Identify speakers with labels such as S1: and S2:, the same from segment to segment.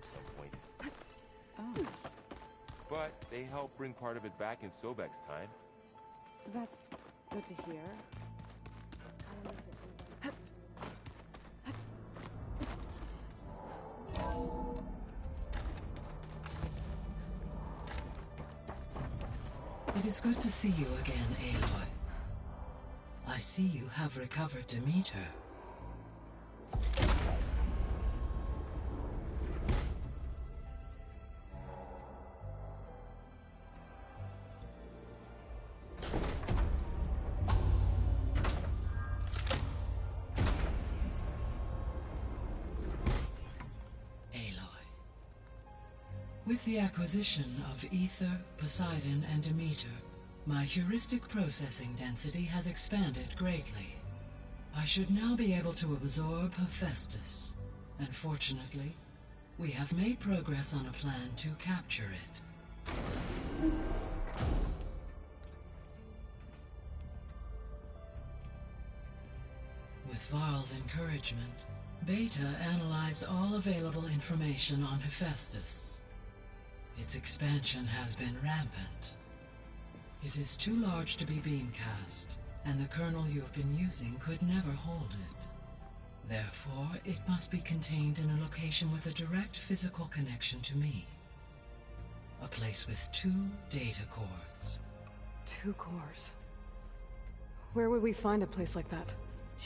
S1: at some point.
S2: Oh,
S1: But they helped bring part of it back in Sobek's time.
S2: that's good to hear.
S3: It is good to see you again, Aloy. I see you have recovered Demeter. With the acquisition of Ether, Poseidon, and Demeter, my heuristic processing density has expanded greatly. I should now be able to absorb Hephaestus, and fortunately, we have made progress on a plan to capture it. With Varl's encouragement, Beta analyzed all available information on Hephaestus. Its expansion has been rampant. It is too large to be beamcast, and the kernel you have been using could never hold it. Therefore, it must be contained in a location with a direct physical connection to me. A place with 2 data cores.
S4: 2 cores? Where would we find a place like that?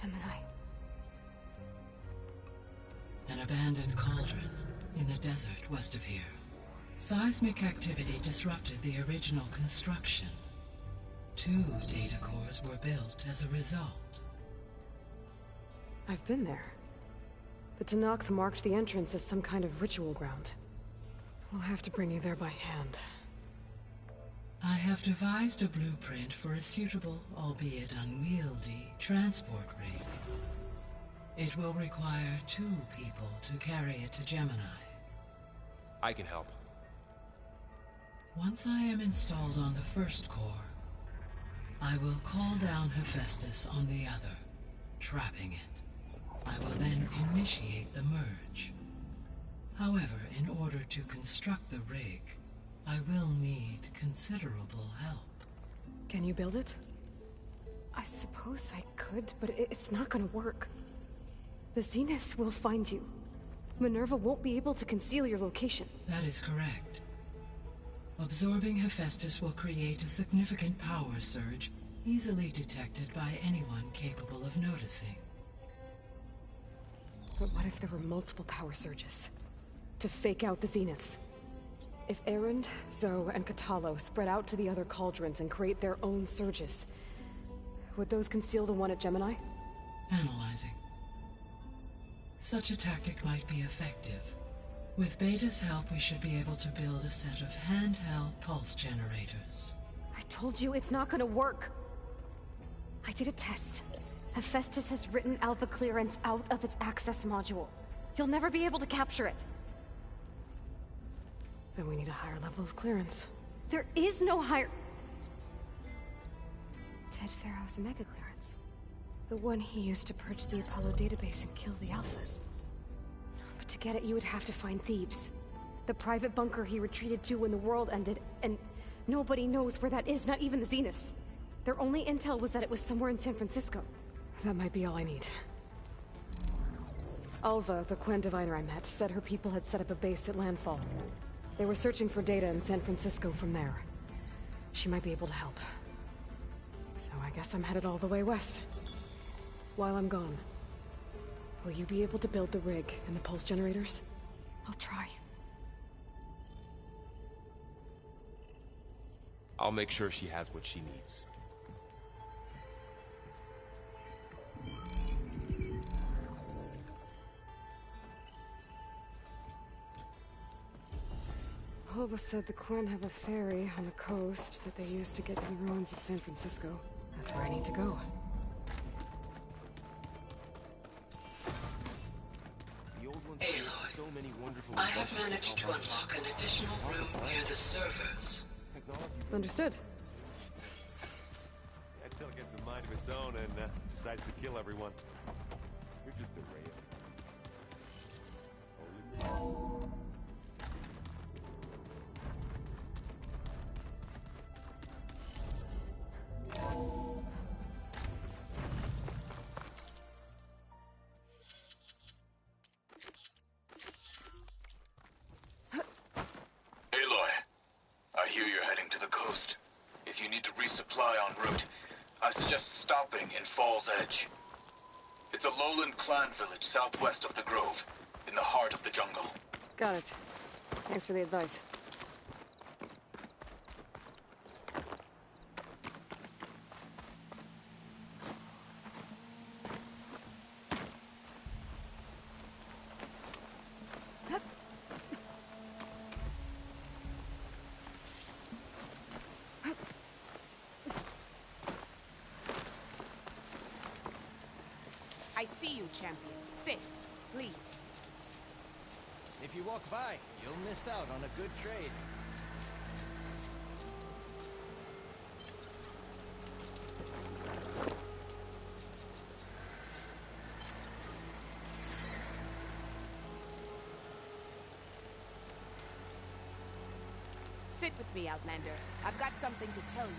S5: Gemini.
S3: An abandoned cauldron in the desert west of here. Seismic activity disrupted the original construction. 2 data cores were built as a result.
S4: I've been there. The Tenakth marked the entrance as some kind of ritual ground. We'll have to bring you there by hand.
S3: I have devised a blueprint for a suitable, albeit unwieldy, transport rig. It will require 2 people to carry it to Gemini.
S1: I can help.
S3: Once I am installed on the first core, I will call down Hephaestus on the other, trapping it. I will then initiate the merge. However, in order to construct the rig, I will need considerable help.
S4: Can you build it? I suppose I could, but it's not gonna work. The Zeniths will find you. Minerva won't be able to conceal your location.
S3: That is correct. Absorbing Hephaestus will create a significant power surge, easily detected by anyone capable of noticing.
S4: But what if there were multiple power surges? To fake out the Zeniths? If Erend, Zoe, and Katalo spread out to the other cauldrons and create their own surges, would those conceal the one at Gemini?
S3: Analyzing. Such a tactic might be effective. With Beta's help, we should be able to build a set of handheld pulse generators.
S4: I told you it's not gonna work! I did a test. Hephaestus has written Alpha clearance out of its access module. You'll never be able to capture it. Then we need a higher level of clearance. There is no higher...
S5: Ted Pharaoh's mega clearance.
S4: The one he used to purge the Apollo database and kill the Alphas. But to get it, you would have to find Thebes. The private bunker he retreated to when the world ended, and nobody knows where that is, not even the Zeniths. Their only intel was that it was somewhere in San Francisco. That might be all I need. Alva, the Quen diviner I met, said her people had set up a base at landfall. They were searching for data in San Francisco from there. She might be able to help. So I guess I'm headed all the way west. While I'm gone, will you be able to build the rig and the pulse generators?
S5: I'll try.
S1: I'll make sure she has what she needs.
S4: Alva said the Quen have a ferry on the coast that they use to get to the ruins of San Francisco. That's where I need to go.
S3: Aloy,
S1: So many wonderful
S3: I have
S1: inventions
S3: managed to
S1: help us.
S3: unlock an additional room near the servers.
S1: Technology
S4: Understood.
S1: until it gets a mind of its own and decides to kill everyone. You're just a ray of
S6: resupply en route. I suggest stopping in Fall's Edge. It's a lowland clan village southwest of the Grove, in the heart of the jungle.
S4: Got it. Thanks for the advice.
S7: I see you, champion. Sit, please.
S8: If you walk by, you'll miss out on a good trade.
S7: Sit with me, Outlander. I've got something to tell you.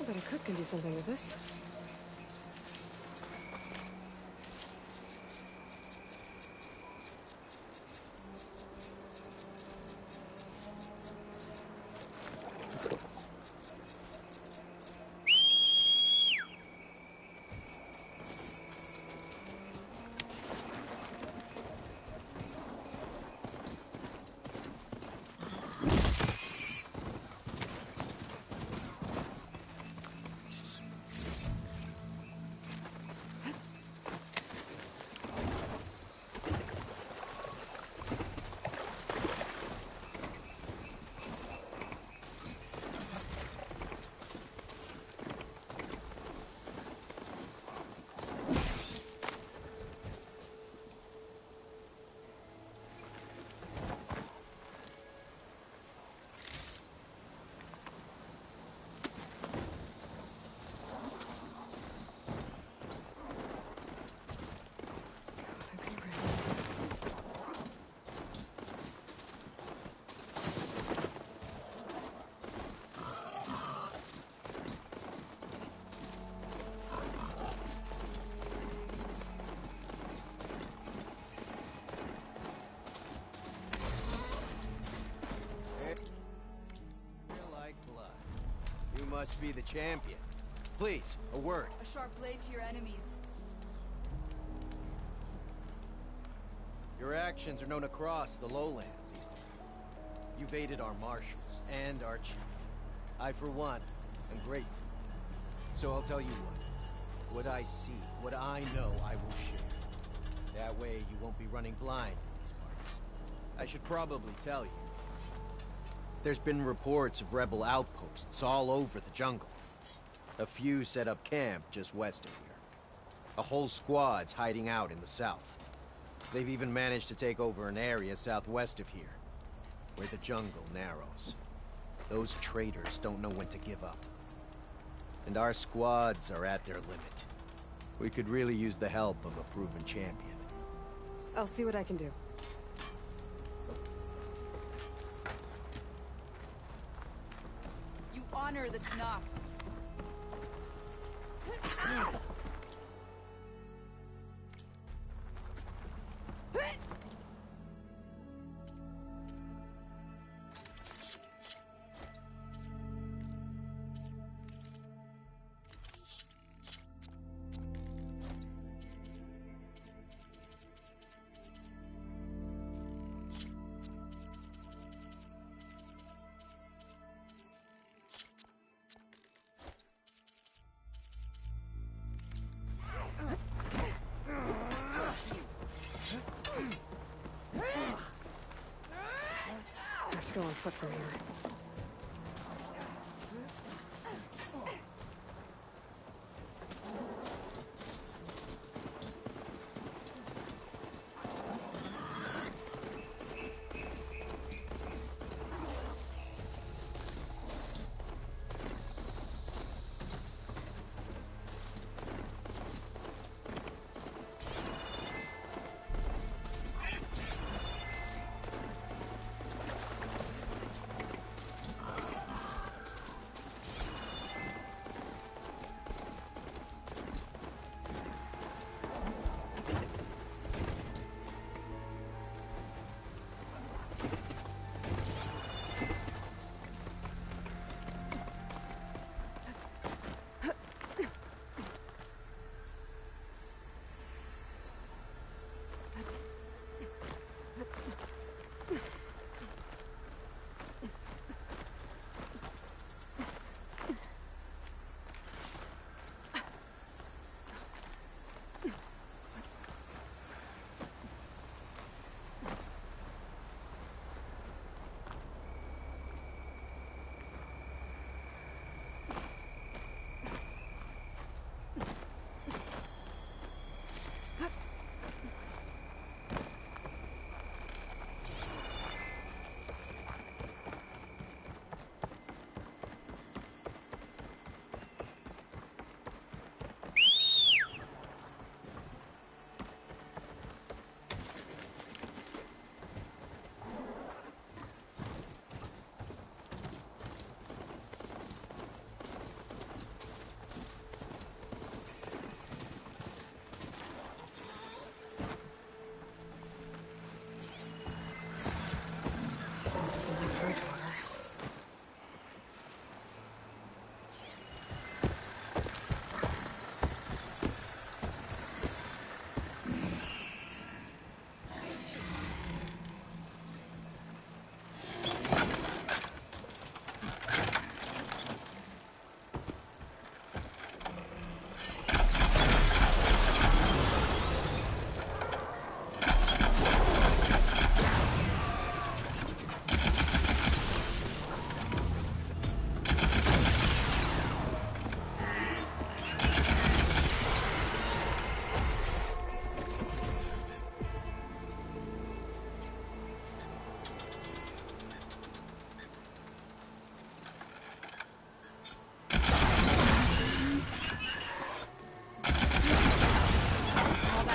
S4: I bet a cook can do something with this.
S8: Must be the champion. Please, a word.
S9: A sharp blade to your enemies.
S8: Your actions are known across the lowlands, Eastern. You've aided our marshals and our chief. I, for one, am grateful. So I'll tell you what. What I see, what I know, I will share. That way you won't be running blind in these parts. I should probably tell you. There's been reports of rebel outposts all over the jungle. A few set up camp just west of here. A whole squad's hiding out in the south. They've even managed to take over an area southwest of here, where the jungle narrows. Those traitors don't know when to give up. And our squads are at their limit. We could really use the help of a proven champion.
S4: I'll see what I can do.
S9: You honor the Tanakh.
S4: I have to go on foot from here.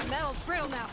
S4: That metal's brittle now.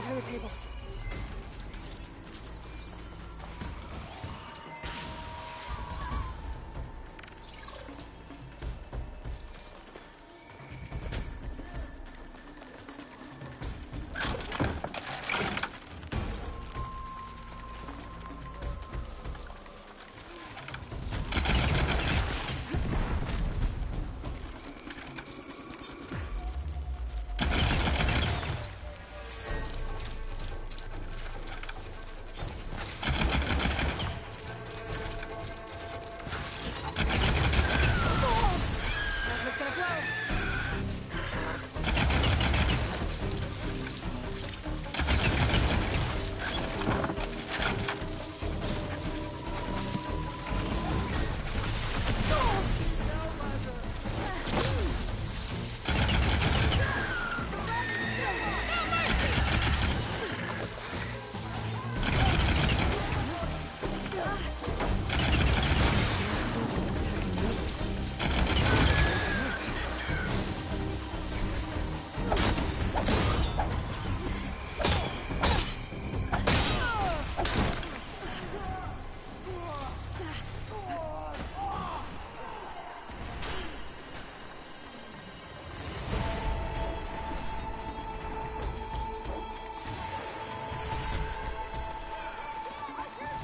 S4: Turn the tables.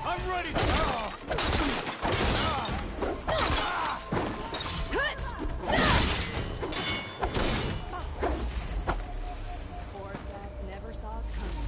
S10: I'm ready!
S4: Force that never saw us coming.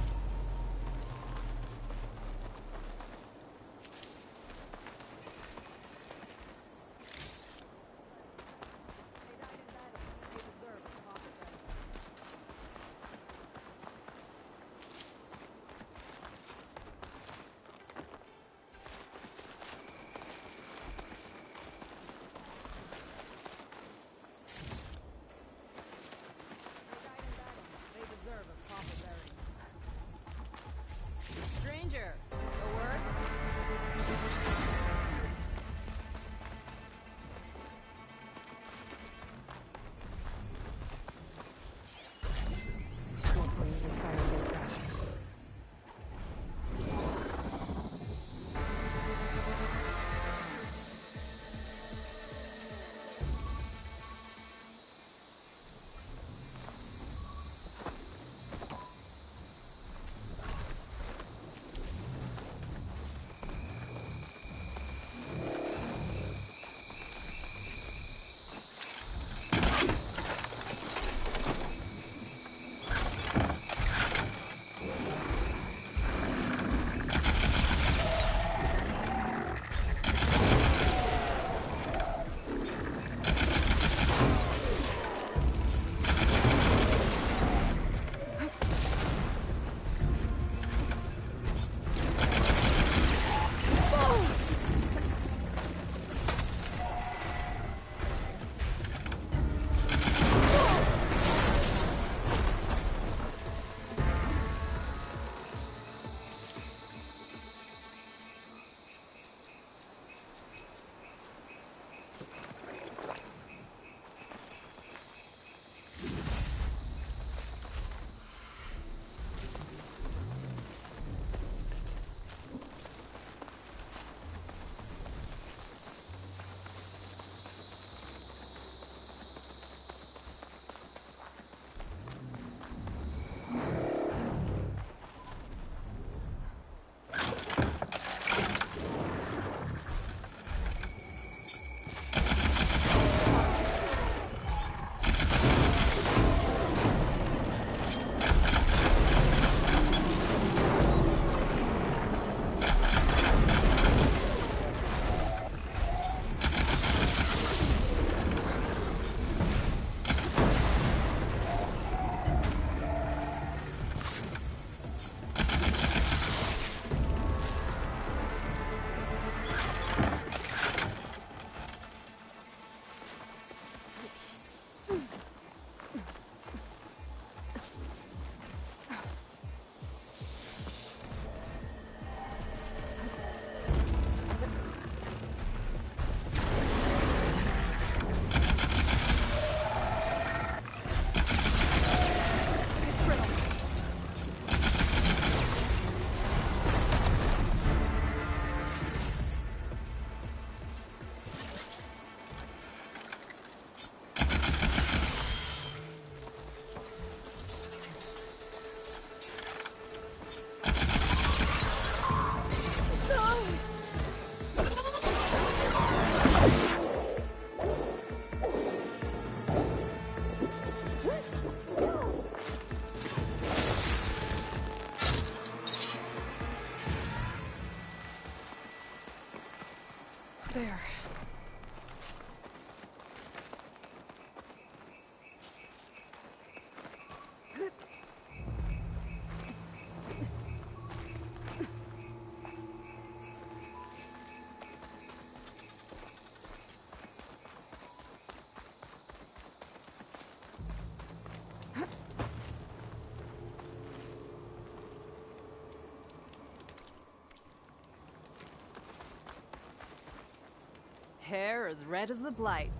S9: hair as red as the Blight.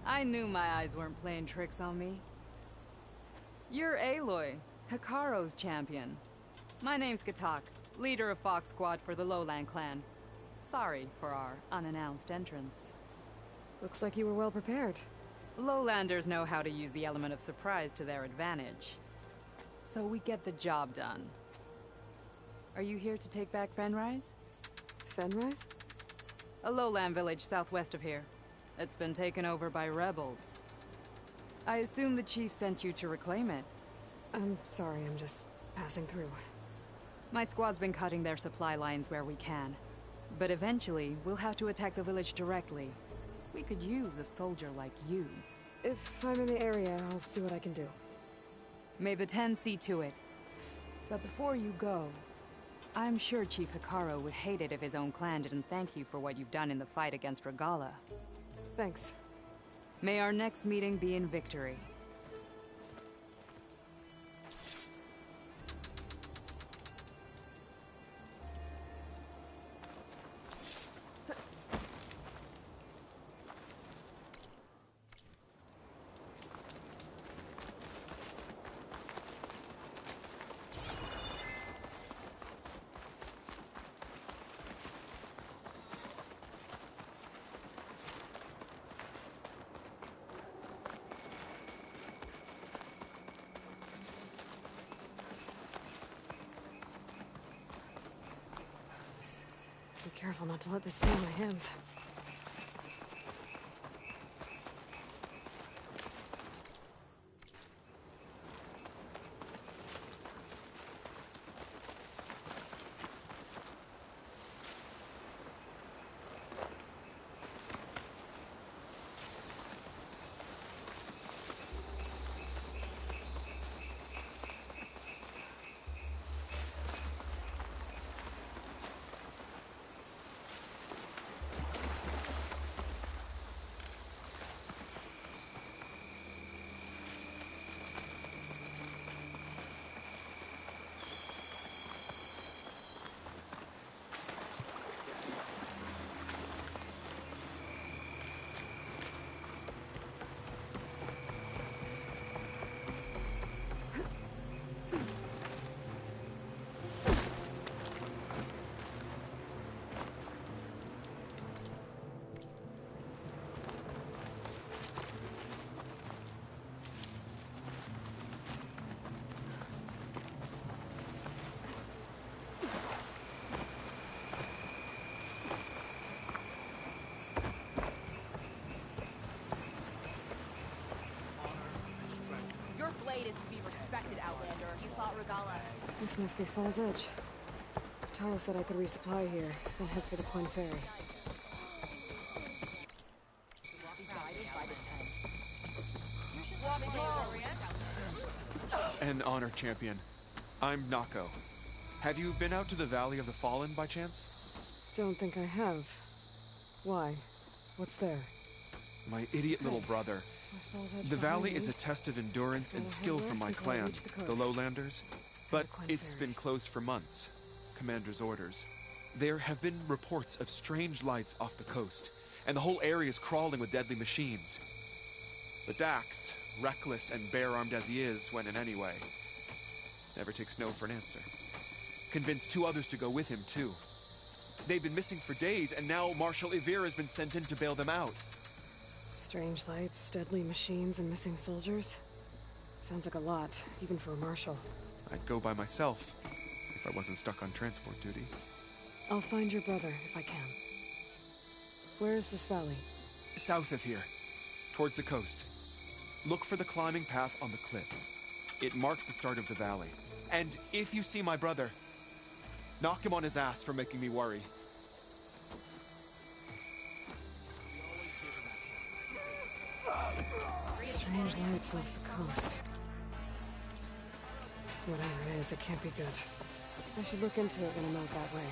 S9: I knew my eyes weren't playing tricks on me. You're Aloy, Hikaru's champion. My name's Gatak, leader of Fox Squad for the Lowland clan. Sorry for our unannounced entrance.
S4: Looks like you were well prepared.
S9: Lowlanders know how to use the element of surprise to their advantage. So we get the job done. Are you here to take back Fenrise?
S4: Fenrise?
S9: A lowland village southwest of here. It's been taken over by rebels. I assume the chief sent you to reclaim it.
S4: I'm sorry, I'm just passing through.
S9: My squad's been cutting their supply lines where we can. But eventually, we'll have to attack the village directly. We could use a soldier like you.
S4: If I'm in the area, I'll see what I can do.
S9: May the Ten see to it. But before you go, I'm sure Chief Hikaru would hate it if his own clan didn't thank you for what you've done in the fight against Regala.
S4: Thanks.
S9: May our next meeting be in victory.
S4: Be careful not to let this stay in my hands. This must be Fall's Edge. Taro said I could resupply here, then head for the Point Ferry.
S10: An honor, champion. I'm Nako. Have you been out to the Valley of the Fallen by chance?
S4: Don't think I have. Why? What's there?
S10: My idiot little brother. The valley is a test of endurance and skill for my clan, the Lowlanders. But it's been closed for months. Commander's orders. There have been reports of strange lights off the coast, and the whole area is crawling with deadly machines. The Dax, reckless and bare-armed as he is, went in anyway. Never takes no for an answer. Convinced 2 others to go with him, too. They've been missing for days, and now Marshal Ivir has been sent in to bail them out.
S4: Strange lights, deadly machines, and missing soldiers. Sounds like a lot, even for a marshal.
S10: I'd go by myself, if I wasn't stuck on transport duty.
S4: I'll find your brother, if I can. Where is this valley?
S10: South of here, towards the coast. Look for the climbing path on the cliffs. It marks the start of the valley. And if you see my brother, knock him on his ass for making me worry.
S4: Strange lights off the coast. Whatever it is, it can't be good. I should look into it when I'm out that way.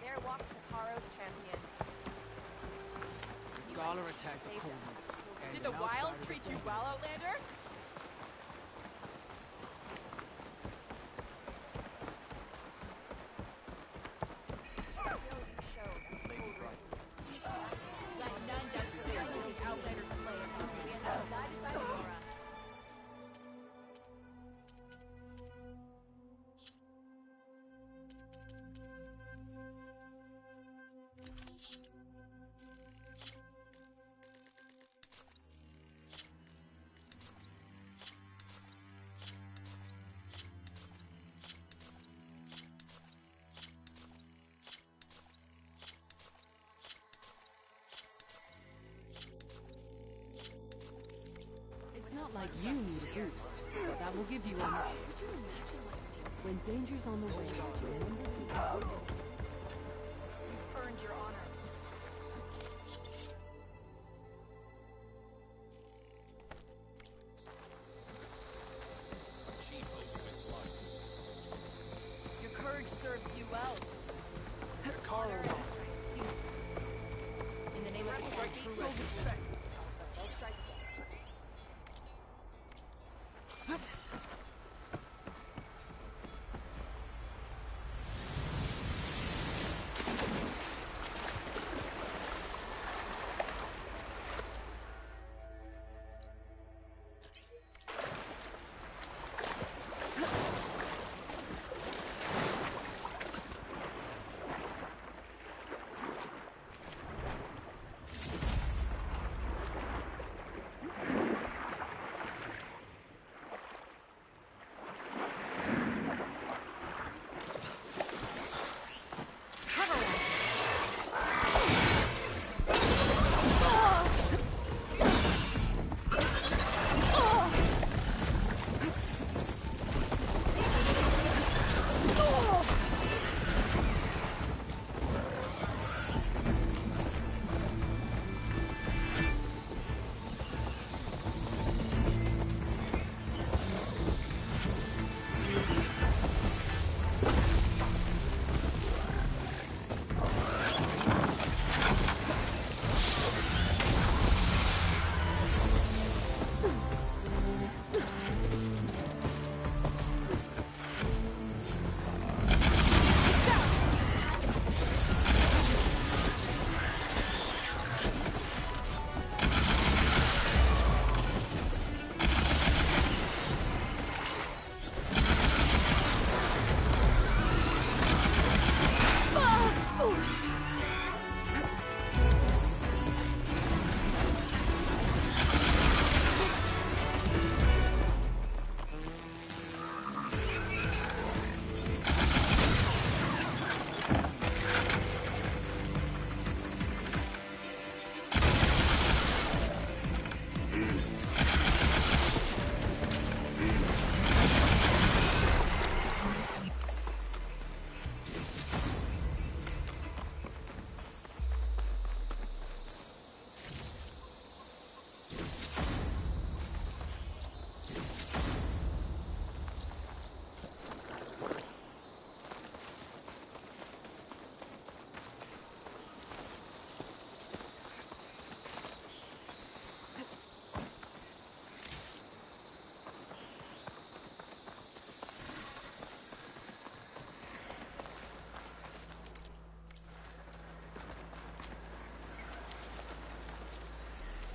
S7: There walks Hikaru's champion.
S8: Dollar attack the cold.
S7: Did the wilds treat you well, Outlander?
S2: You need a boost, but that will give you enough. When danger's on the way, remember to...
S11: You've earned your honor. Your courage serves you well. In the name of the true respect.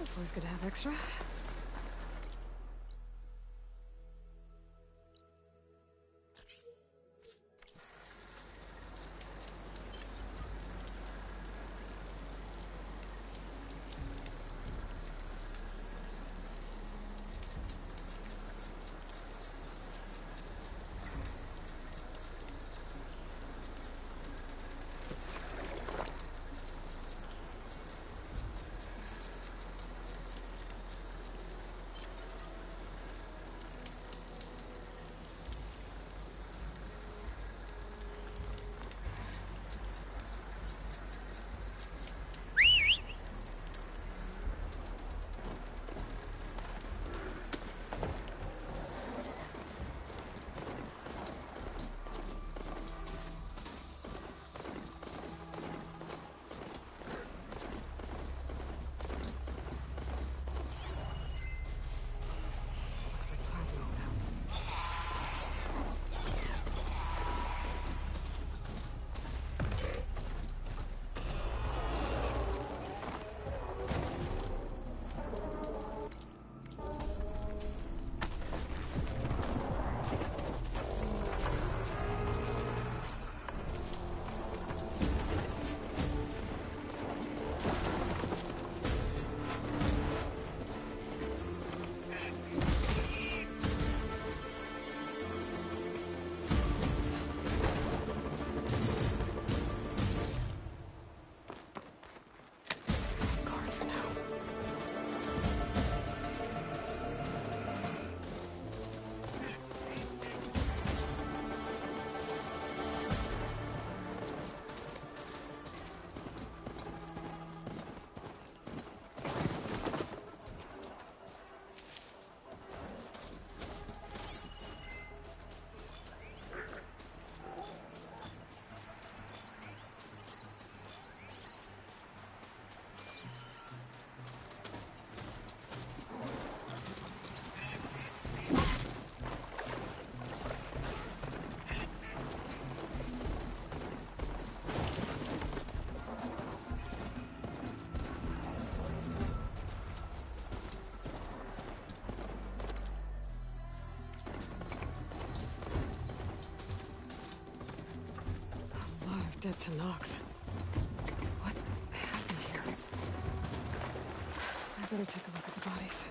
S4: It's always good to have extra.
S2: dead Tanakh. What happened here? I better take a look at the bodies.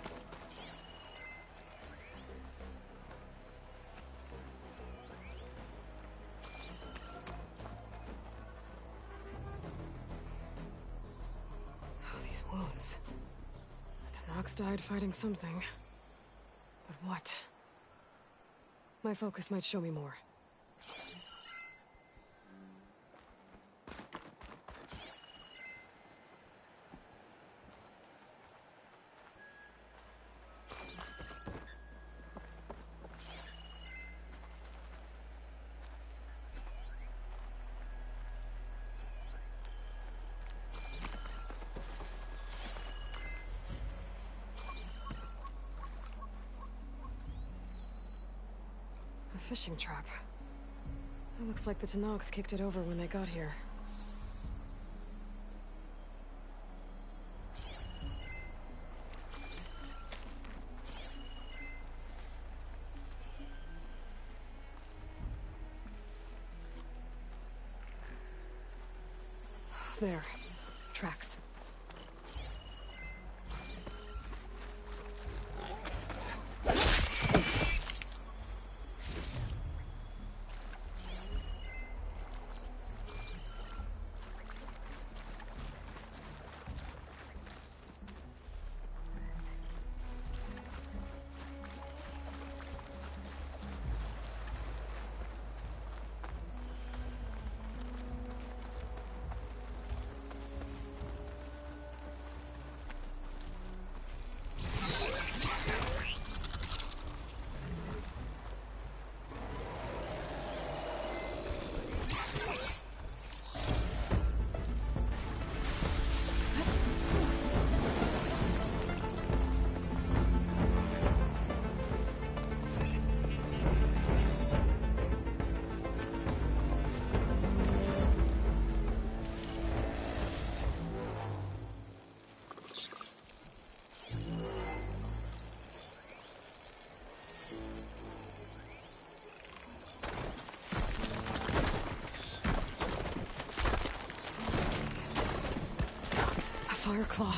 S2: Oh, these wounds. The Tanakhs died fighting something. But what? My focus might show me more. Fishing trap. It looks like the Tanakh kicked it over when they got here. There. Tracks. Fireclaw.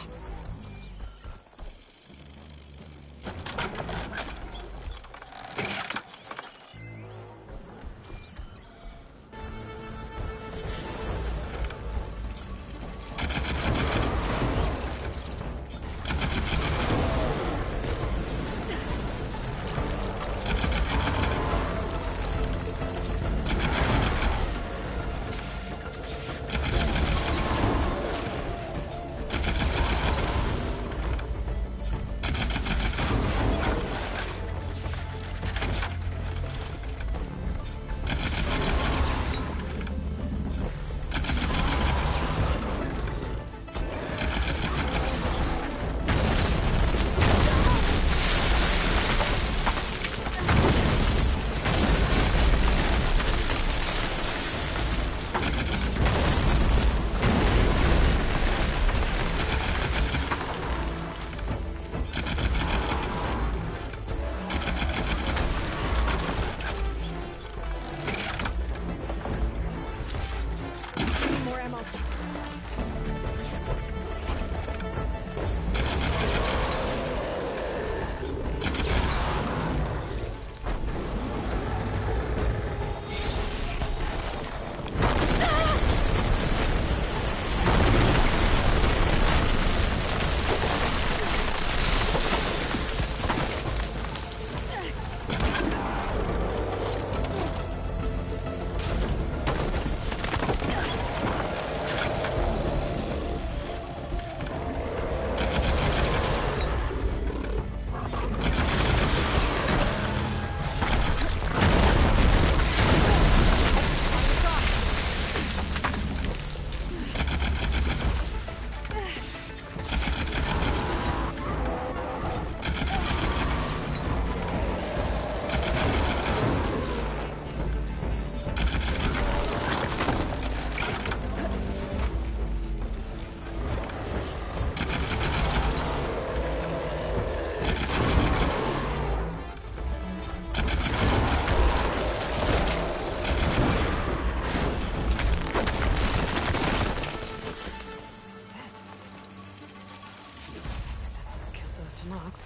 S2: goes to Noct.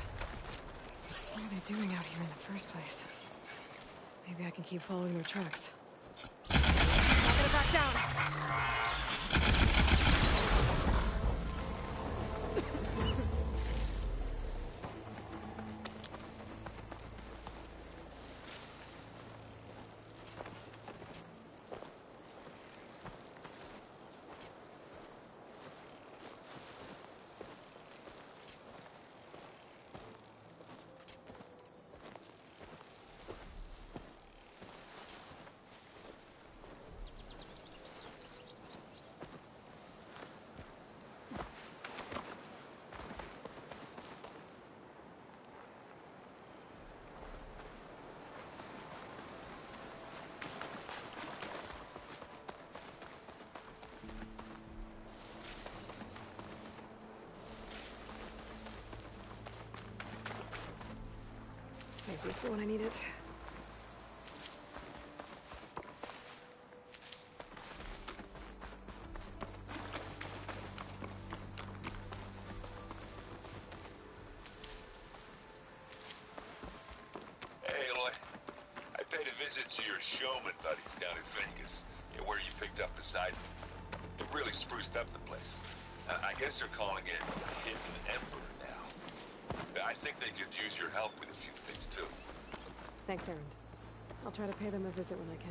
S2: What are they doing out here in the first place? Maybe I can keep following their tracks. Not gonna back down! Save this for when I need it.
S6: Hey, Aloy. I paid a visit to your showman buddies down in Vegas, where you picked up beside me. They really spruced up the place. I guess they're calling it Hidden Emperor now. I think they could use your help with a few things, too.
S2: Thanks, Aaron. I'll try to pay them a visit when I can.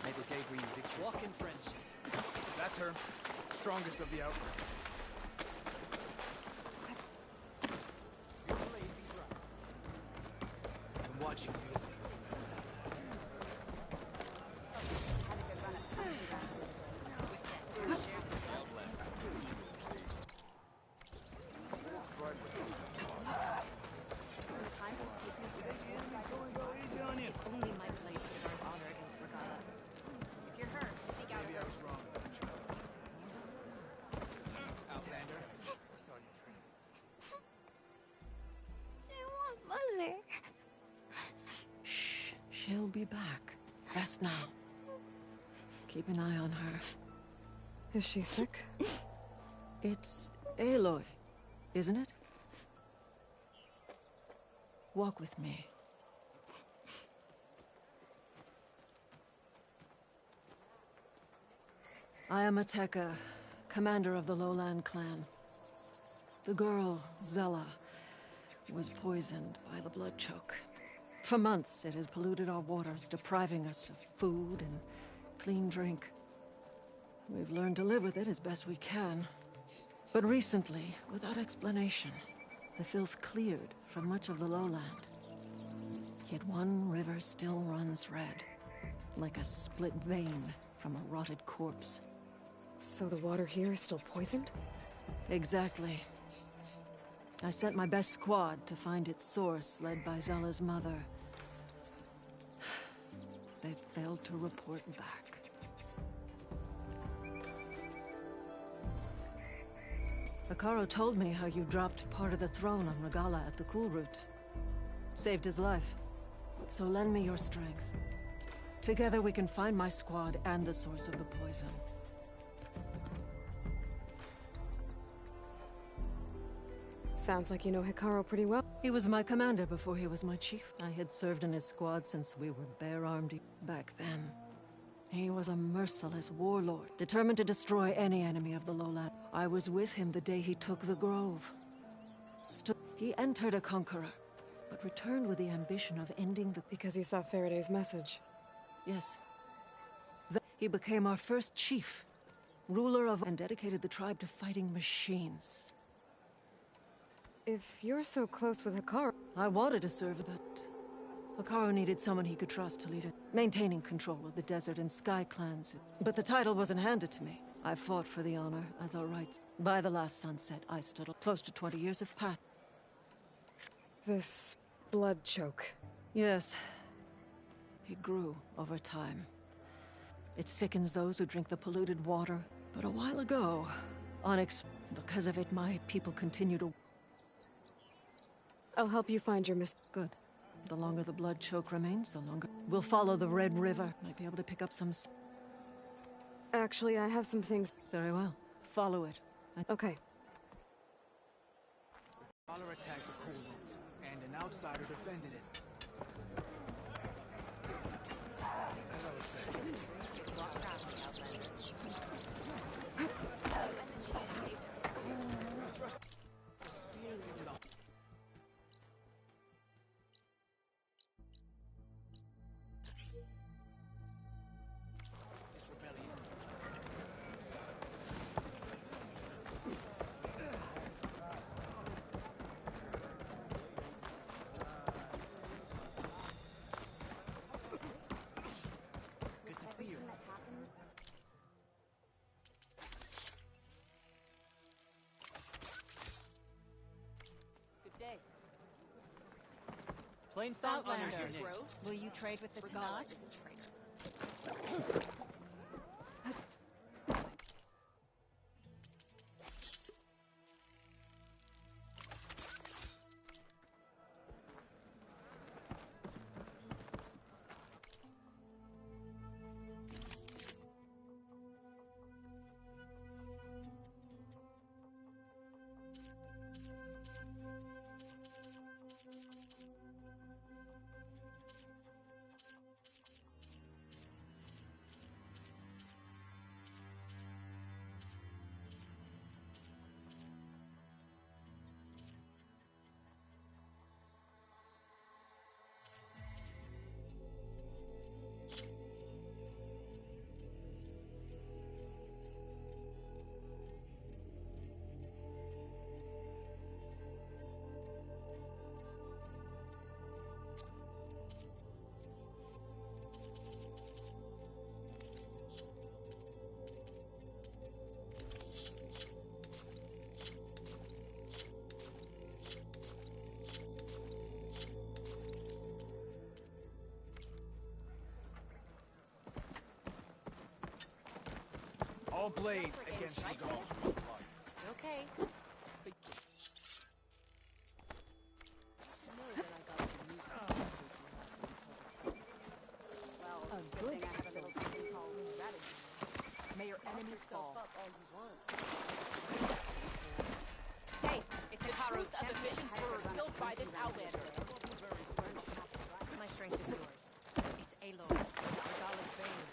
S12: May the day bring you victory. Walk in friendship. That's her. Strongest of the outfit. Your blade be dry. I'm watching you.
S3: Shh, she'll be back. Rest now. Keep an eye on her.
S2: Is she sick?
S3: It's Aloy, isn't it? Walk with me. I am Ateka, commander of the Lowland clan. The girl, Zella, was poisoned by the blood choke. For months, it has polluted our waters, depriving us of food and clean drink. We've learned to live with it as best we can. But recently, without explanation, the filth cleared from much of the lowland. Yet one river still runs red, like a split vein from a rotted corpse.
S2: So the water here is still poisoned?
S3: Exactly. I sent my best squad to find its source, led by Zella's mother. They failed to report back. Hekarro told me how you dropped part of the throne on Regala at the Cool Route. Saved his life. So lend me your strength. Together we can find my squad and the source of the poison.
S2: Sounds like you know Hekarro pretty well.
S3: He was my commander before he was my chief. I had served in his squad since we were bare-armed back then. He was a merciless warlord, determined to destroy any enemy of the lowland. I was with him the day he took the grove. He entered a conqueror, but returned with the ambition of ending the...
S2: Because he saw Faraday's message.
S3: Yes. He became our first chief, ruler of... and dedicated the tribe to fighting machines.
S2: If you're so close with Hekarro...
S3: I wanted to serve, but... Hekarro needed someone he could trust to lead it, maintaining control of the desert and sky clans. But the title wasn't handed to me. I fought for the honor, as our rights. By the last sunset, I stood close to 20 years of pat.
S2: This blood choke.
S3: Yes. It grew over time. It sickens those who drink the polluted water. But a while ago, because of it, my people continue to...
S2: I'll help you find your miss.
S13: Good. The longer the blood choke remains, the longer... We'll follow the Red River. Might be able to pick up some...
S2: Actually, I have some things.
S13: Very well. Follow it.
S2: Okay.
S12: Dollar attacked the coolant, and an outsider defended it. As I was saying...
S11: Plain
S7: Outlander,
S11: will you trade with the Tanakh?
S12: All blades against the goal.
S11: Okay. Well, good thing I have a little thing called strategy. May your enemies fall. Hey, it's the Karos of the Vision's bird built by this outlander. My strength is yours. It's Aloy. Ardala's bane.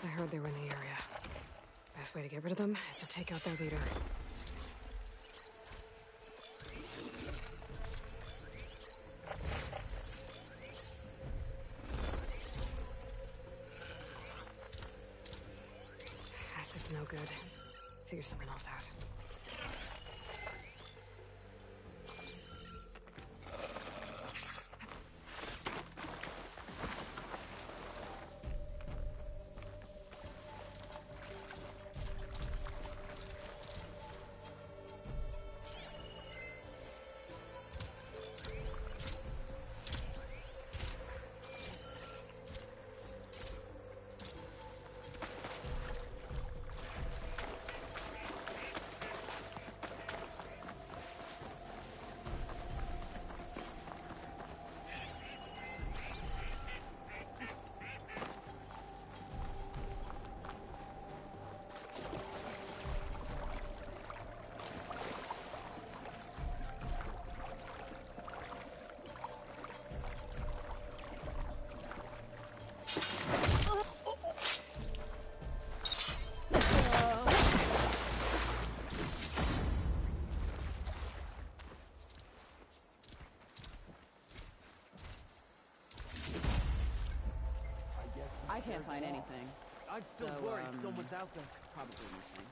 S2: I heard they were in the area. Best way to get rid of them is to take out their leader. Acid's no good. Figure something else out.
S9: can't find anything.
S12: I'm still
S9: So,
S12: worried someone's out there.
S9: Probably missing.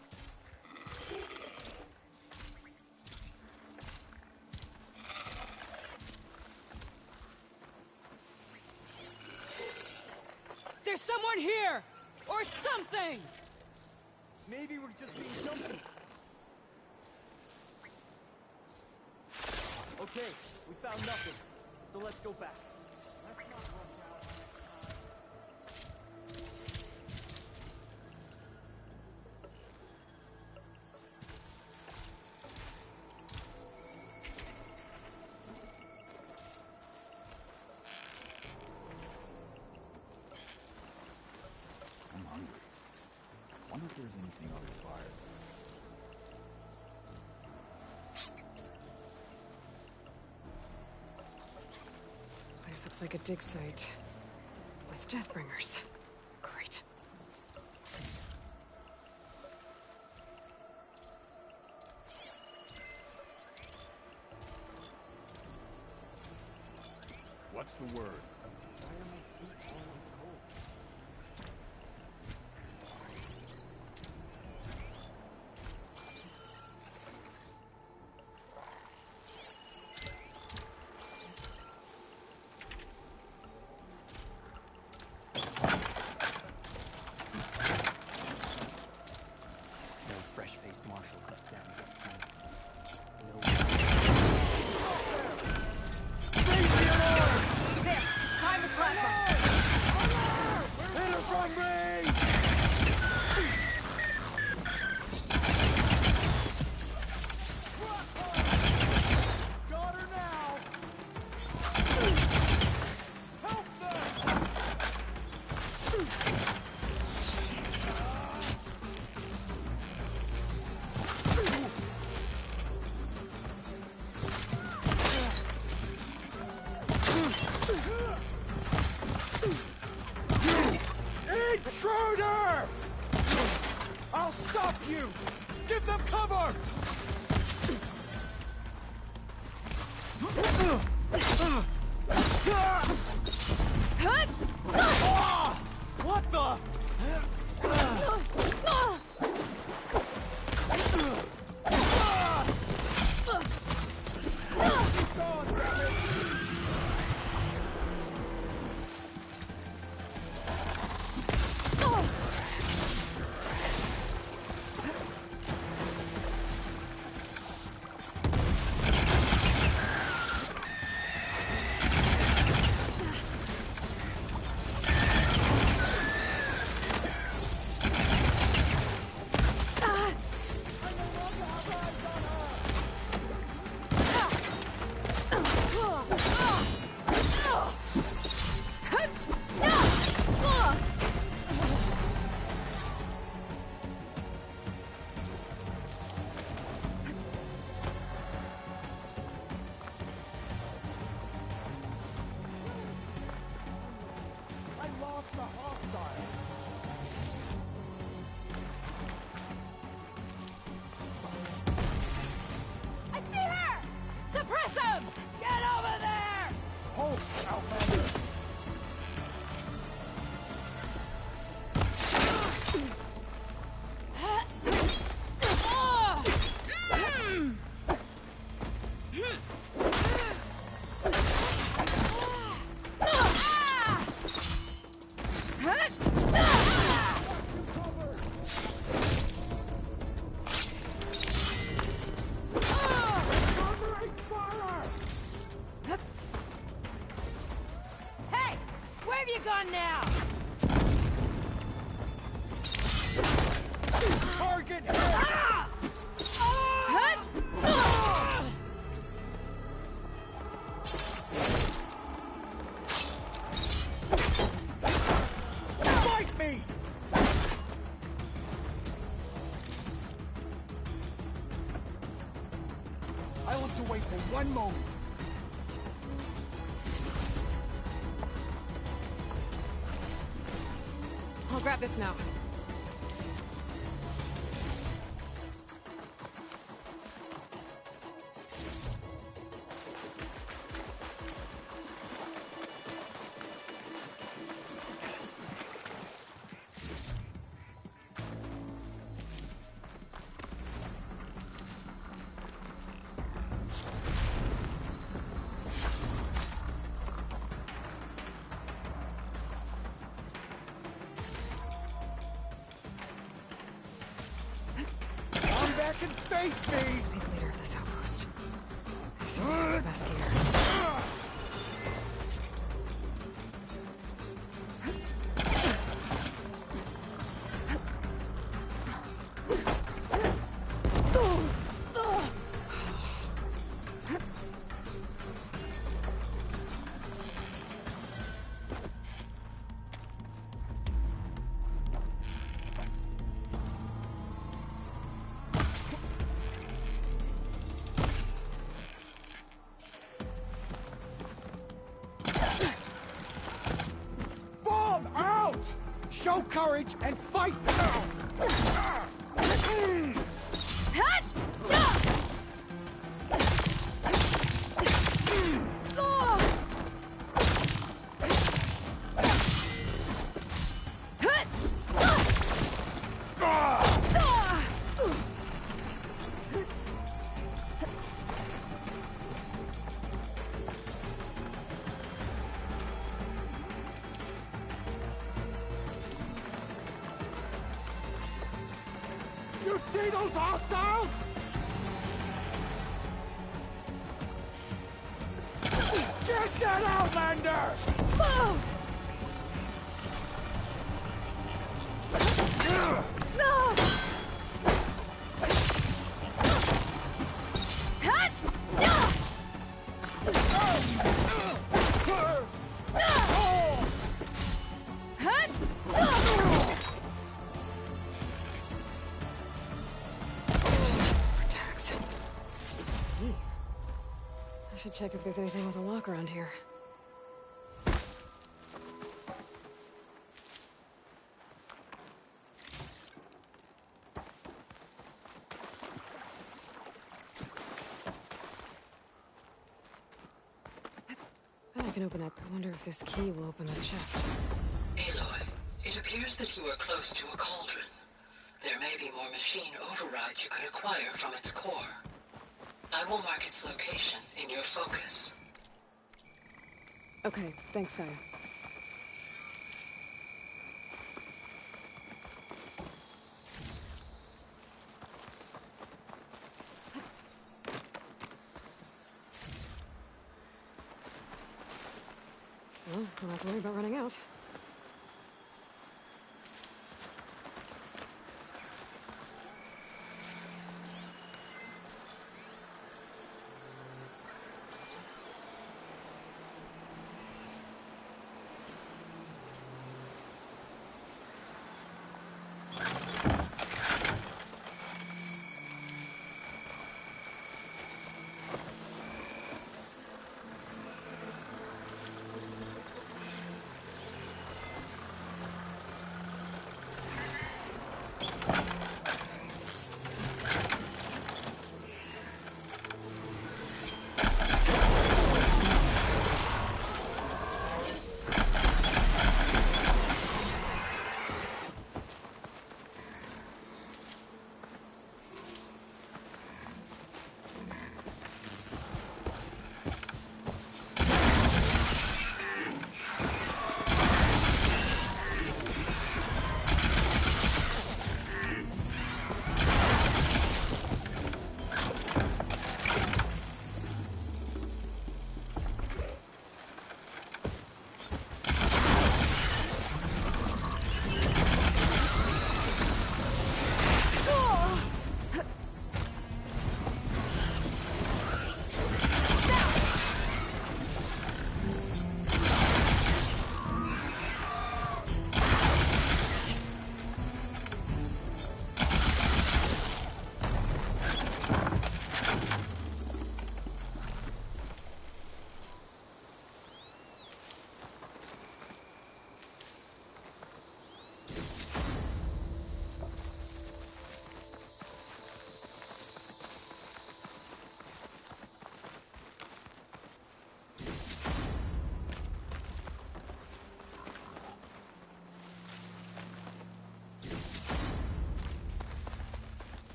S3: There's someone here! Or something!
S12: Maybe we're just being jumpy. Okay, we found nothing. So let's go back. Let's not rush out.
S14: I'm hungry. Wonder if there's anything on the fire.
S2: Place looks like a dig site. With Deathbringers. Great.
S14: What's the word?
S12: Intruder! I'll stop you! Give them cover! What the? I looked away for one moment.
S2: I'll grab this now.
S12: back and face me!
S2: Speak leader of this outpost. I seem to have the best gear.
S12: Show courage and fight now! You see those hostiles? Get that Outlander!
S2: I should check if there's anything with a lock around here. I can open that. I wonder if this key will open the chest.
S3: Aloy, it appears that you are close to a cauldron. There may be more machine overrides you could acquire from its core. I will mark its location in your focus.
S2: Okay, thanks, Gaia. Well, don't have to worry about running out.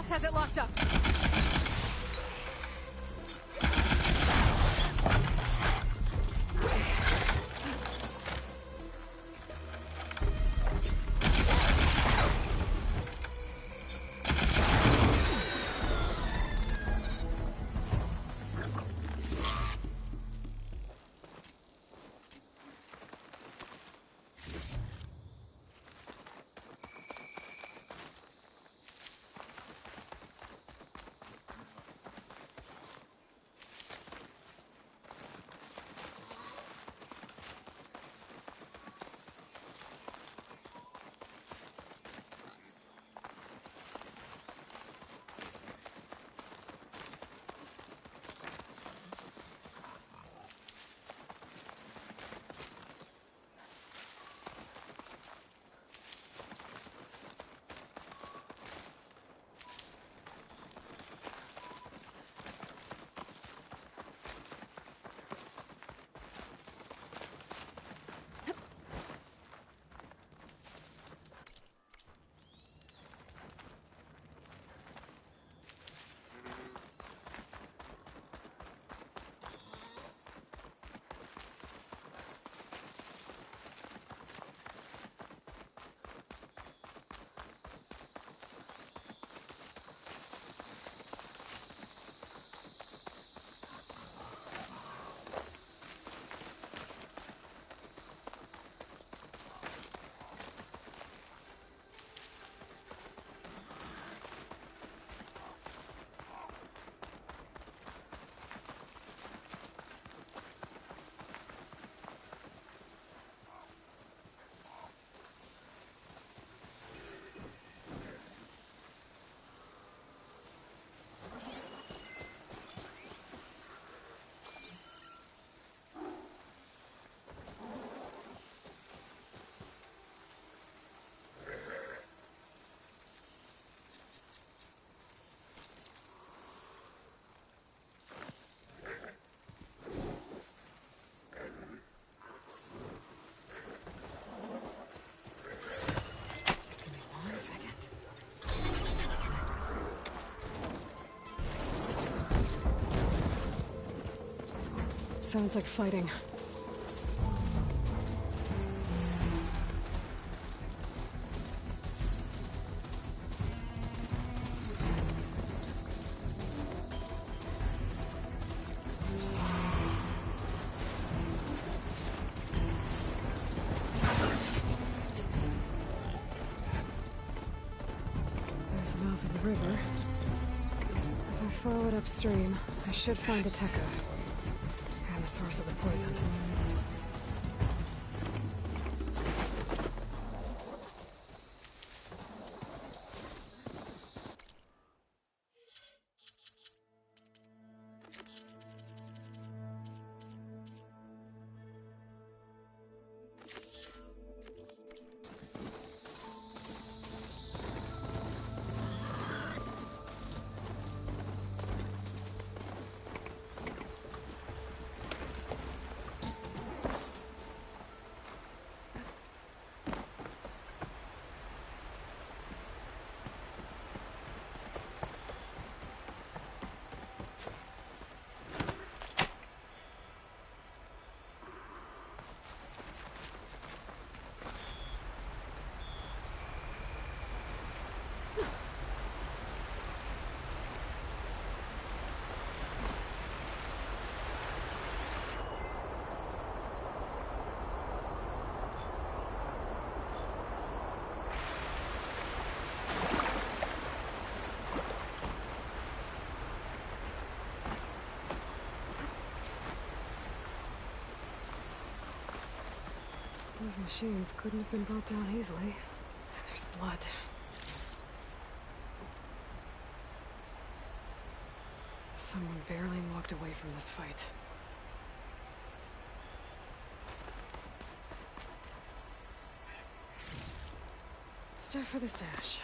S2: Has it locked up. Sounds like fighting. There's the mouth of the river. If I follow it upstream, I should find the Tekka. And the source of the poison. Those machines couldn't have been brought down easily. There's blood. Someone barely walked away from this fight. Stuff for the stash.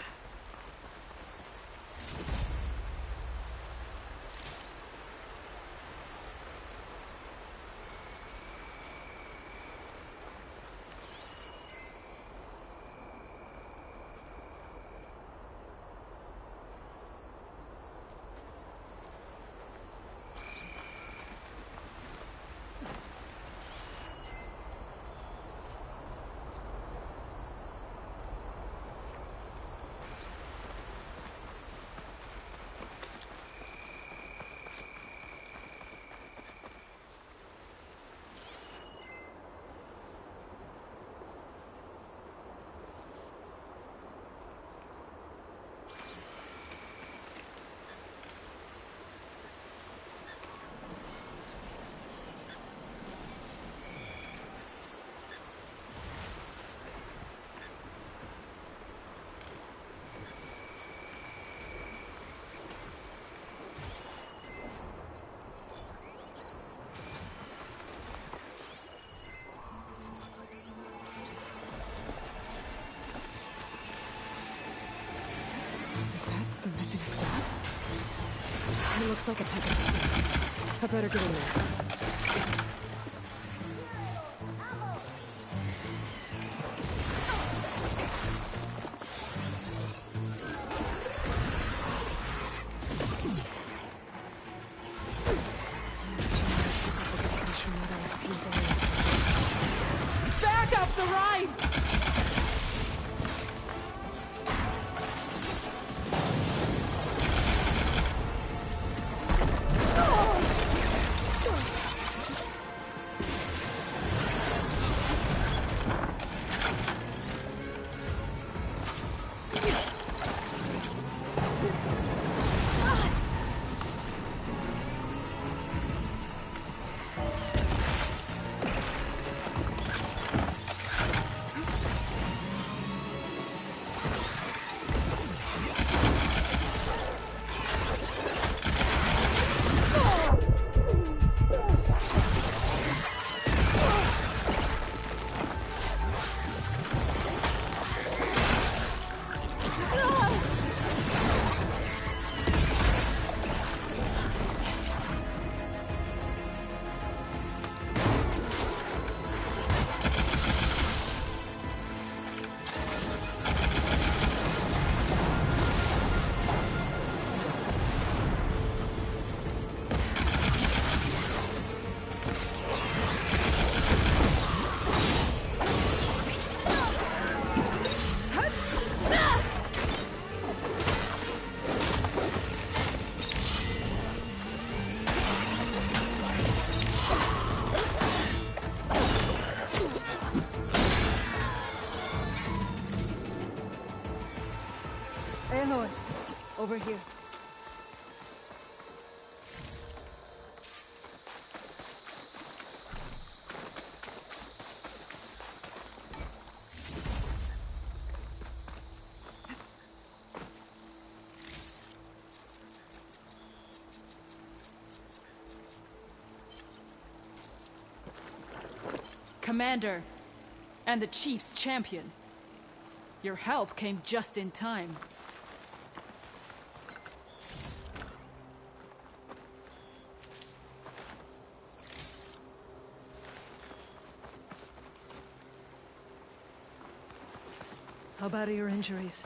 S2: Is that the missing squad? It looks like a ticket. I better get in there.
S13: Backup's arrived! Aloy, over here.
S15: Commander, and the Chief's champion. Your help came just in time.
S13: How bad are your injuries?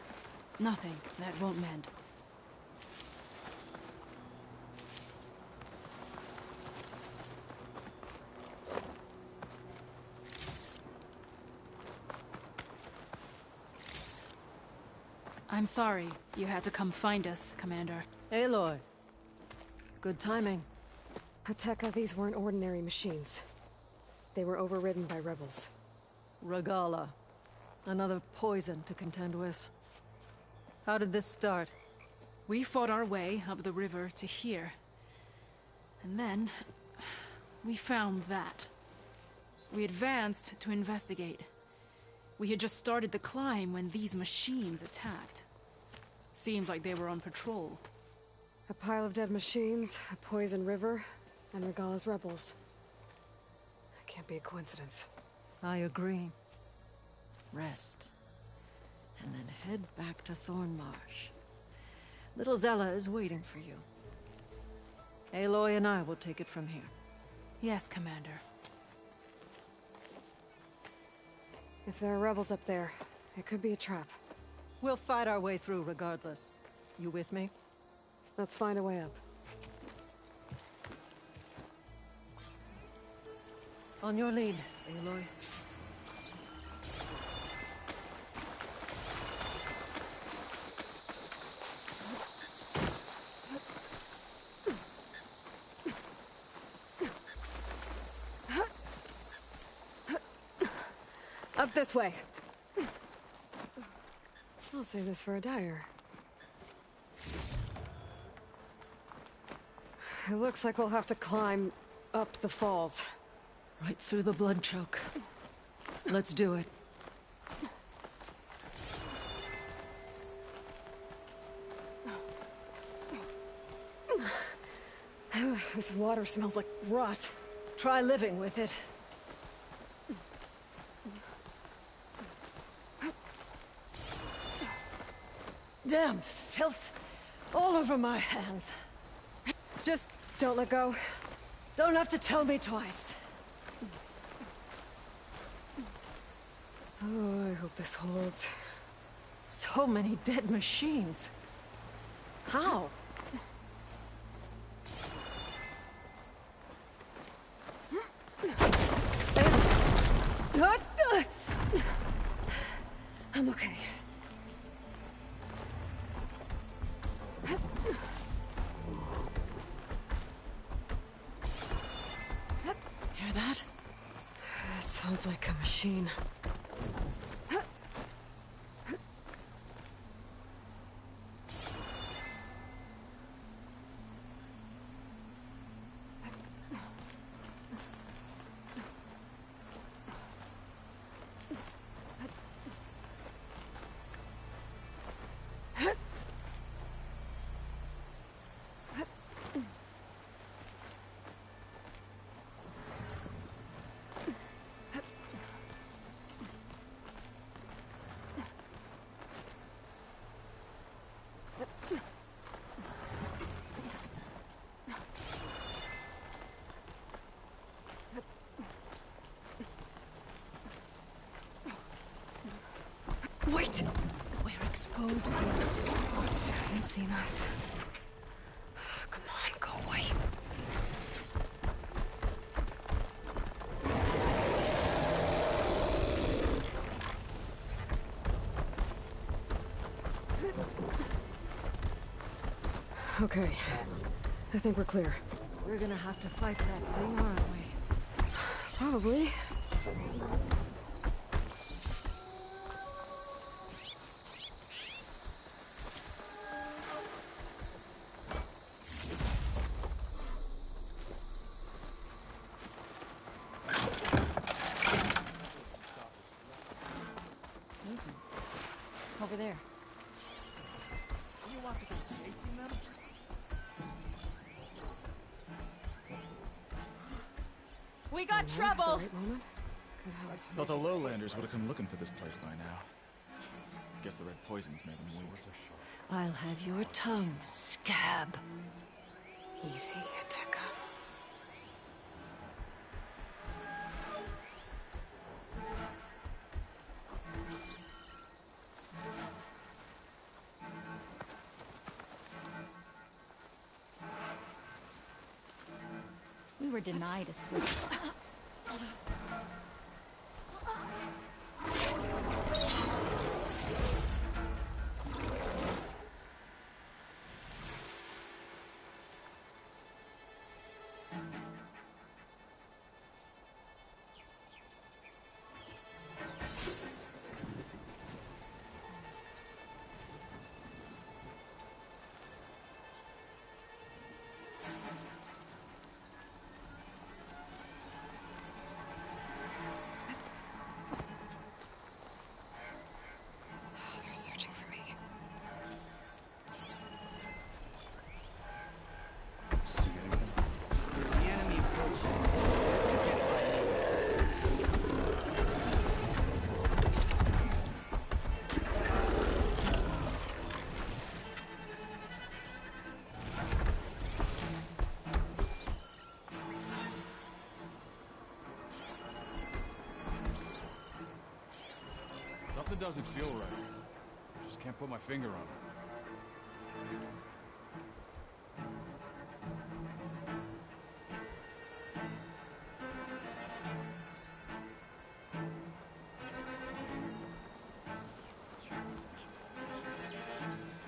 S15: Nothing. That won't mend. I'm sorry you had to come find us, Commander.
S13: Aloy. Good timing.
S2: Hateka, these weren't ordinary machines. They were overridden by rebels.
S13: Regala. Another poison to contend with. How did this start?
S15: We fought our way up the river to here. And then, we found that. We advanced to investigate. We had just started the climb when these machines attacked. Seemed like they were on patrol.
S2: A pile of dead machines, a poison river, and Regala's rebels. That can't be a coincidence.
S13: I agree. Rest. And then head back to Thornmarsh. Little Zella is waiting for you. Aloy and I will take it from here.
S15: Yes, Commander.
S2: If there are rebels up there, it could be a trap.
S13: We'll fight our way through regardless. You with me?
S2: Let's find a way up.
S13: On your lead, Aloy.
S2: Up this way. I'll save this for a dyer. It looks like we'll have to climb up the falls.
S13: Right through the blood choke. Let's do it.
S2: This water smells like rot.
S13: Try living with it. Damn filth all over my hands.
S2: Just don't let go.
S13: Don't have to tell me twice.
S2: Oh, I hope this holds.
S13: So many dead machines. How?
S2: I'm okay.
S13: Hear that?
S2: It sounds like a machine. Wait!
S13: We're exposed here.
S2: He hasn't seen us. Come on, go away. Okay. I think we're clear.
S13: We're gonna have to fight that thing, aren't we?
S2: Probably.
S13: Over there.
S12: You want to go chasing them?
S11: We got trouble!
S2: Right moment? Could help.
S14: Thought the lowlanders would have come looking for this place by now. Guess the red poisons made them wait.
S13: I'll have your tongue, scab.
S2: Easy, Ateka.
S11: We were denied a switch.
S16: Something doesn't feel right. Just can't put my finger on it.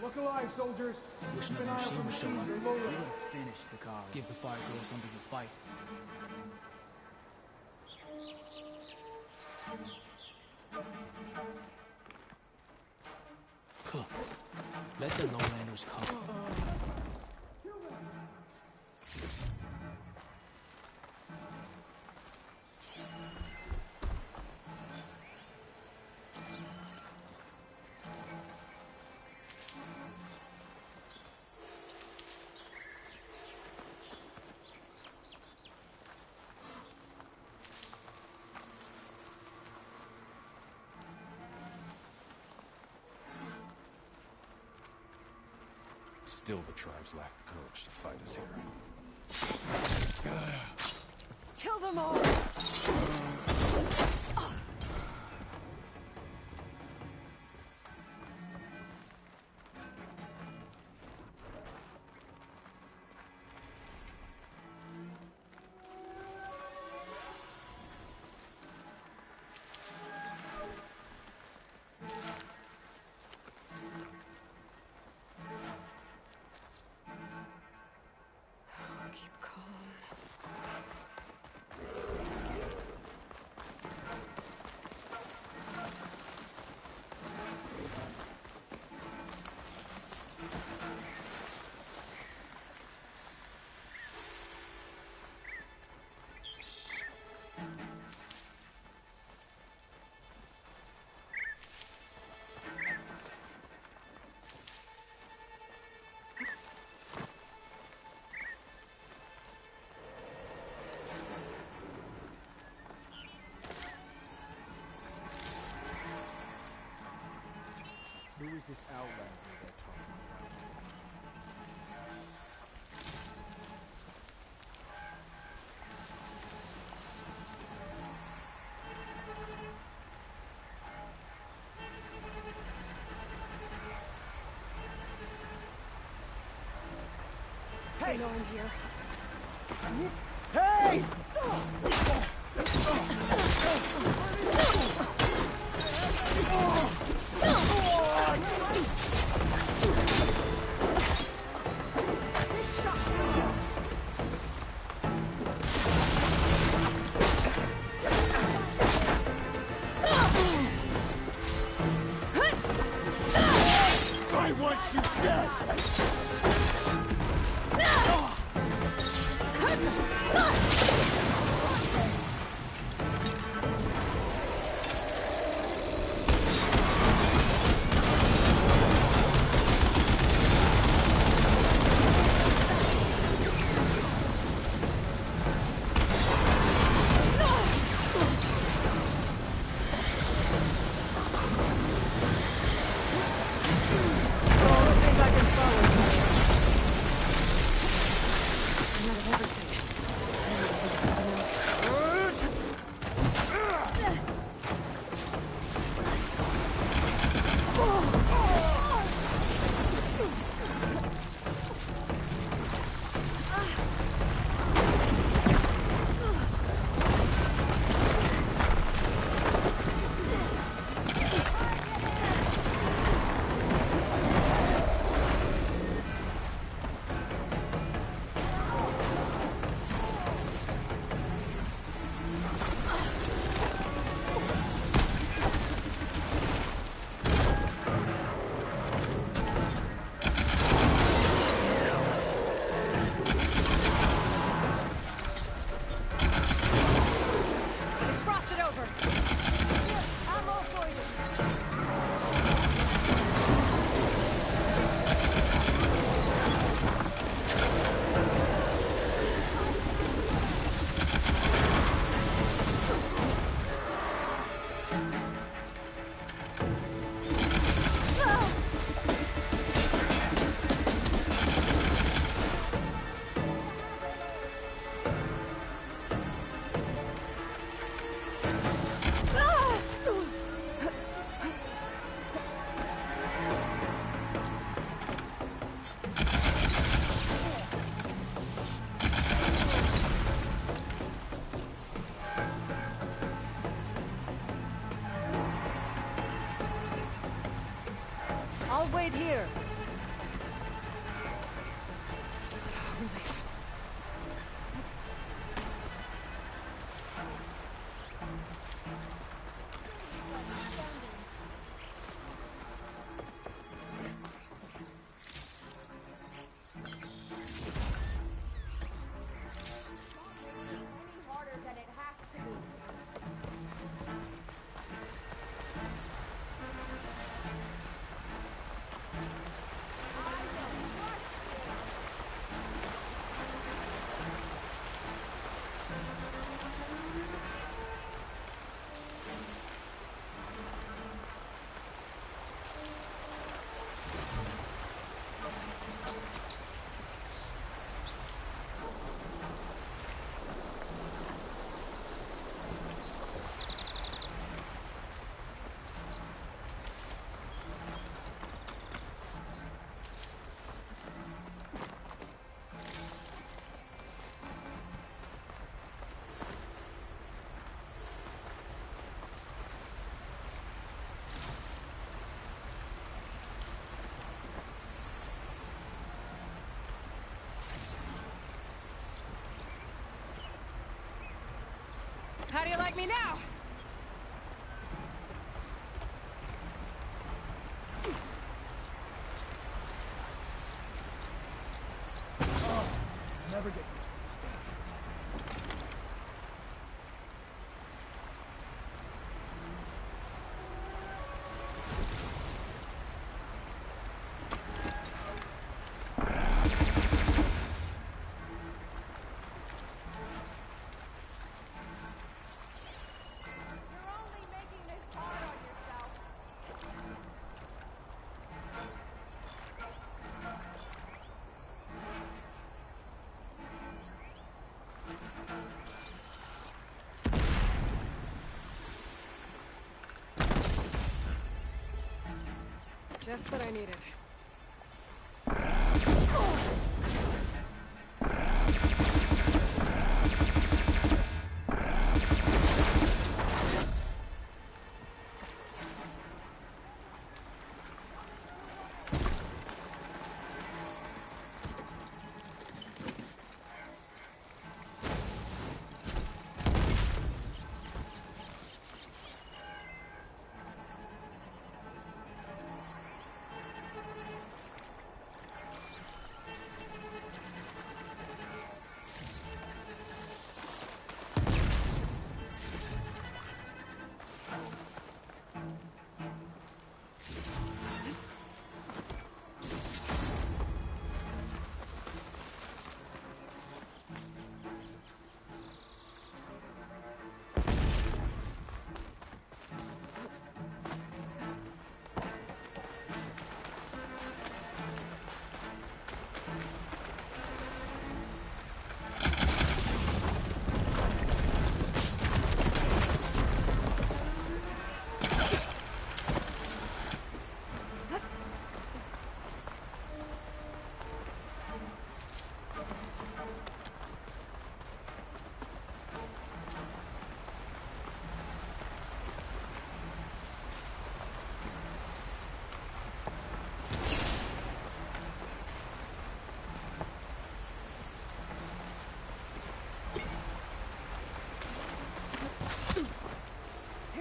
S17: Look alive, soldiers.
S12: Wishing
S17: Keep an
S12: that
S17: eye out
S12: machine
S17: for
S12: would show
S17: machines
S12: up.
S17: or
S12: We
S17: low
S12: would
S17: levels.
S12: have finished the car. Give the fire girl something to fight. Cook. Let the lowlanders come.
S16: Still, the tribes lack the courage to fight us here.
S13: Kill them all!
S2: Keep calm.
S17: Who is this outlander they're talking about?
S4: Hey! They know I'm here.
S17: Hey! I want you dead!
S4: Not of everything.
S13: I'll wait here.
S2: Relief. How do you like me now?
S17: Oh, never get
S2: Just what I needed.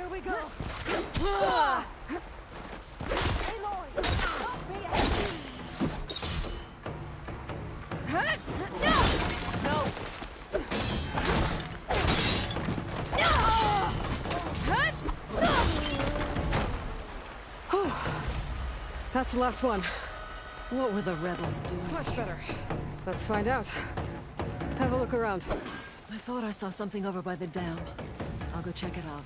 S13: Here we go.
S2: That's the last one.
S13: What were the rebels doing?
S2: Much better. Let's find out. Have a look around.
S13: I thought I saw something over by the dam. I'll go check it out.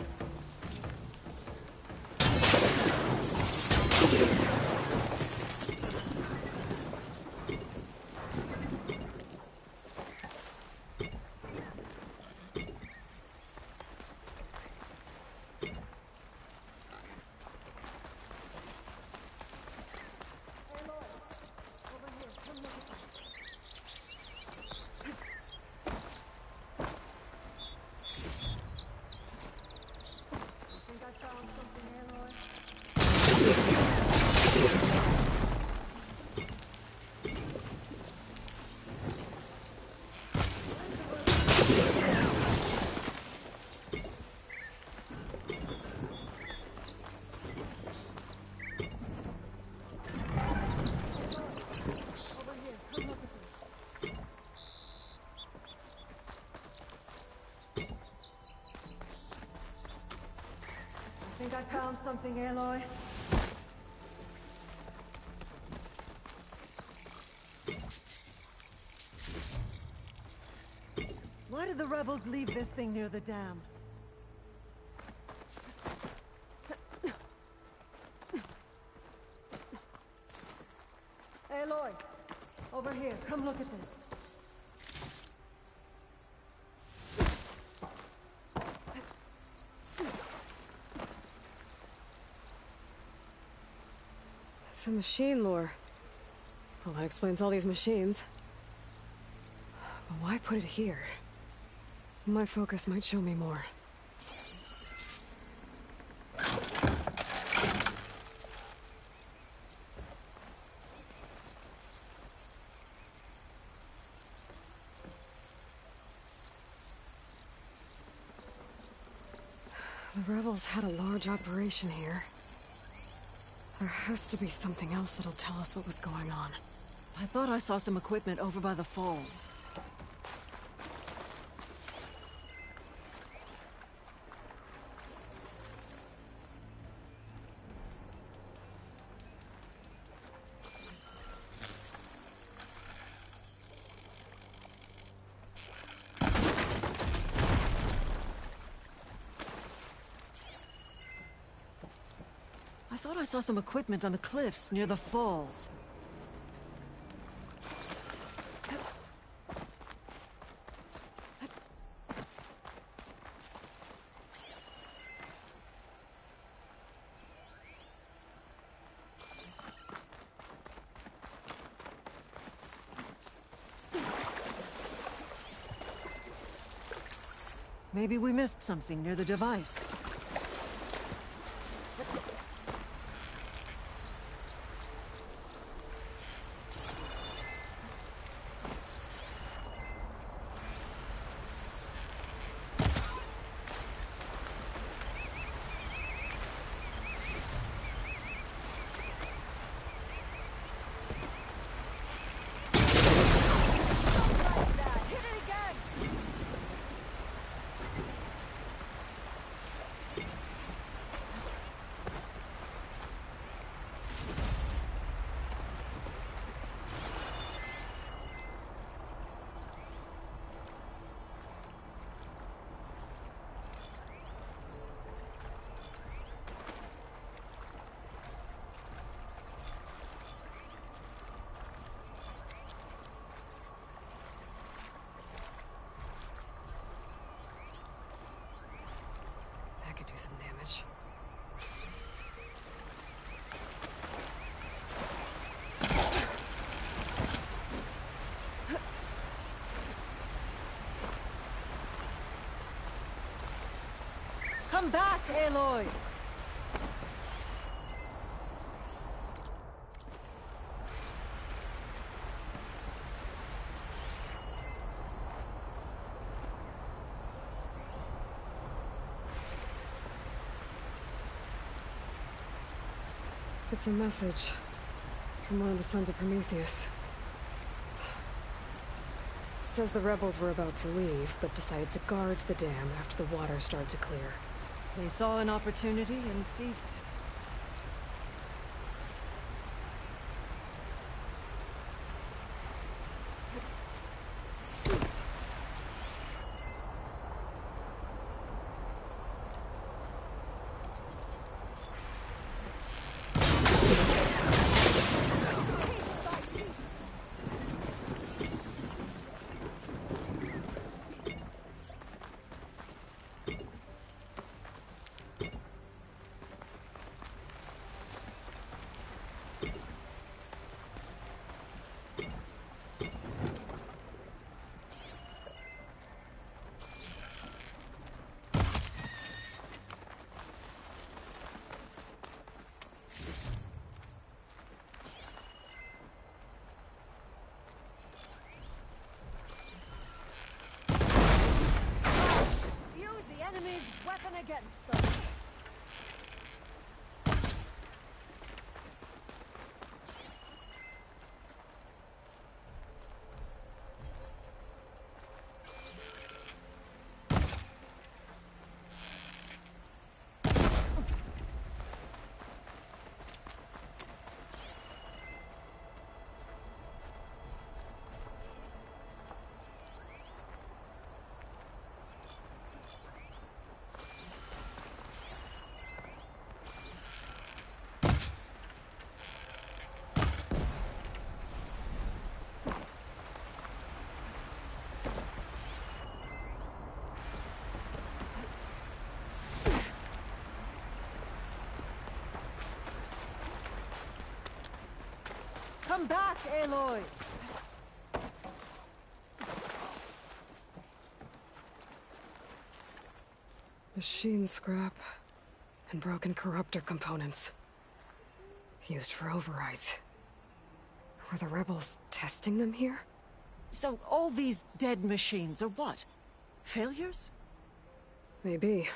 S13: I found something, Aloy. Why did the rebels leave this thing near the dam? Aloy, over here. Come look at this.
S2: It's a machine lore. Well, that explains all these machines. But why put it here? My focus might show me more. The rebels had a large operation here. There has to be something else that'll tell us what was going on.
S13: I thought I saw some equipment over by the falls. I thought I saw some equipment on the cliffs near the falls. Maybe we missed something near the device.
S2: That could do some damage.
S13: Come back, Aloy!
S2: It's a message from one of the sons of Prometheus. It says the rebels were about to leave, but decided to guard the dam after the water started to clear.
S13: They saw an opportunity and seized it.
S11: Weapon against them.
S13: Come back, Aloy!
S2: Machine scrap and broken corruptor components. Used for overrides. Were the rebels testing them here?
S13: So all these dead machines are what? Failures?
S2: Maybe.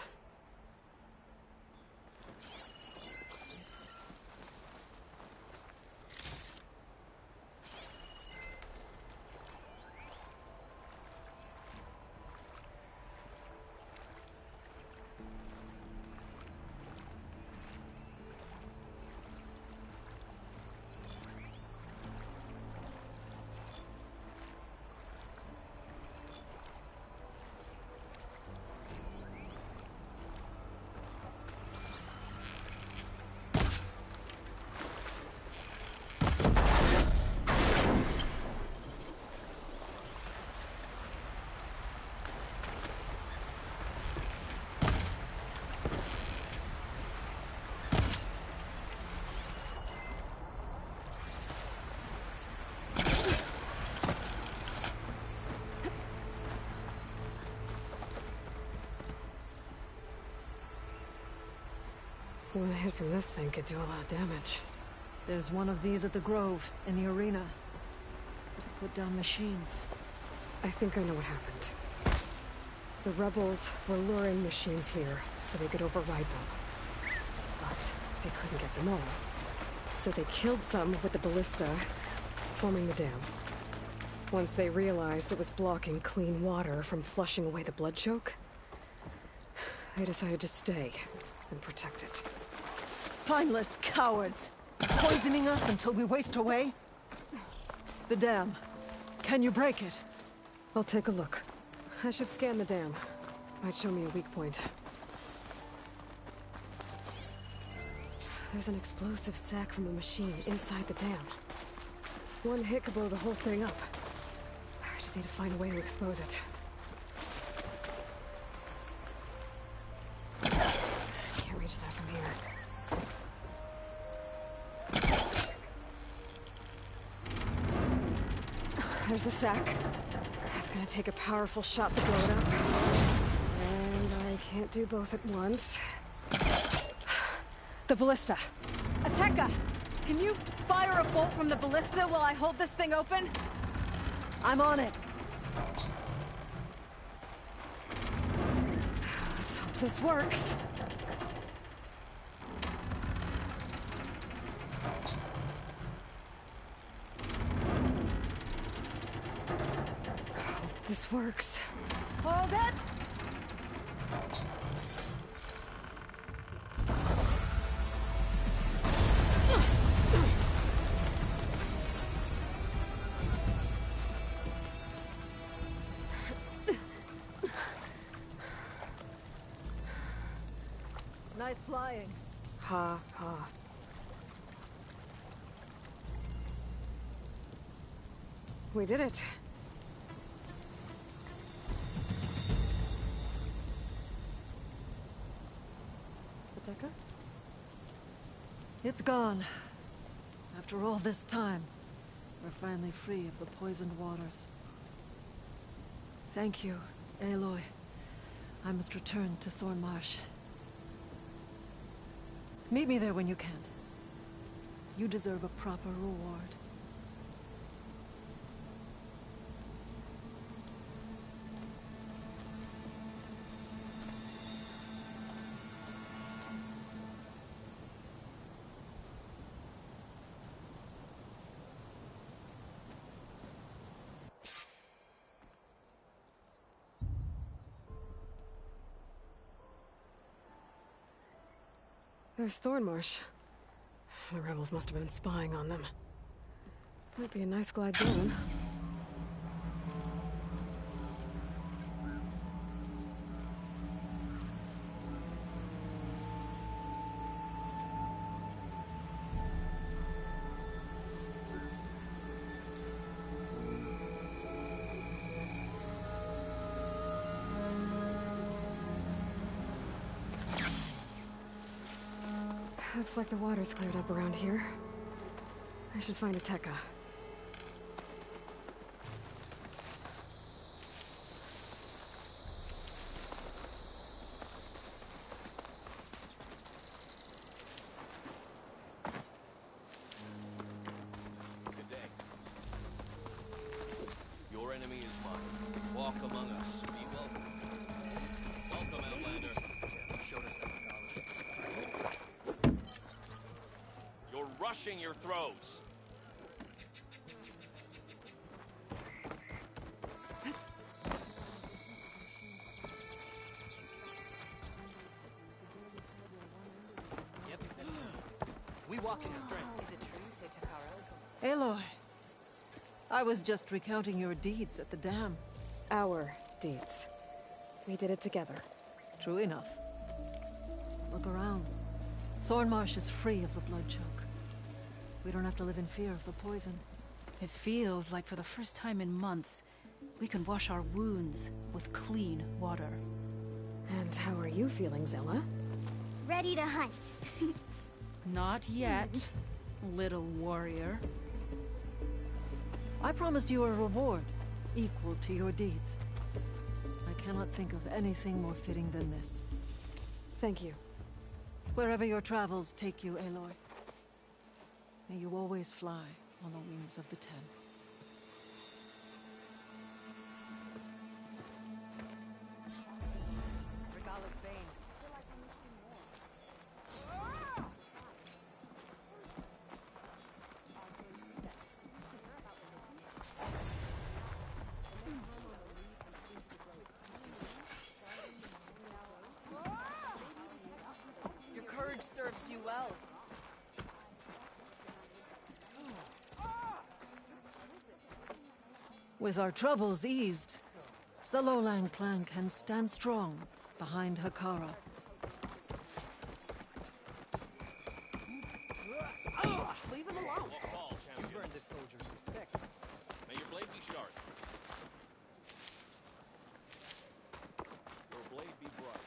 S2: One hit from this thing could do a lot of damage.
S13: There's one of these at the Grove, in the arena. To put down machines.
S2: I think I know what happened. The rebels were luring machines here so they could override them. But they couldn't get them all. So they killed some with the ballista, forming the dam. Once they realized it was blocking clean water from flushing away the blood choke, they decided to stay and protect it.
S13: Spineless cowards! Poisoning us until we waste away? The dam. Can you break it?
S2: I'll take a look. I should scan the dam. Might show me a weak point. There's an explosive sac from a machine inside the dam. One hit could blow the whole thing up. I just need to find a way to expose it. Can't reach that from here. There's the sack. It's gonna take a powerful shot to blow it up. And I can't do both at once. The ballista.
S9: Ateka, can you fire a bolt from the ballista while I hold this thing open?
S13: I'm on it.
S2: Let's hope this works. This works.
S13: Hold it! Nice flying.
S2: Ha, ha. We did it. Ateka?
S13: It's gone. After all this time, we're finally free of the poisoned waters. Thank you, Aloy. I must return to Thornmarsh. Meet me there when you can. You deserve a proper reward.
S2: There's Thornmarsh. The rebels must have been spying on them. Might be a nice glide down. Looks like the water's cleared up around here. I should find a Tekka.
S18: Good day. Your enemy is mine. Walk among us. Be welcome. Welcome, Outlander. You showed us that. You're rushing your throws.
S12: Yep, that's it. We walk in strength.
S11: Is it true, say Takara?
S13: Aloy, I was just recounting your deeds at the dam.
S2: Our deeds. We did it together.
S13: True enough. Look around. Thornmarsh is free of the blood choke. We don't have to live in fear of the poison.
S15: It feels like for the first time in months, we can wash our wounds with clean water.
S2: And how are you feeling, Zella?
S19: Ready to hunt.
S15: Not yet, little warrior.
S13: I promised you a reward equal to your deeds. I cannot think of anything more fitting than this.
S2: Thank you.
S13: Wherever your travels take you, Aloy, may you always fly on the wings of the Ten.
S11: Regala's Bane.
S9: Your courage serves you well.
S13: With our troubles eased, the Lowland clan can stand strong behind Hekara.
S11: Leave him alone.
S18: Walk tall, champion.
S12: You earned this soldier's respect.
S18: May your blade be sharp. Your blade be bright.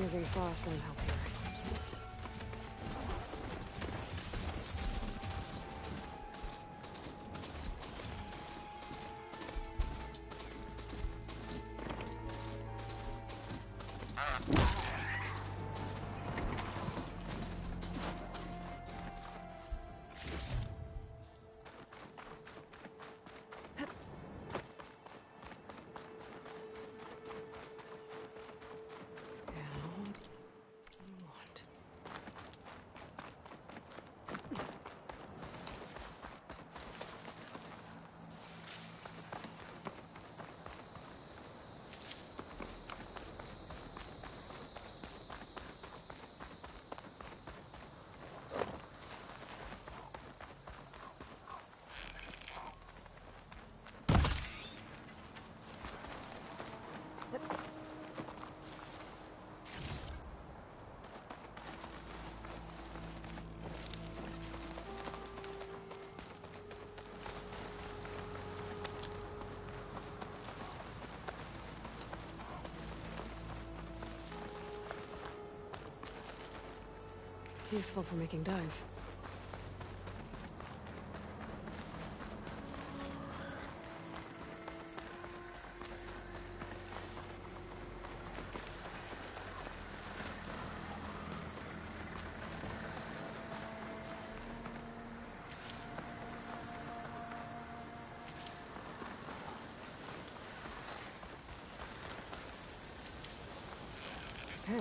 S2: Using frost won't help here. Useful for making dyes. Okay.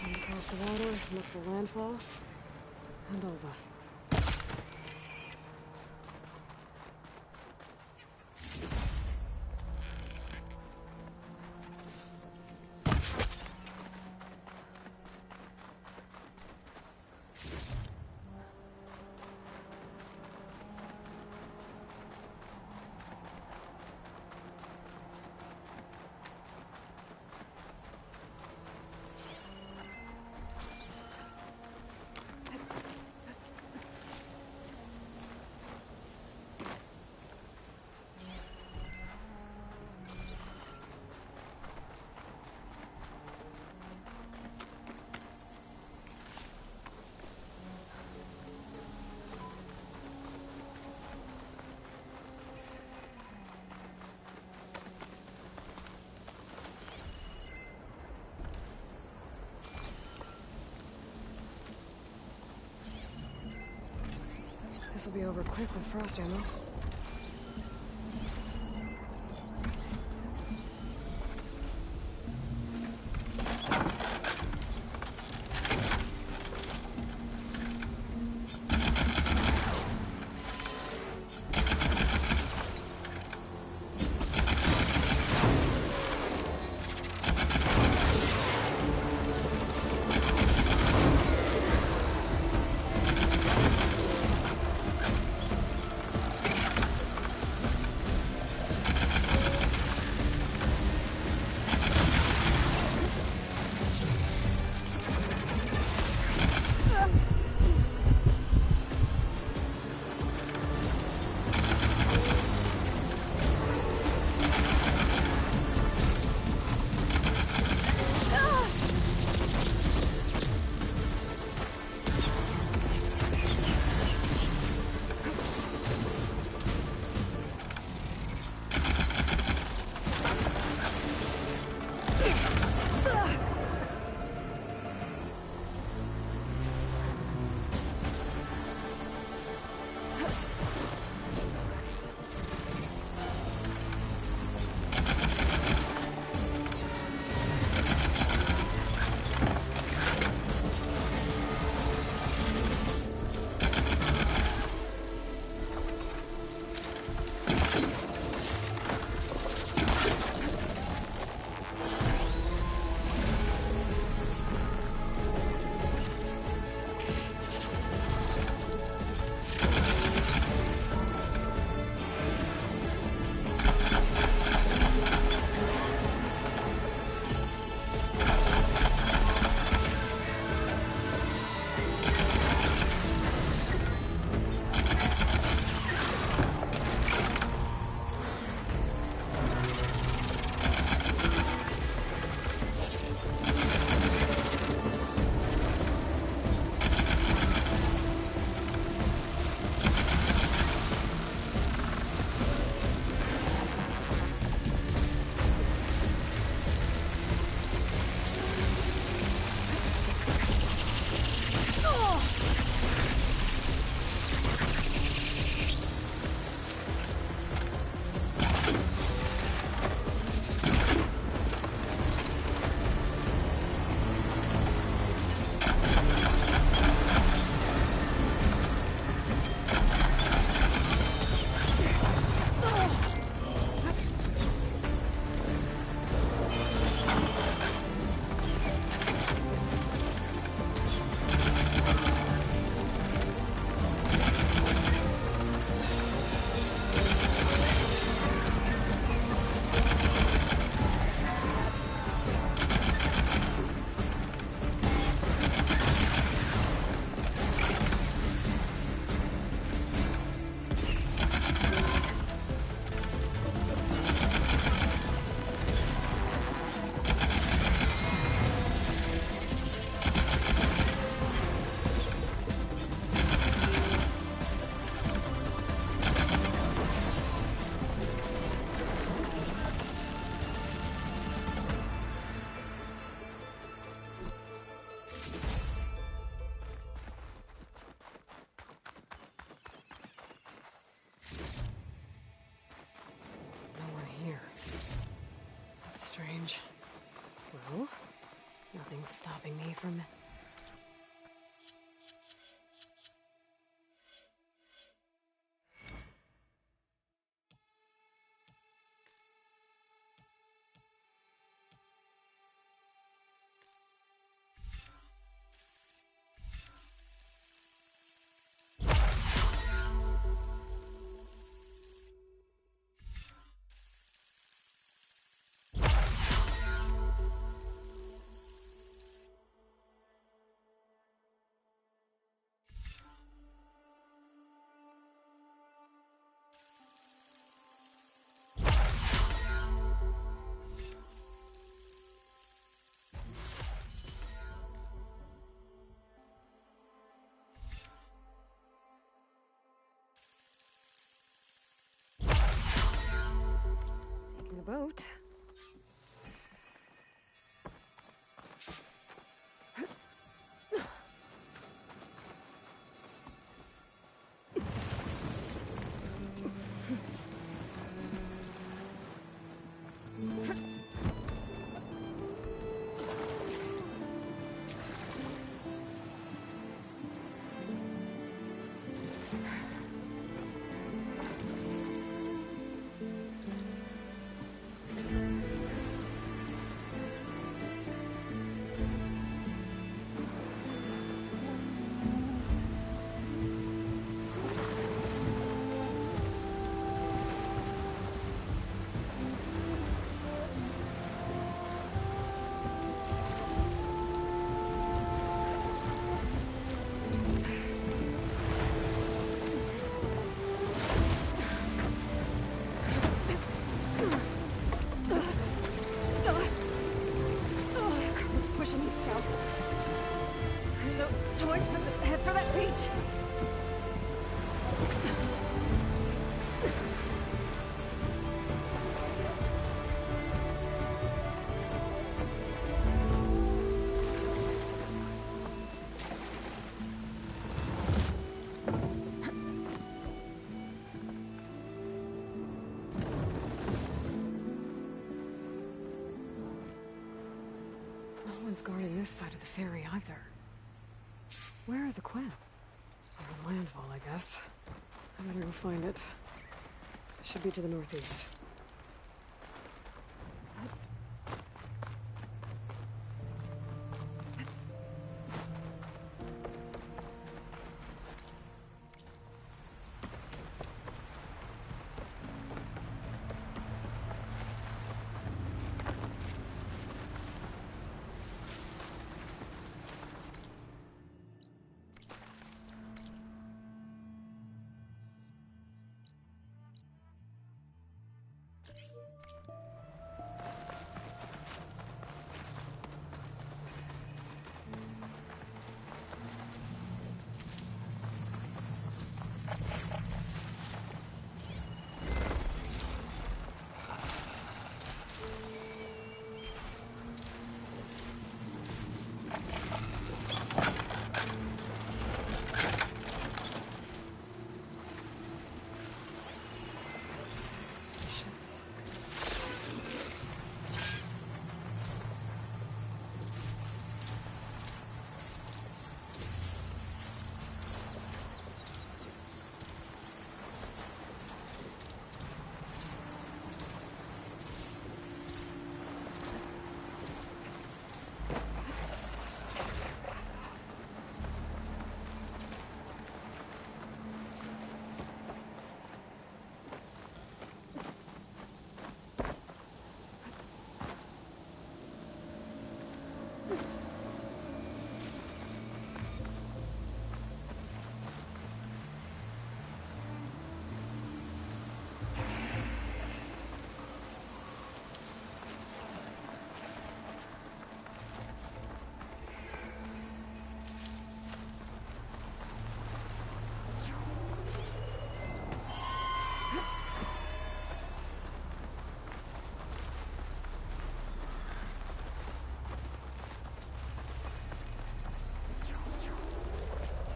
S2: Come across the water, look for landfall, and over. This'll be over quick with frost ammo. Strange. Well, nothing's stopping me from... Taking the boat. choice but to head for that beach. No one's guarding this side of the ferry either. Where are the Quen? Or landfall, I guess. I better go find it. Should be to the northeast.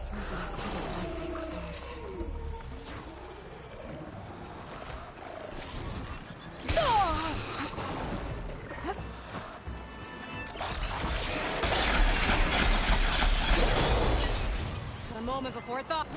S2: Source of that city must be close.
S9: A moment before thought.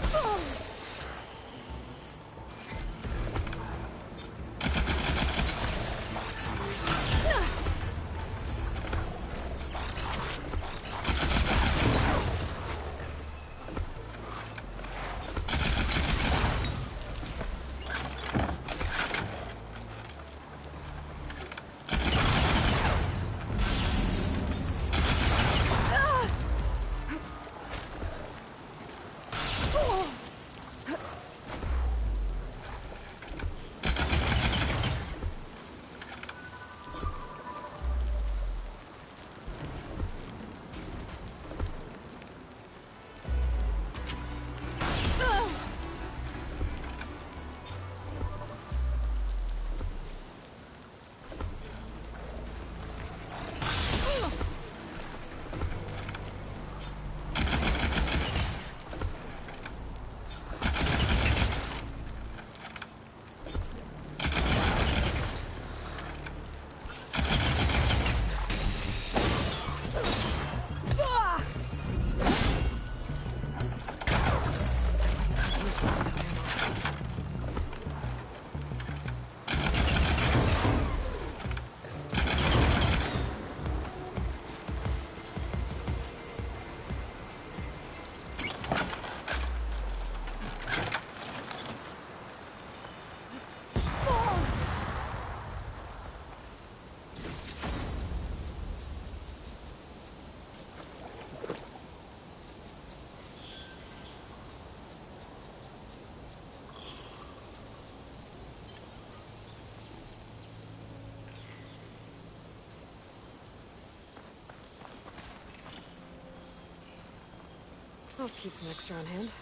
S2: I'll keep some extra on hand.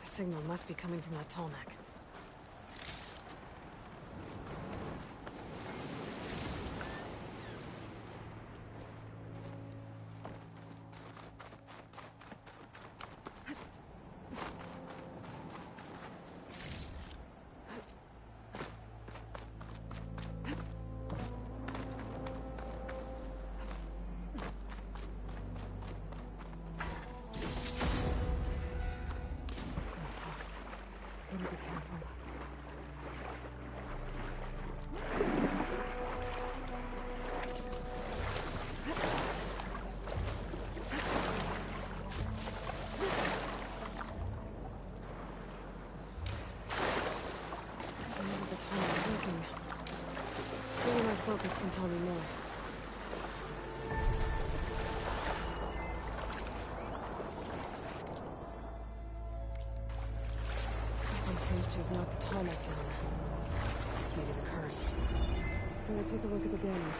S2: The signal must be coming from that Tolmec. Focus can tell me more. Something seems to have knocked the Tolmec down. Maybe the current. I'm gonna take a look at the damage.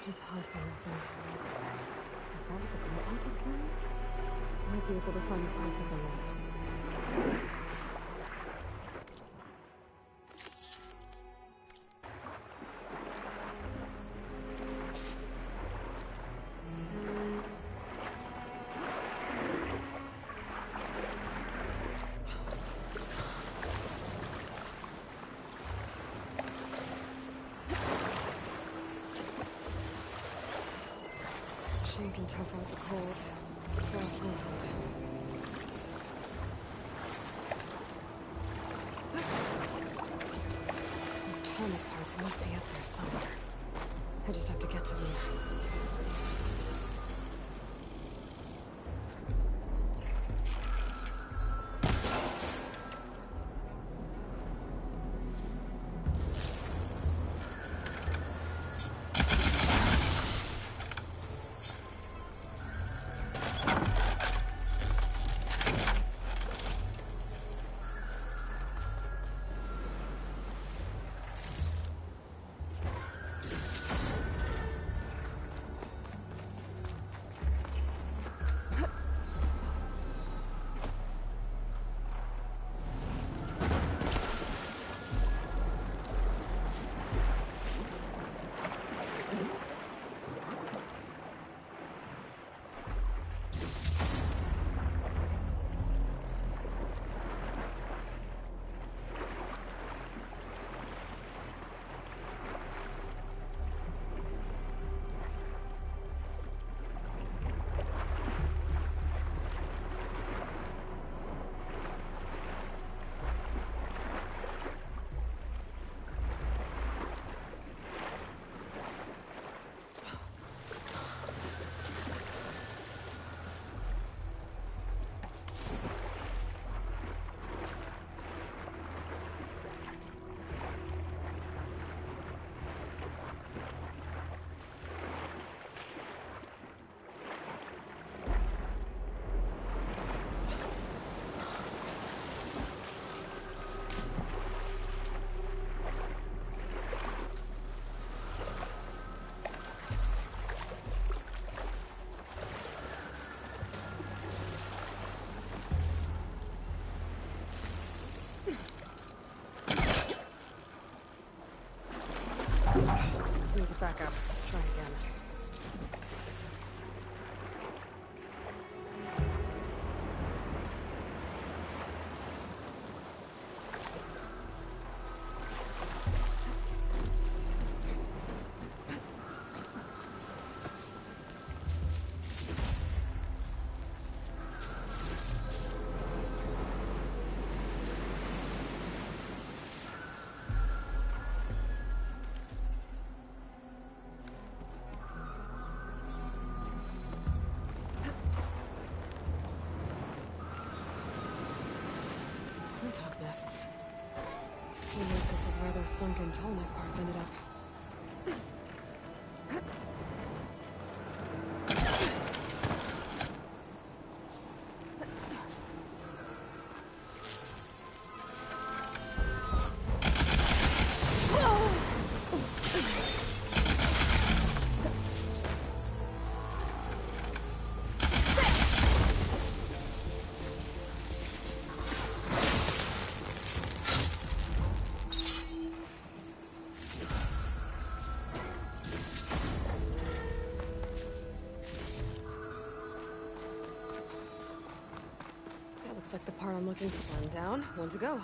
S2: Two parts on the side. Is that what the contact was carrying? Might be able to find parts of the rest. Machine can tough out the cold. Frost won't help. Those Tolmec parts must be up there somewhere. I just have to get to them. Needs backup. Try again. Dog nests. I wonder if this is where those sunken tall neck parts ended up. Looks like the part I'm looking for. One down, one to go.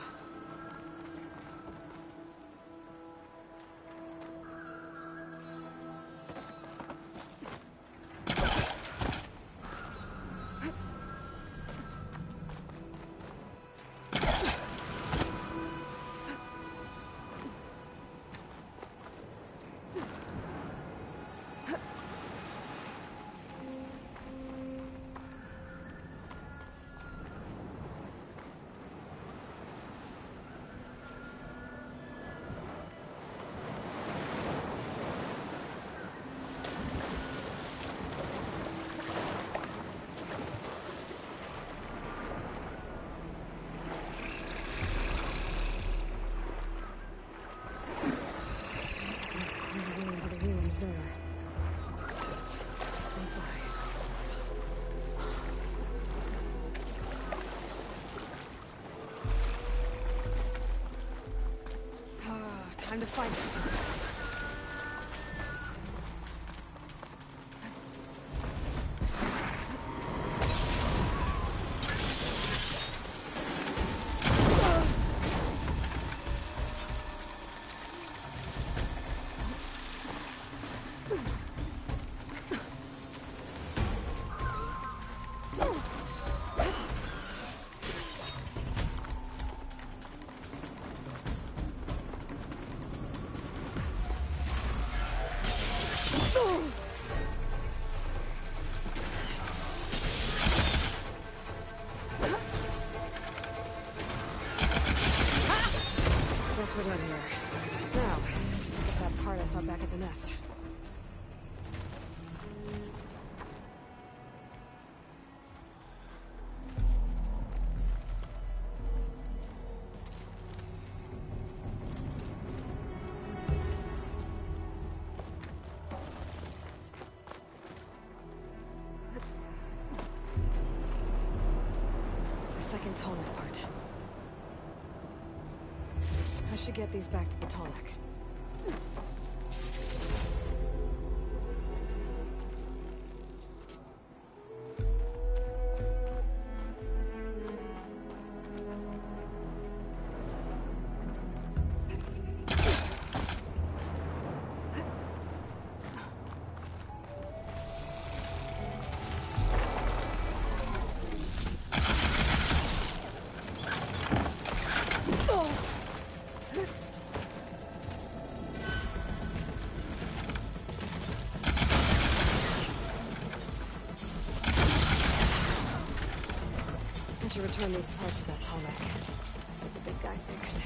S2: Time to fight. Guess we're done here. Now, get that part I saw back at the nest. The second tall neck part. I should get these back to the tall neck. I should return these parts to that tall neck. Get the big guy fixed.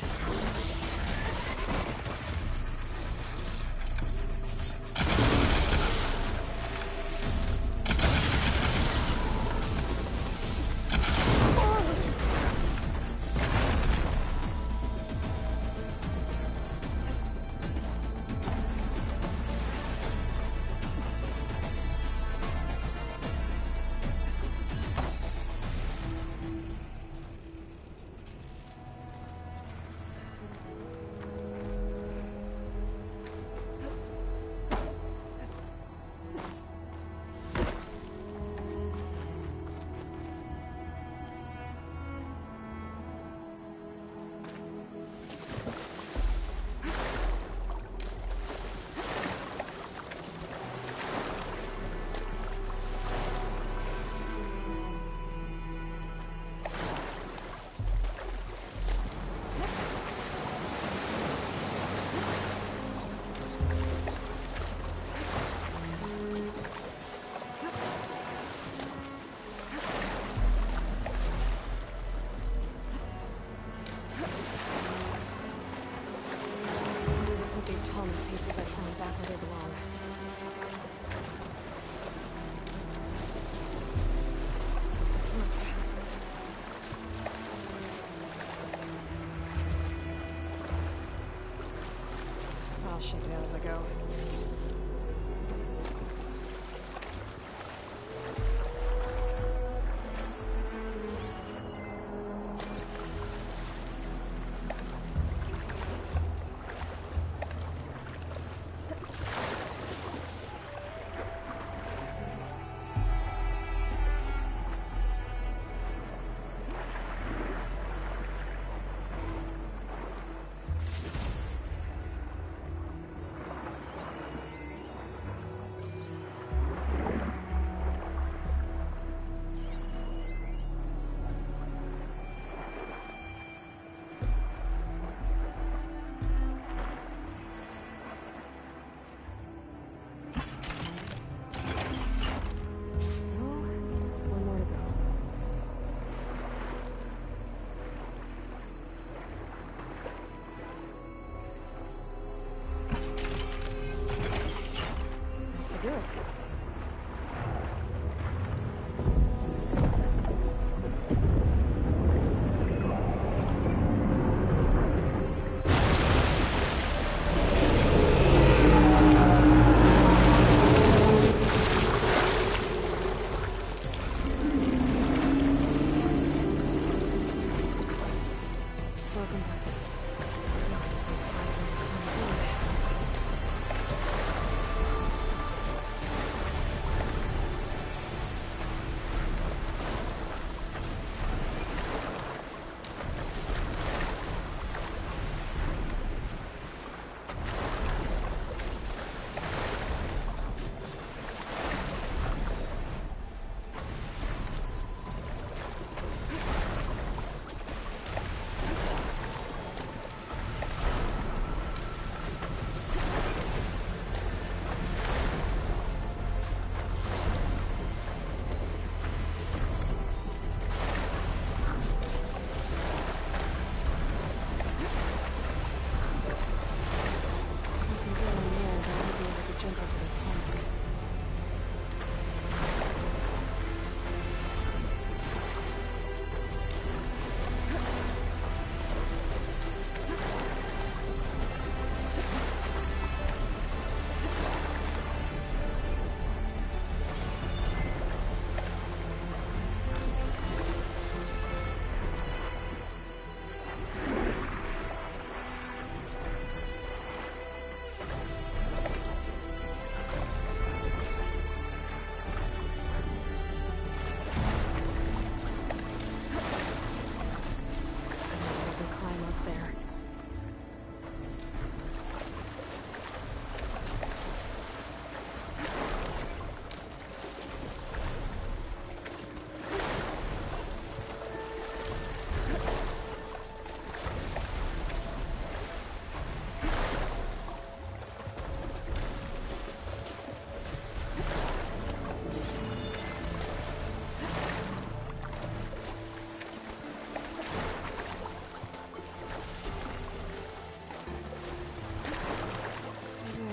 S2: pieces I found back where they belong. Let's hope this works. I'll shake it out as I go.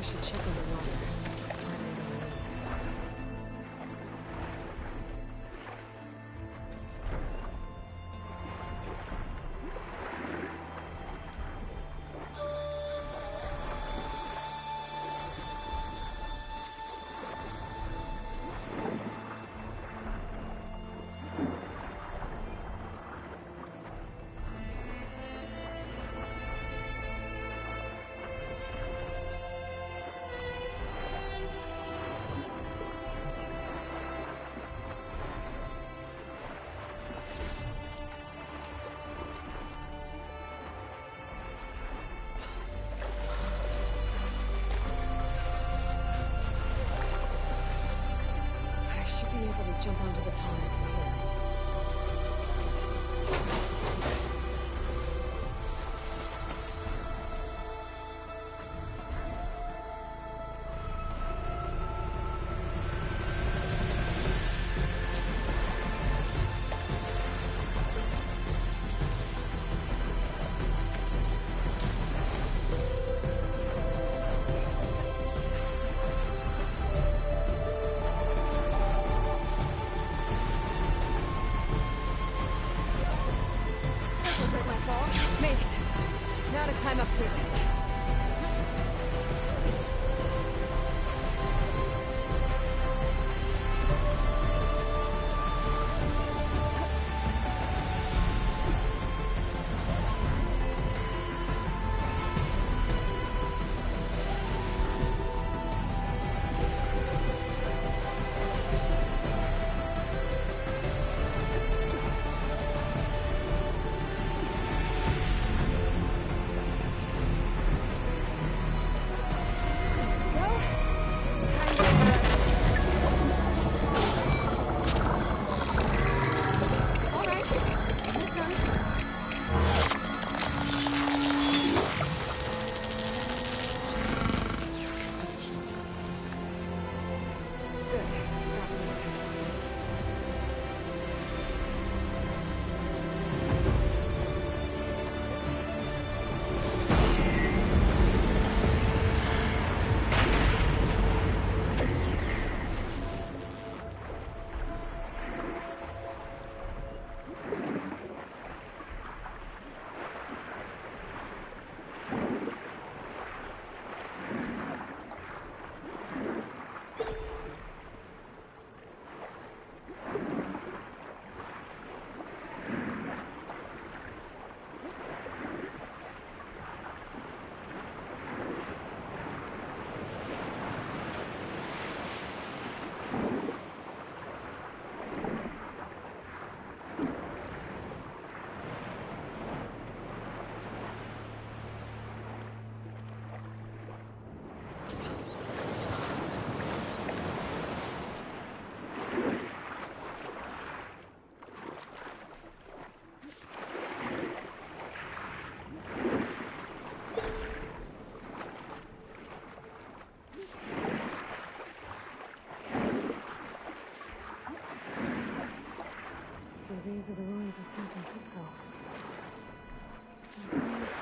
S2: should check on the water. Jump onto the tunnel from here.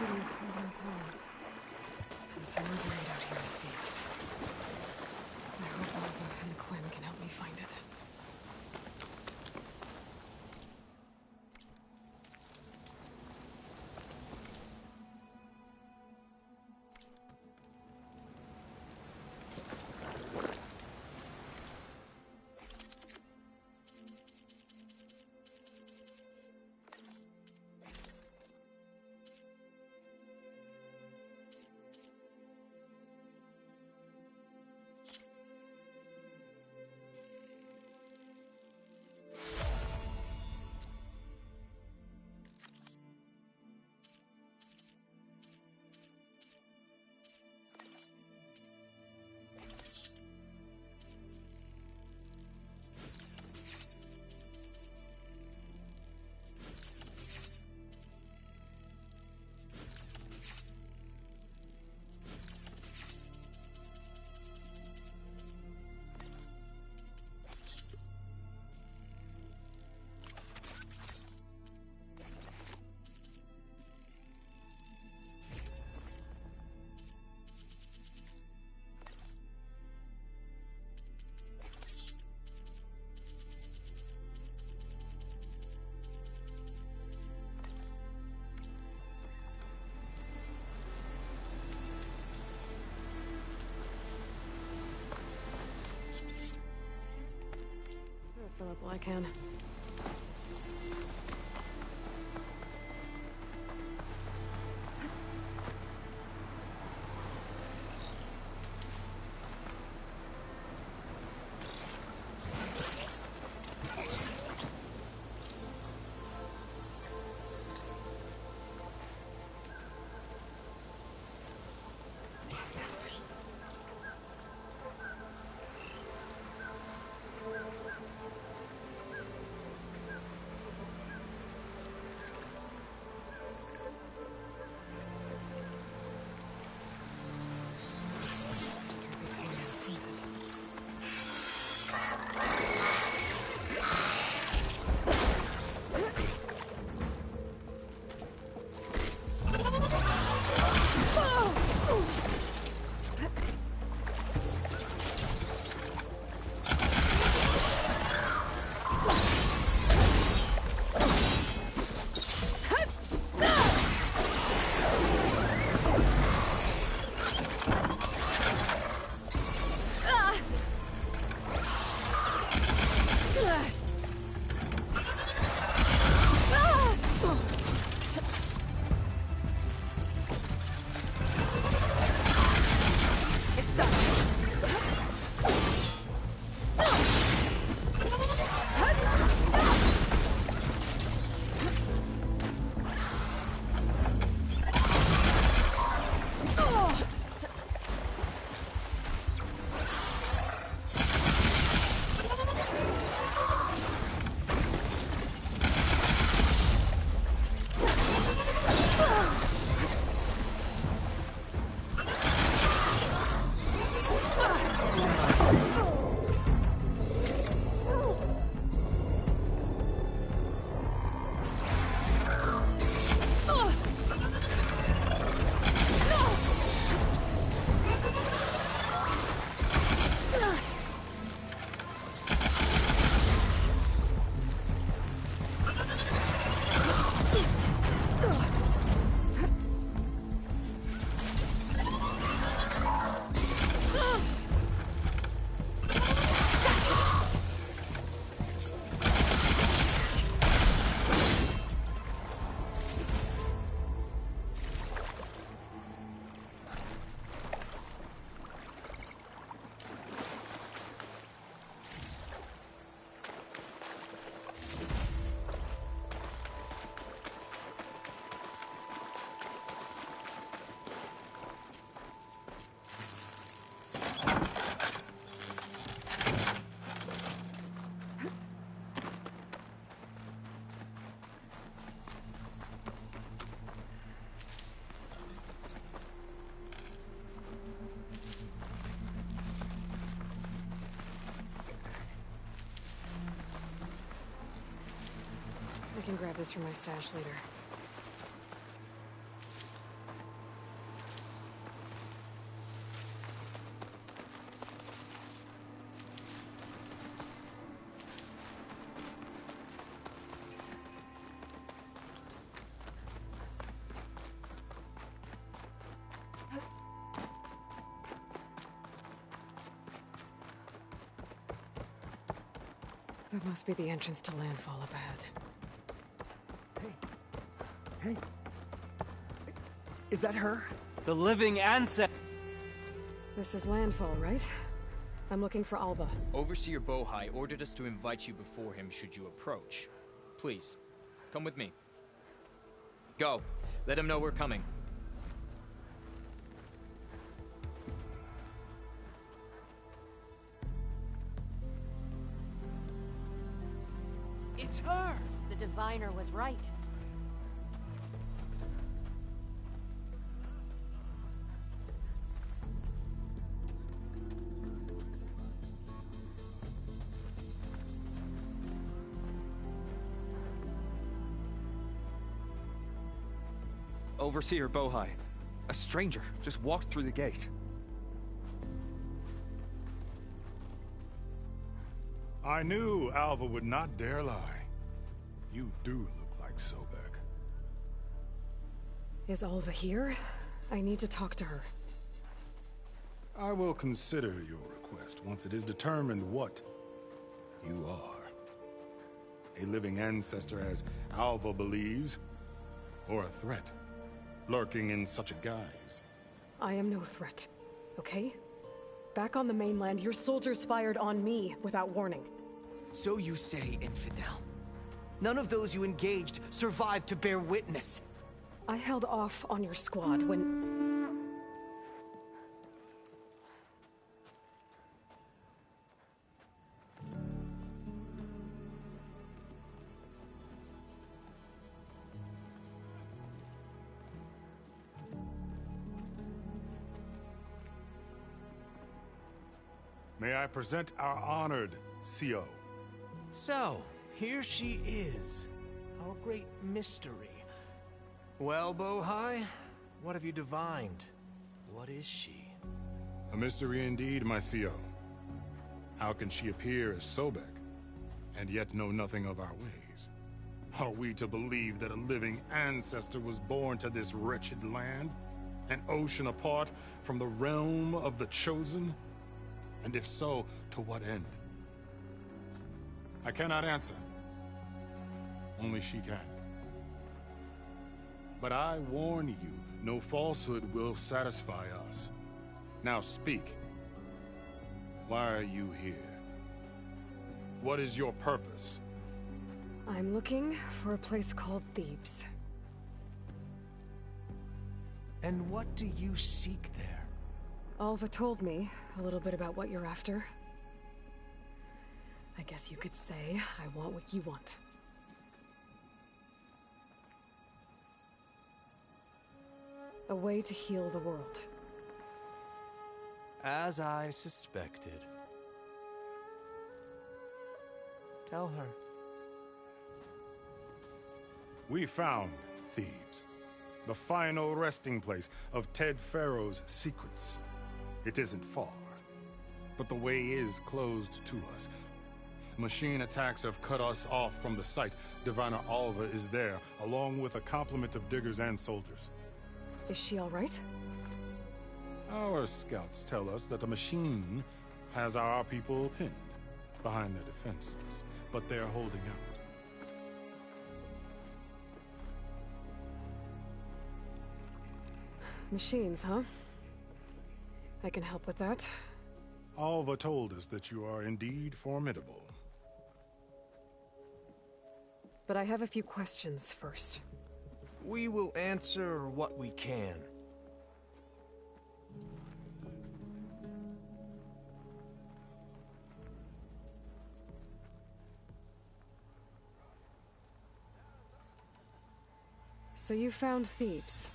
S2: city of Cleveland times. And some are buried out here as thieves. I hope Alva and Quinn can help me find it. Fill up all I can. I can grab this from my stash later. That must be the entrance to Landfall up ahead.
S17: Hey. Is that her?
S12: The living ancestor.
S2: This is Landfall, right? I'm looking for Alva.
S20: Overseer Bohai ordered us to invite you before him should you approach. Please, come with me. Go. Let him know we're coming.
S11: It's her! The diviner was right.
S12: Overseer Bohai. A stranger just walked through the gate.
S21: I knew Alva would not dare lie. You do look like Sobek.
S2: Is Alva here? I need to talk to her.
S21: I will consider your request once it is determined what you are. A living ancestor, as Alva believes, or a threat, lurking in such a guise.
S2: I am no threat, okay? Back on the mainland, your soldiers fired on me without warning.
S22: So you say, infidel. None of those you engaged survived to bear witness.
S2: I held off on your squad when...
S21: May I present our honored CO.
S23: So, here she is. Our great mystery. Well, Bohai, what have you divined? What is she?
S21: A mystery indeed, my CO. How can she appear as Sobek, and yet know nothing of our ways? Are we to believe that a living ancestor was born to this wretched land? An ocean apart from the realm of the Chosen? And if so, to what end? I cannot answer. Only she can. But I warn you, no falsehood will satisfy us. Now speak. Why are you here? What is your purpose?
S2: I'm looking for a place called Thebes.
S23: And what do you seek there?
S2: Alva told me a little bit about what you're after. I guess you could say I want what you want. A way to heal the world.
S23: As I suspected. Tell her.
S21: We found Thebes, the final resting place of Ted Pharaoh's secrets. It isn't far, but the way is closed to us. Machine attacks have cut us off from the site. Diviner Alva is there, along with a complement of diggers and soldiers.
S2: Is she all right?
S21: Our scouts tell us that a machine has our people pinned behind their defenses, but they're holding out.
S2: Machines, huh? I can help with that.
S21: Alva told us that you are indeed formidable.
S2: But I have a few questions first.
S23: We will answer what we can.
S2: So you found Thebes.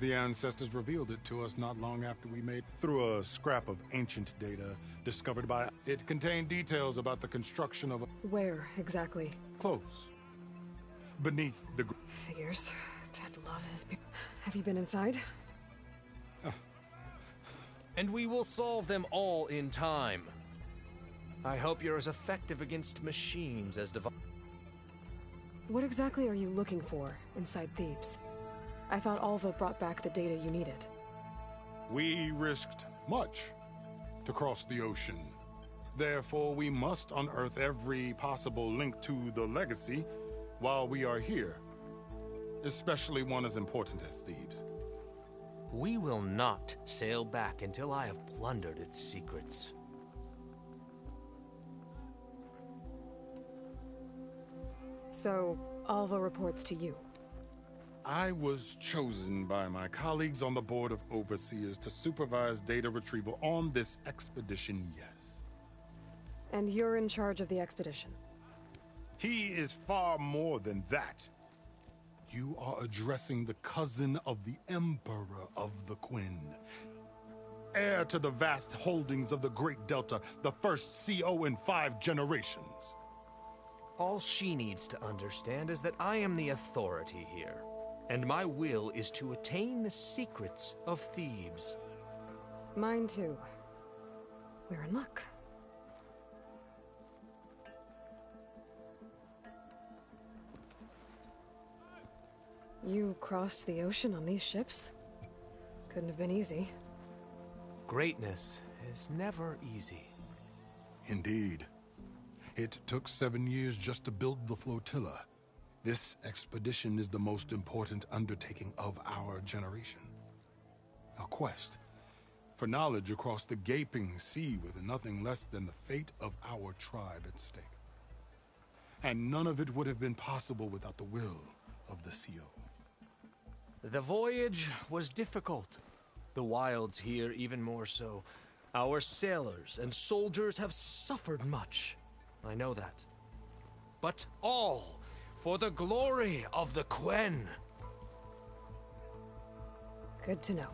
S21: The ancestors revealed it to us not long after we made through a scrap of ancient data discovered by... It contained details about the construction of a...
S2: Where, exactly?
S21: Close. Beneath the...
S2: Figures. Ted loved his people. Have you been inside?
S23: And we will solve them all in time. I hope you're as effective against machines as divine.
S2: What exactly are you looking for inside Thebes? I thought Alva brought back the data you needed.
S21: We risked much to cross the ocean. Therefore, we must unearth every possible link to the legacy while we are here, especially one as important as Thebes.
S23: We will not sail back until I have plundered its secrets.
S2: So, all the reports to you.
S21: I was chosen by my colleagues on the Board of Overseers to supervise data retrieval on this expedition, yes.
S2: And you're in charge of the expedition?
S21: He is far more than that. You are addressing the cousin of the Emperor of the Quinn, heir to the vast holdings of the Great Delta, the first CO in 5 generations.
S23: All she needs to understand is that I am the authority here, and my will is to attain the secrets of Thebes.
S2: Mine too. We're in luck. You crossed the ocean on these ships? Couldn't have been easy.
S23: Greatness is never easy.
S21: Indeed. It took 7 years just to build the flotilla. This expedition is the most important undertaking of our generation. A quest for knowledge across the gaping sea with nothing less than the fate of our tribe at stake. And none of it would have been possible without the will of the CO.
S23: The voyage was difficult. The wilds here even more so. Our sailors and soldiers have suffered much. I know that. But all for the glory of the Quen.
S2: Good to know.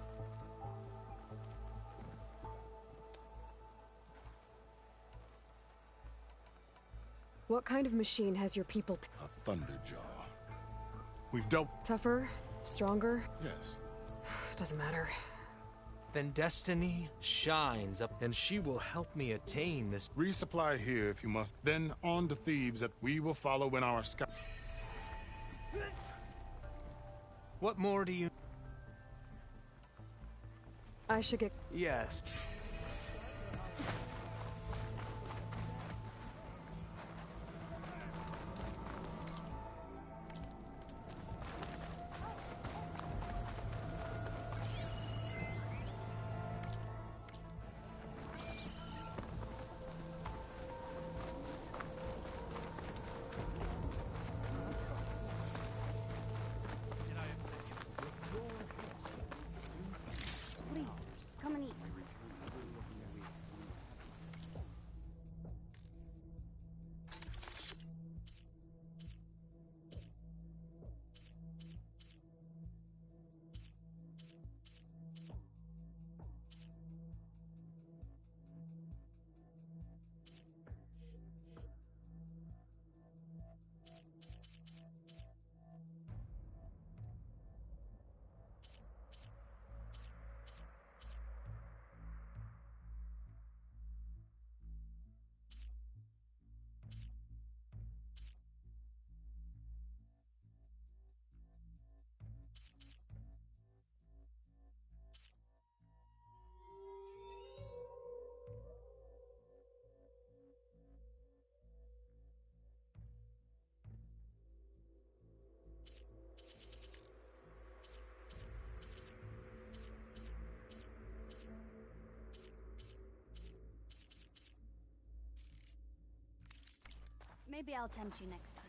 S2: What kind of machine has your people...
S21: A thunderjaw. We've dealt...
S2: Tougher? Stronger?
S21: Yes.
S2: Doesn't matter.
S23: Then destiny shines up, and she will help me attain this.
S21: Resupply here if you must. Then on to Thebes that we will follow in our scout.
S23: What more do you...
S2: I should get...
S23: Yes.
S19: Please, come and eat. Maybe I'll tempt you next time.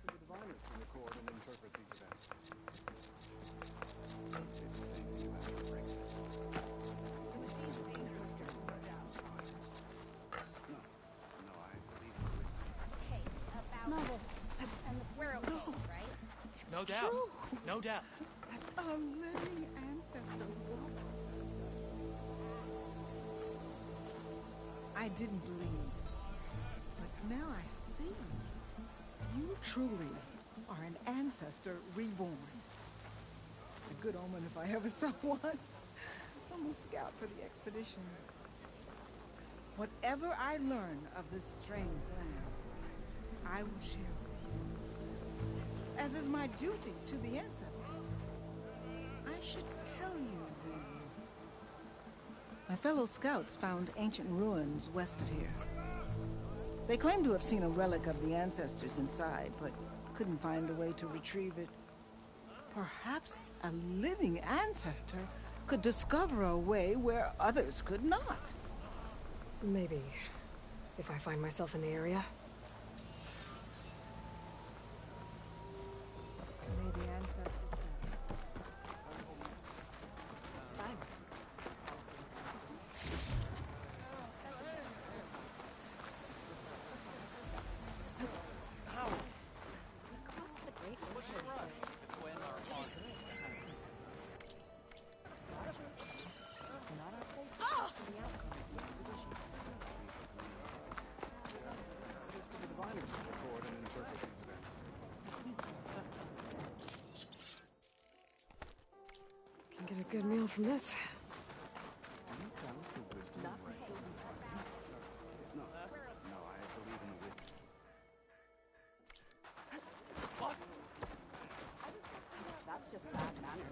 S17: The diviners can record and interpret these events.
S12: No doubt. No doubt.
S7: That's our living ancestor. I didn't believe, but now I see. You truly are an ancestor reborn. A good omen if I ever saw one. I'm a scout for the expedition. Whatever I learn of this strange land, I will share with you. As is my duty to the ancestors. I should tell you then. My fellow scouts found ancient ruins west of here. They claim to have seen a relic of the ancestors inside, but couldn't find a way to retrieve it. Perhaps a living ancestor could discover a way where others could not.
S2: Maybe. If I find myself in the area.
S7: Maybe ancestors.
S2: Can get a good meal from this.
S11: That's just bad manners.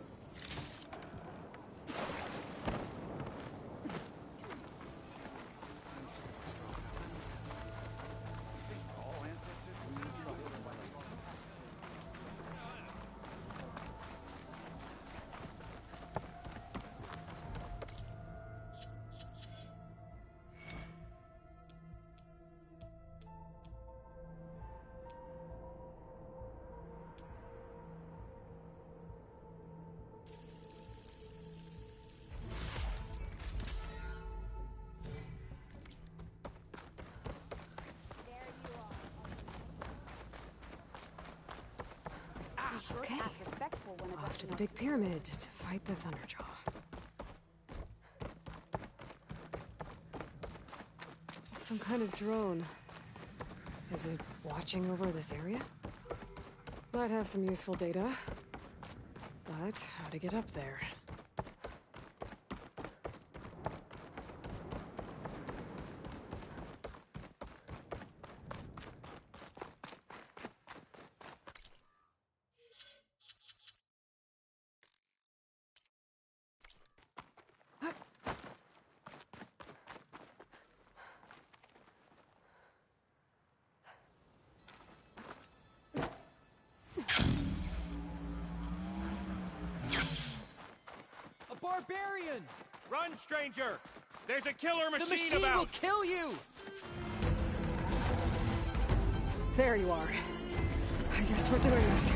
S2: Okay. Off to the big pyramid to fight the Thunderjaw. It's some kind of drone. Is it watching over this area? Might have some useful data. But how to get up there?
S12: Barbarian!
S1: Run, stranger! There's a killer machine,
S12: the machine
S1: about!
S12: Will kill you!
S2: There you are. I guess we're doing this.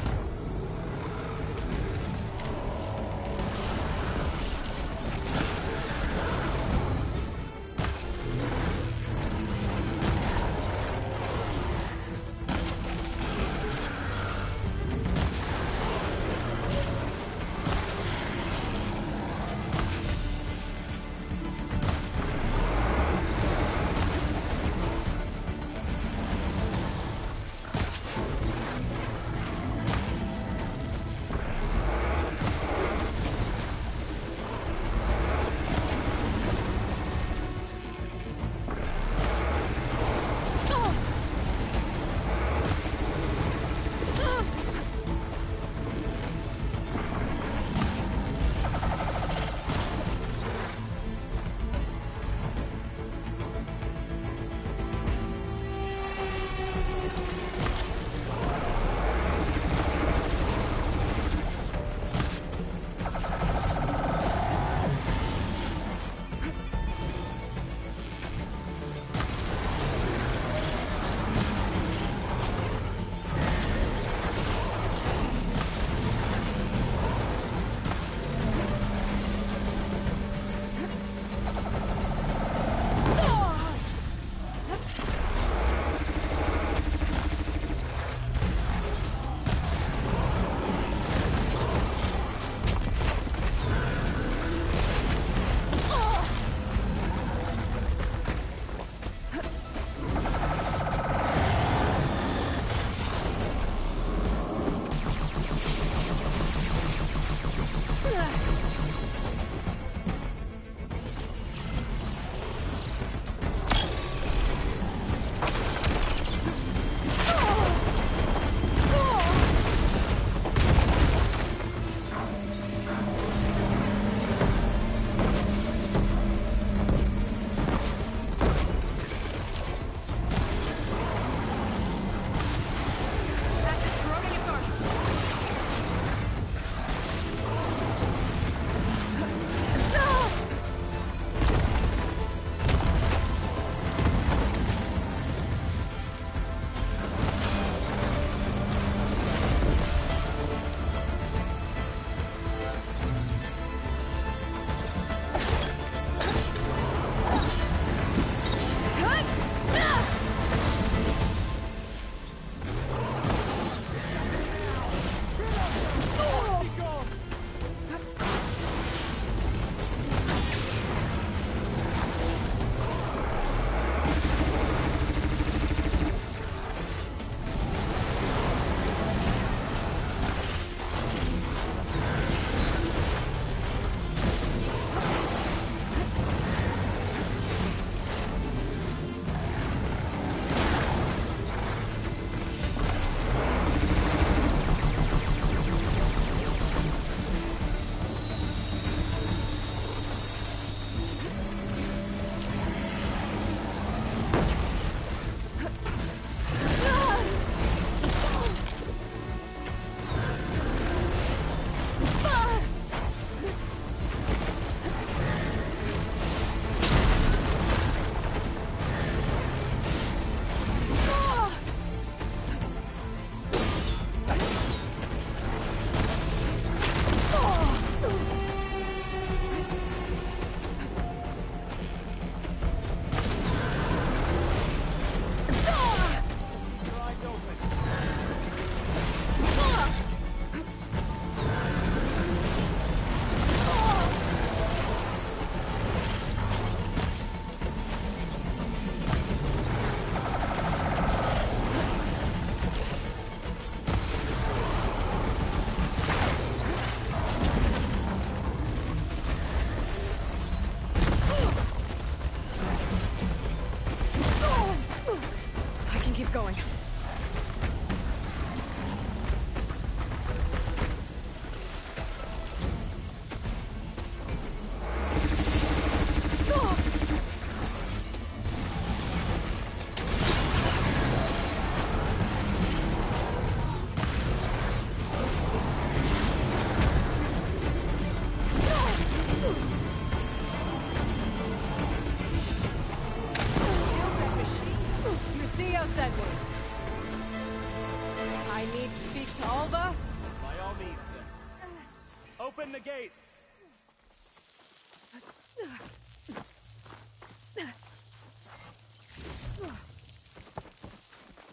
S1: the gate!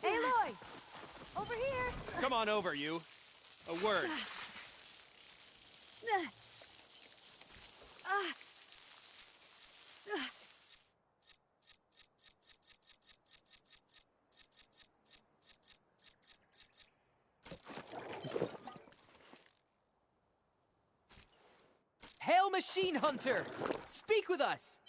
S11: Aloy! Over here!
S18: Come on over, you. A word.
S12: Hail, Machine Hunter! Speak with us!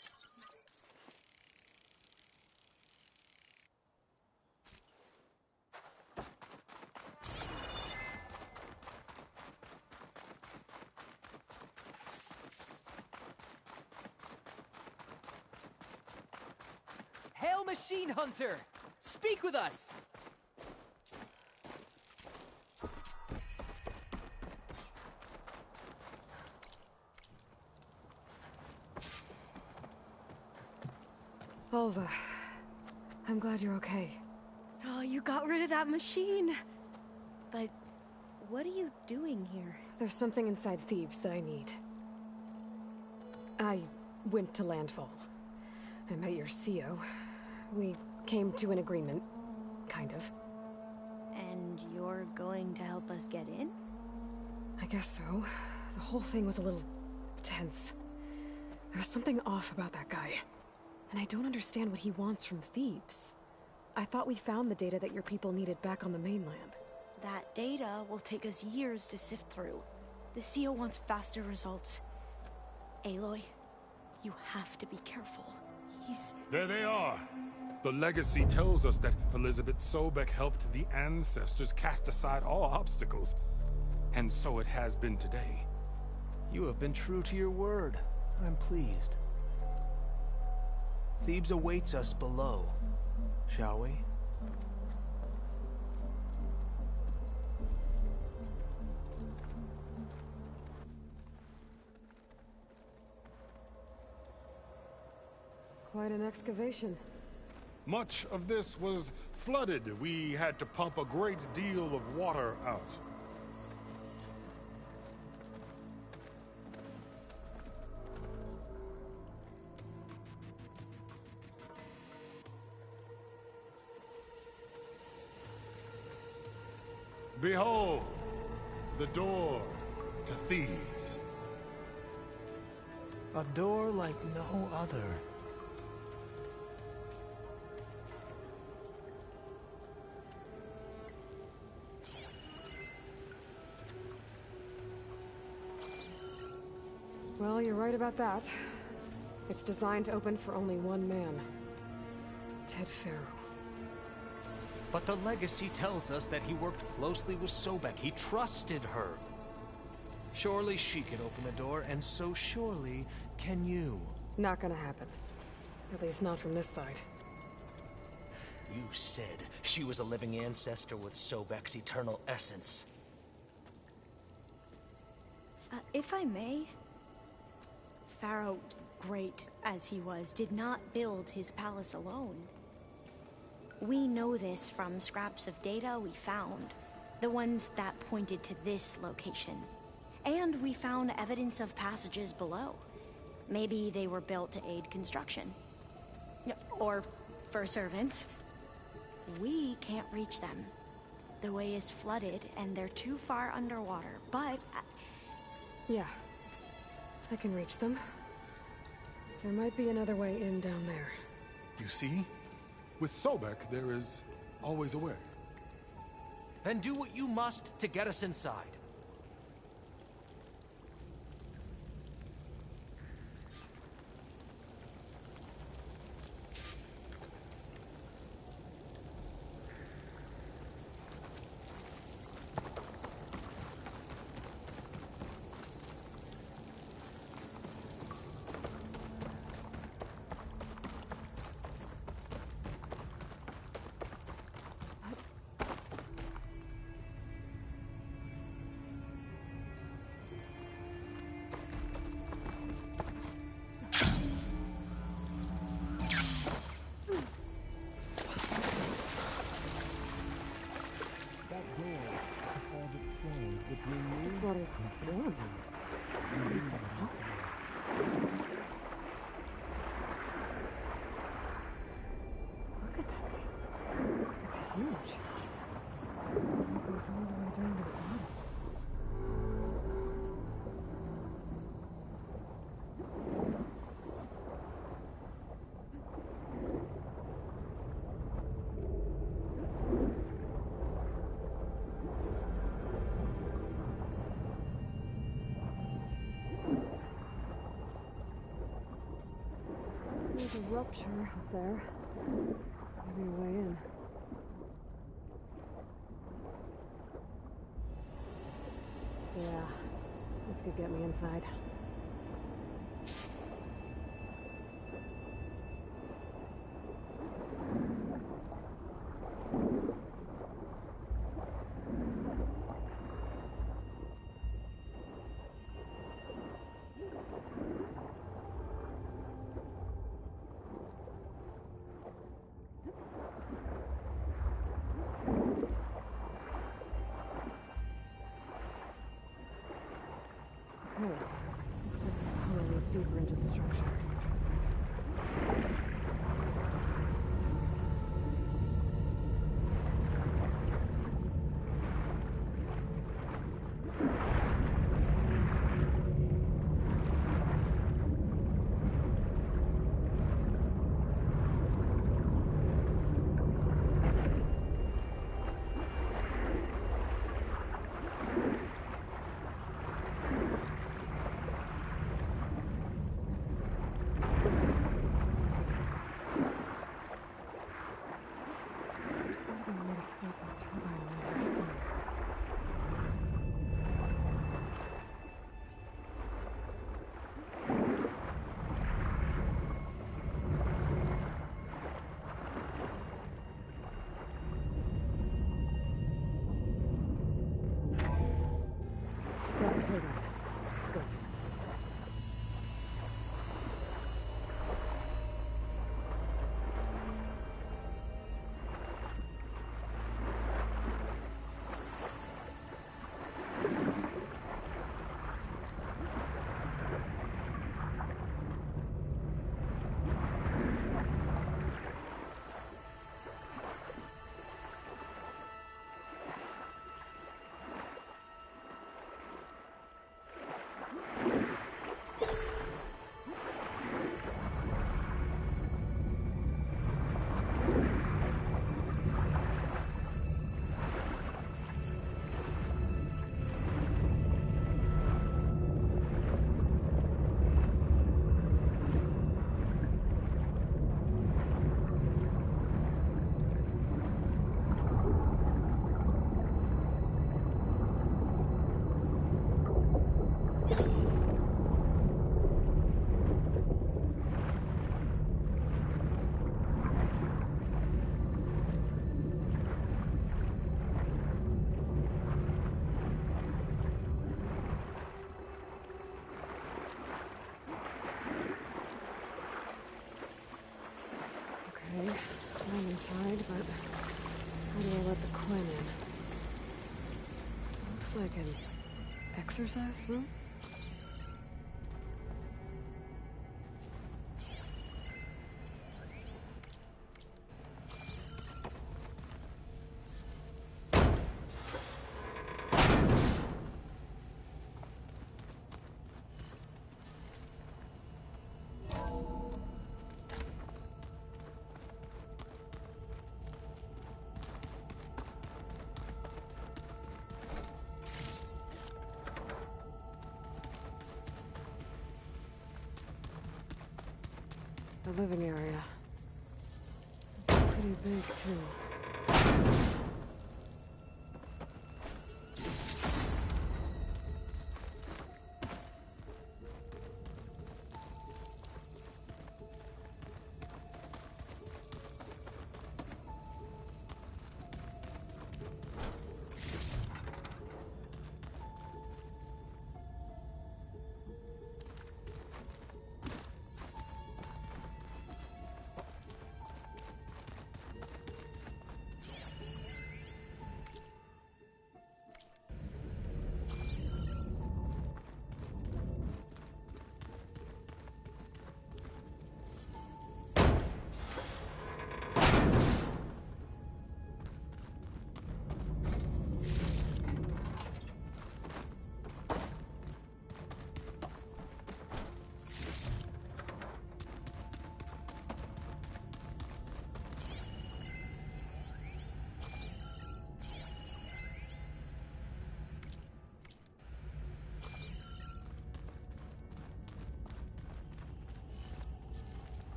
S12: Hail, Machine Hunter! Speak with us!
S2: Alva, I'm glad you're okay.
S4: Oh, you got rid of that machine. But what are you doing here?
S2: There's something inside Thebes that I need. I went to landfall. I met your CO. We came to an agreement, kind of.
S4: And you're going to help us get in?
S2: I guess so. The whole thing was a little tense. There was something off about that guy. And I don't understand what he wants from Thebes. I thought we found the data that your people needed back on the mainland.
S4: That data will take us years to sift through. The CO wants faster results. Aloy, you have to be careful.
S21: There they are! The legacy tells us that Elizabeth Sobek helped the ancestors cast aside all obstacles. And so it has been today.
S23: You have been true to your word. I'm pleased. Thebes awaits us below, shall we?
S2: Quite an excavation.
S21: Much of this was flooded. We had to pump a great deal of water out. Behold, the door to Thebes.
S23: A door like no other.
S2: Well, you're right about that. It's designed to open for only one man. Ted Farrow.
S23: But the legacy tells us that he worked closely with Sobek. He trusted her. Surely she can open the door, and so surely can you.
S2: Not gonna happen. At least not from this side.
S23: You said she was a living ancestor with Sobek's eternal essence.
S4: If I may, Pharaoh, great as he was, did not build his palace alone. We know this from scraps of data we found, the ones that pointed to this location. And we found evidence of passages below. Maybe they were built to aid construction. Or for servants. We can't reach them. The way is flooded and they're too far underwater, but...
S2: Yeah. I can reach them. There might be another way in down there.
S21: You see? With Sobek, there is always a way.
S23: Then do what you must to get us inside.
S2: rupture up there. Maybe a way in. Yeah, this could get me inside. Okay, looks like this tunnel leads deeper into the structure. There's gotta be a way to stop that turbine over there somewhere. Stop the turbine. Good. Okay, I'm inside, but how do I let the Quinn in? Looks like an exercise room? The living area. Pretty big, too.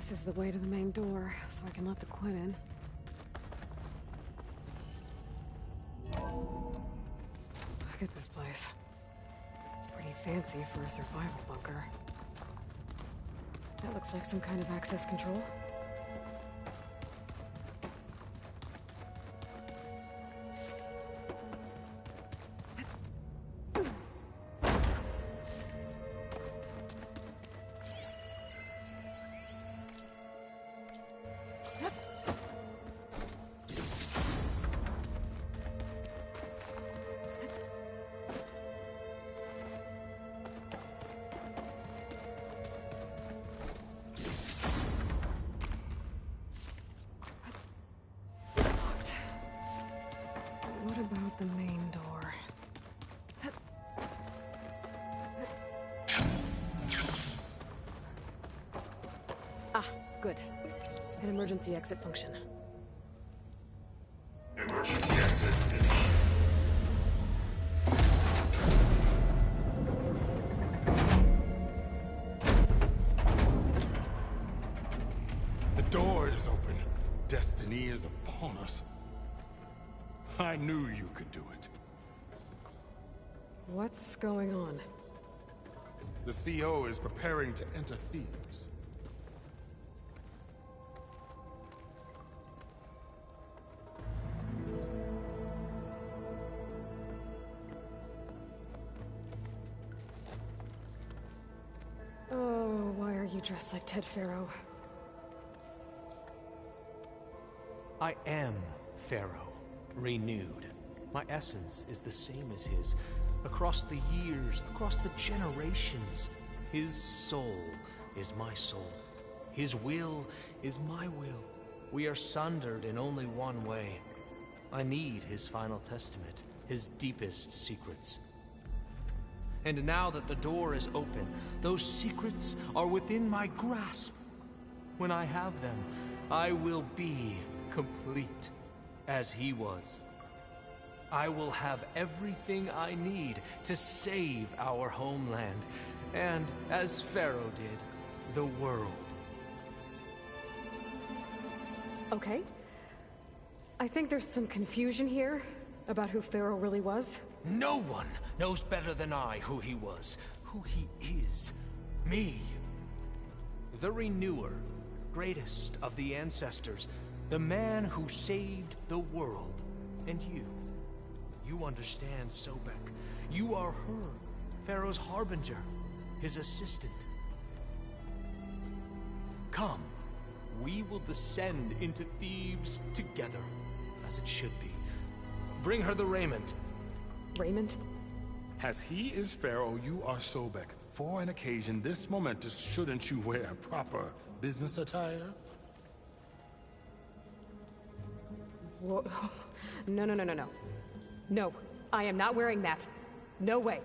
S2: This is the way to the main door, so I can let the Quinn in. Look at this place. It's pretty fancy for a survival bunker. That looks like some kind of access control. What about the main door? Ah, good. An emergency exit function.
S5: Emergency exit finished.
S21: The door is open. Destiny is upon us. I knew you could do it.
S2: What's going on?
S21: The CO is preparing to enter Thebes.
S2: Oh, why are you dressed like Ted Pharaoh?
S23: I am Pharaoh, renewed. My essence is the same as his. Across the years, across the generations, his soul is my soul. His will is my will. We are sundered in only one way. I need his final testament, his deepest secrets. And now that the door is open, those secrets are within my grasp. When I have them, I will be complete, as he was. I will have everything I need to save our homeland, and, as Pharaoh did, the world.
S2: Okay. I think there's some confusion here about who Pharaoh really was.
S23: No one knows better than I who he was, who he is. Me. The Renewer, greatest of the ancestors, the man who saved the world. And you understand Sobek. You are her, Pharaoh's harbinger, his assistant. Come, we will descend into Thebes together, as it should be. Bring her the raiment.
S2: Raiment?
S21: As he is Pharaoh, you are Sobek. For an occasion this momentous, shouldn't you wear proper business attire?
S2: Whoa. No. No, I am not wearing that. No way.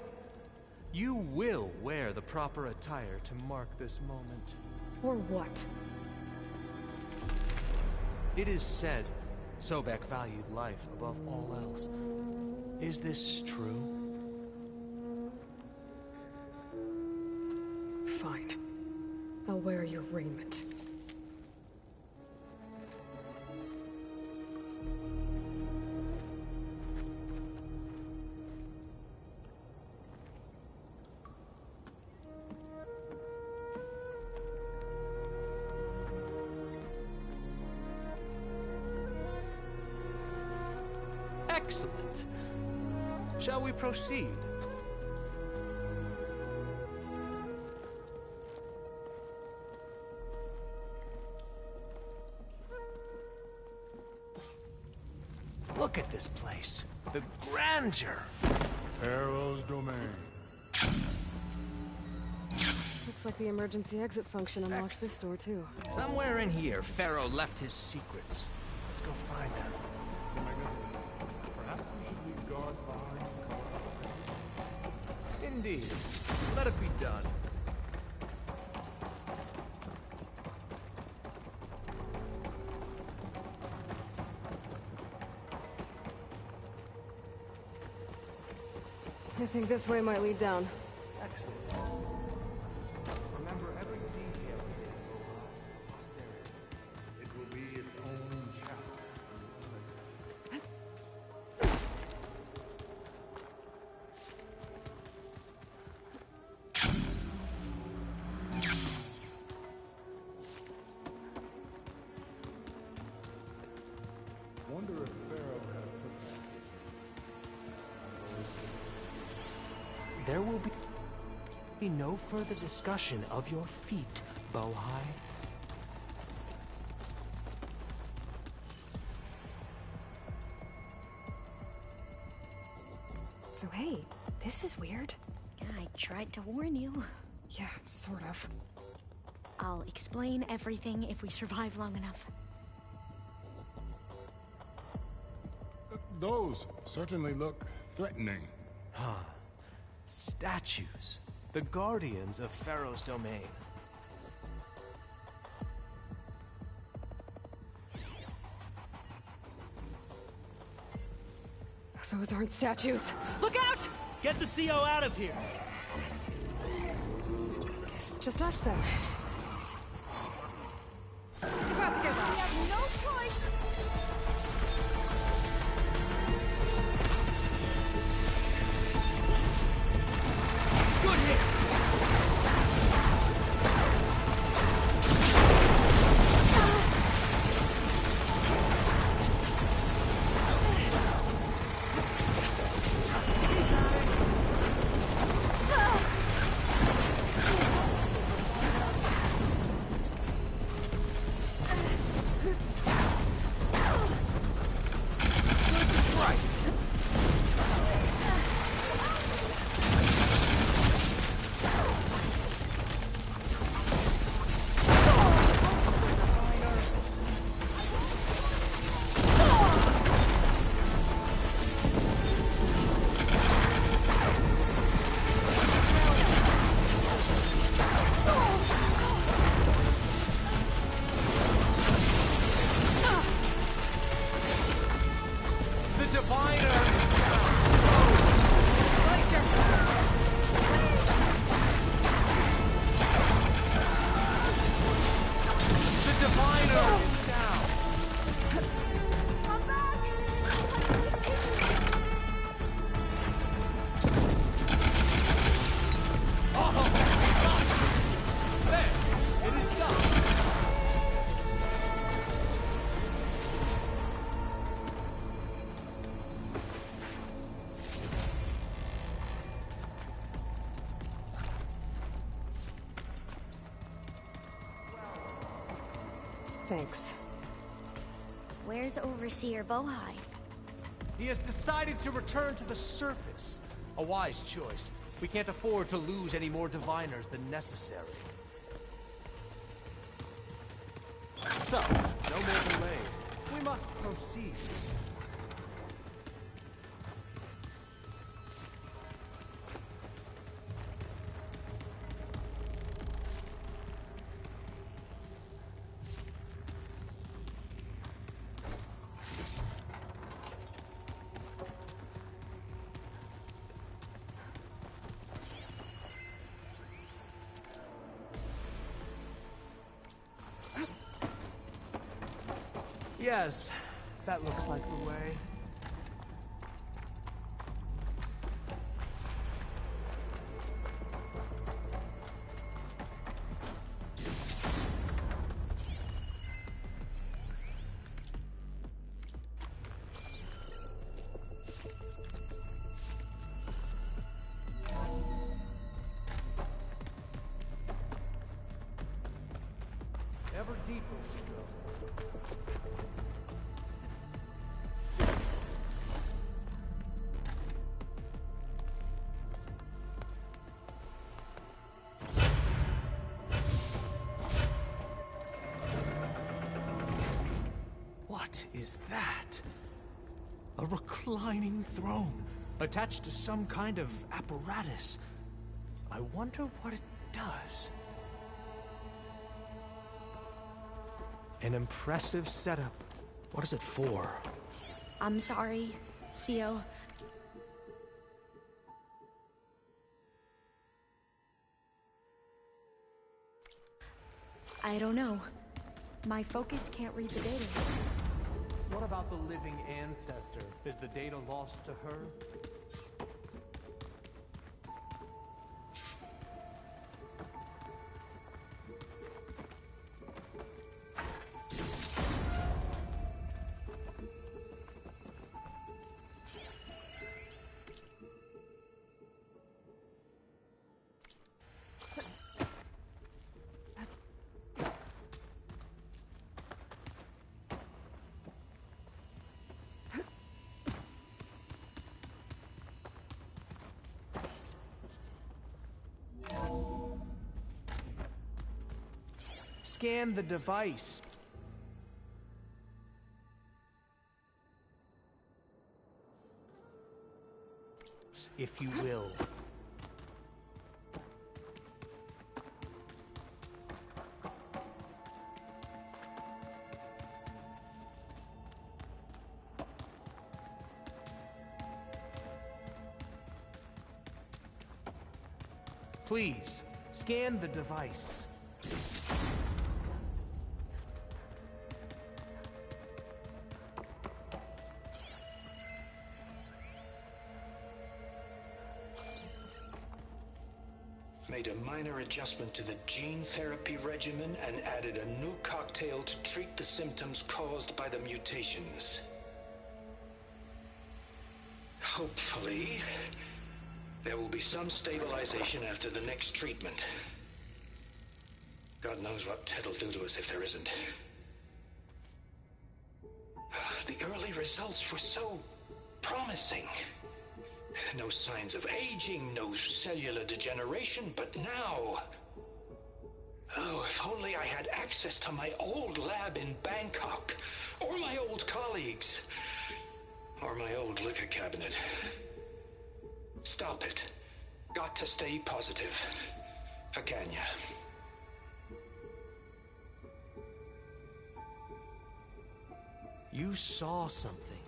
S23: You will wear the proper attire to mark this moment.
S2: For what?
S23: It is said Sobek valued life above all else. Is this true?
S2: Fine. I'll wear your raiment.
S23: Excellent. Shall we proceed? Look at this place. The grandeur.
S21: Pharaoh's domain.
S2: Looks like the emergency exit function unlocks this door, too.
S23: Somewhere in here, Pharaoh left his secrets. Let's go find them.
S21: Perhaps we should leave guards behind.
S23: Indeed. Let it be done.
S2: I think this way might lead down.
S23: Excellent. Remember every detail here, There will be no further discussion of your feat, Bohai.
S4: So hey, this is weird.
S6: Yeah, I tried to warn you.
S4: Yeah, sort of.
S6: I'll explain everything if we survive long enough.
S21: Those certainly look threatening.
S23: Huh. Statues. The guardians of Pharaoh's domain.
S2: Those aren't statues. Look out!
S12: Get the CO out of here!
S2: Guess it's just us then. It's about to get rough.
S11: We have no choice!
S12: Good hit!
S2: Thanks.
S6: Where's Overseer Bohai?
S23: He has decided to return to the surface. A wise choice. We can't afford to lose any more diviners than necessary. So, no more delays. We must proceed. Yes, that looks like the way. Ever deeper we go. What is that? A reclining throne, attached to some kind of apparatus. I wonder what it does. An impressive setup. What is it for?
S6: I'm sorry, CO. I don't know. My focus can't read the data.
S23: What about the living ancestor? Is the data lost to her? scan the device. If you will. Please, scan the device.
S3: Made a minor adjustment to the gene therapy regimen and added a new cocktail to treat the symptoms caused by the mutations. Hopefully, there will be some stabilization after the next treatment. God knows what Ted will do to us if there isn't. The early results were so promising. No signs of aging, no cellular degeneration, but now... Oh, if only I had access to my old lab in Bangkok, or my old colleagues, or my old liquor cabinet. Stop it. Got to stay positive. For Kenya.
S23: You saw something.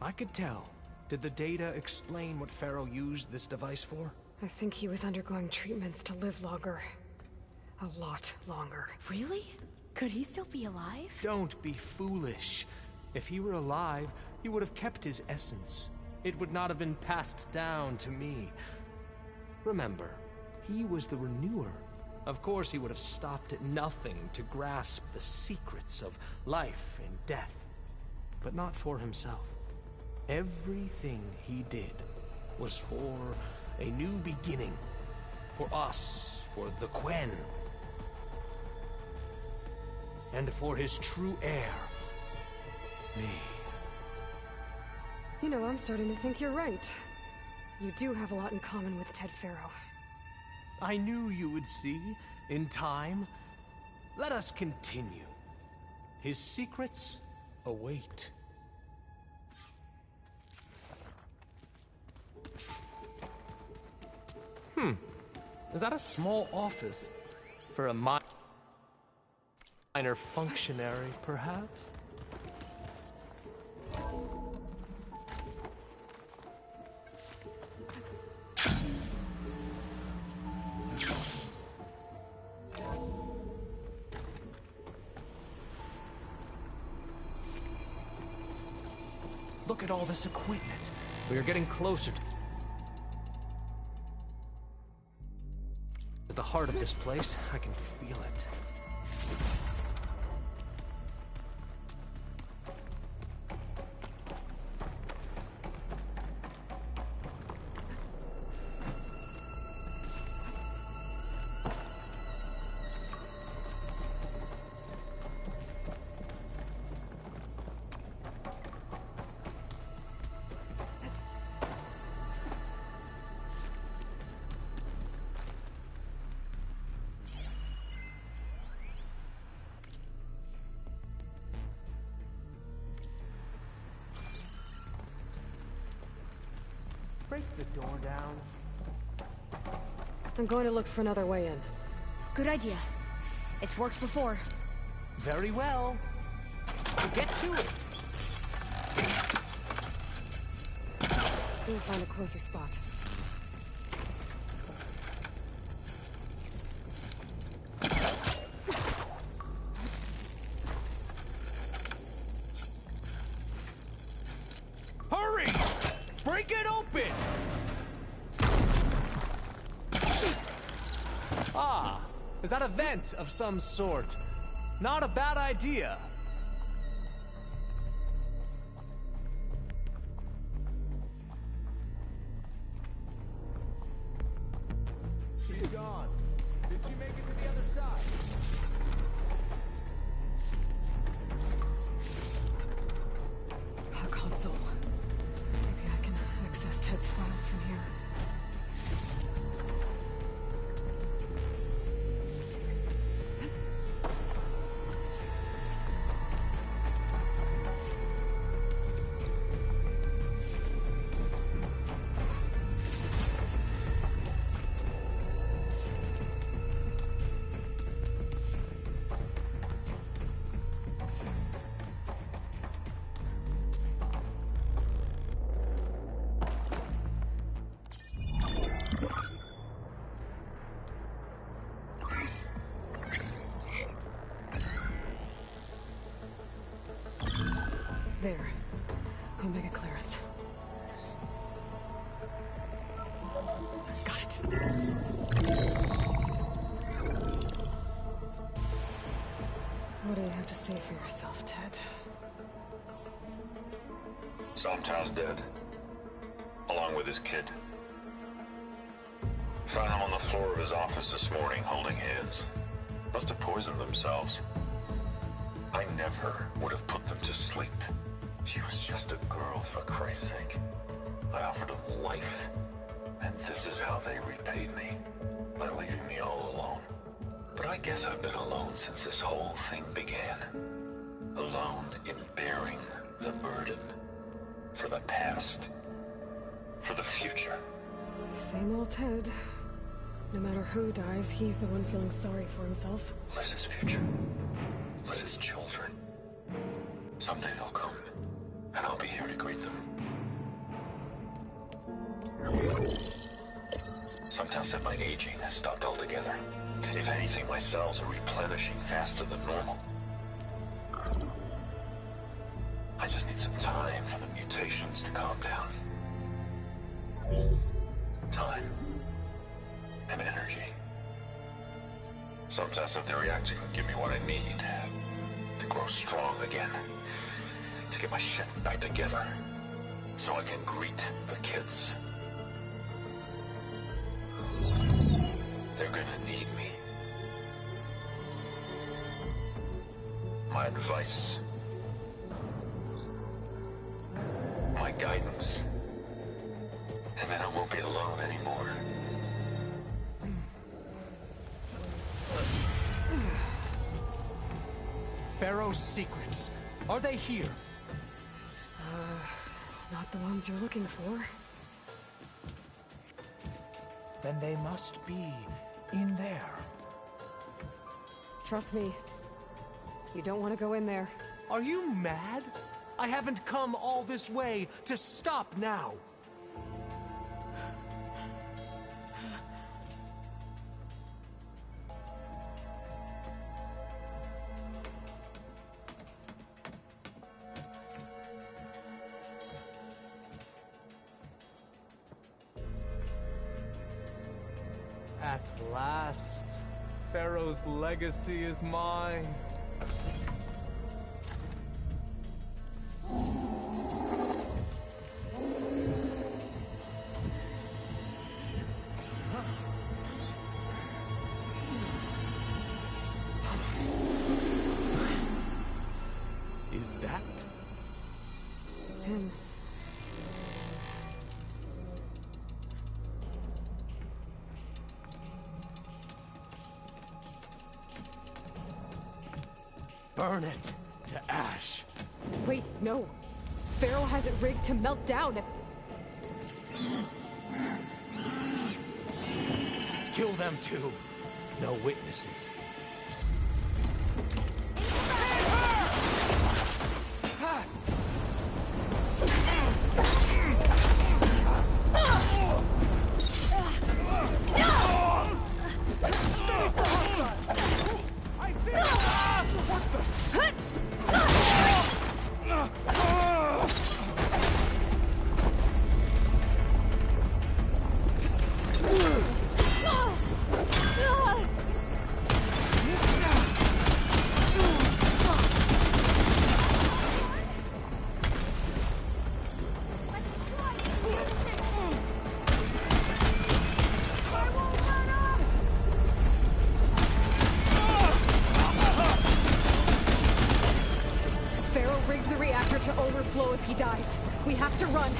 S23: I could tell. Did the data explain what Pharaoh used this device for?
S2: I think he was undergoing treatments to live longer. A lot longer.
S6: Really? Could he still be alive?
S23: Don't be foolish. If he were alive, he would have kept his essence. It would not have been passed down to me. Remember, he was the renewer. Of course he would have stopped at nothing to grasp the secrets of life and death. But not for himself. Everything he did was for a new beginning. For us, for the Quen. And for his true heir, me.
S2: You know, I'm starting to think you're right. You do have a lot in common with Ted Pharaoh.
S23: I knew you would see, in time. Let us continue. His secrets await. Is that a small office? For a minor functionary, perhaps? Look at all this equipment. We are getting closer to the heart of this place. I can feel it. Break the door down.
S2: I'm going to look for another way in.
S6: Good idea. It's worked before.
S23: Very well. Get to it.
S2: We'll find a closer spot.
S23: Hurry! Break it open! Ah, is that a vent of some sort? Not a bad idea. She's gone. Did she make it to the other side?
S2: A console. Maybe I can access Ted's files from here. There. Omega clearance. Got it. What do you have to say for yourself, Ted?
S3: Sometown's dead. Along with his kid. Found him on the floor of his office this morning, holding hands. Must have poisoned themselves. I never would have put them to sleep. She was just a girl, for Christ's sake. I offered them life, and this is how they repaid me. By leaving me all alone. But I guess I've been alone since this whole thing began. Alone in bearing the burden. For the past. For the future.
S2: Same old Ted. No matter who dies, he's the one feeling sorry for himself.
S3: Liz's future. Liz's children. Someday they'll come, and I'll be here to greet them. Sometimes said my aging has stopped altogether. If anything, my cells are replenishing faster than normal. I just need some time for the mutations to calm down. Time. And energy. Some tests of the reactor can give me what I need to grow strong again, to get my shit back together, so I can greet the kids. They're gonna need me. My advice, my guidance, and then I won't be alone anymore.
S12: Pharaoh's secrets. Are they here?
S2: Not the ones you're looking for.
S12: Then they must be in there.
S2: Trust me. You don't want to go in there.
S12: Are you mad? I haven't come all this way to stop now. At last, Pharaoh's legacy is mine.
S23: Is that?
S2: It's him.
S12: Burn it to ash.
S2: Wait, no. Pharaoh has it rigged to melt down if...
S12: Kill them too. No witnesses.
S2: If he dies, we have to run.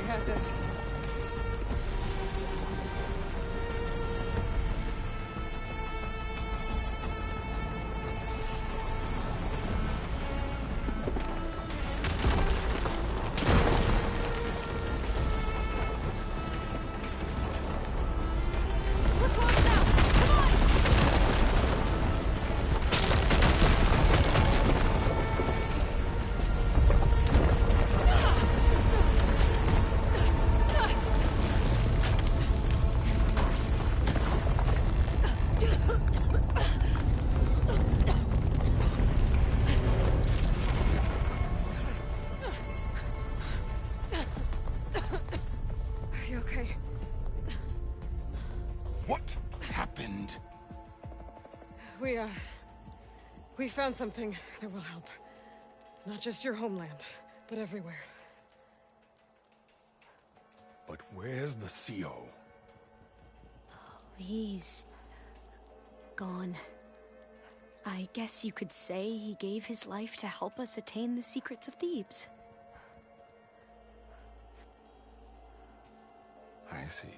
S2: got this.
S21: What happened?
S2: We found something that will help. Not just your homeland, but everywhere.
S21: But where's the CO?
S6: He's gone. I guess you could say he gave his life to help us attain the secrets of Thebes.
S21: I see.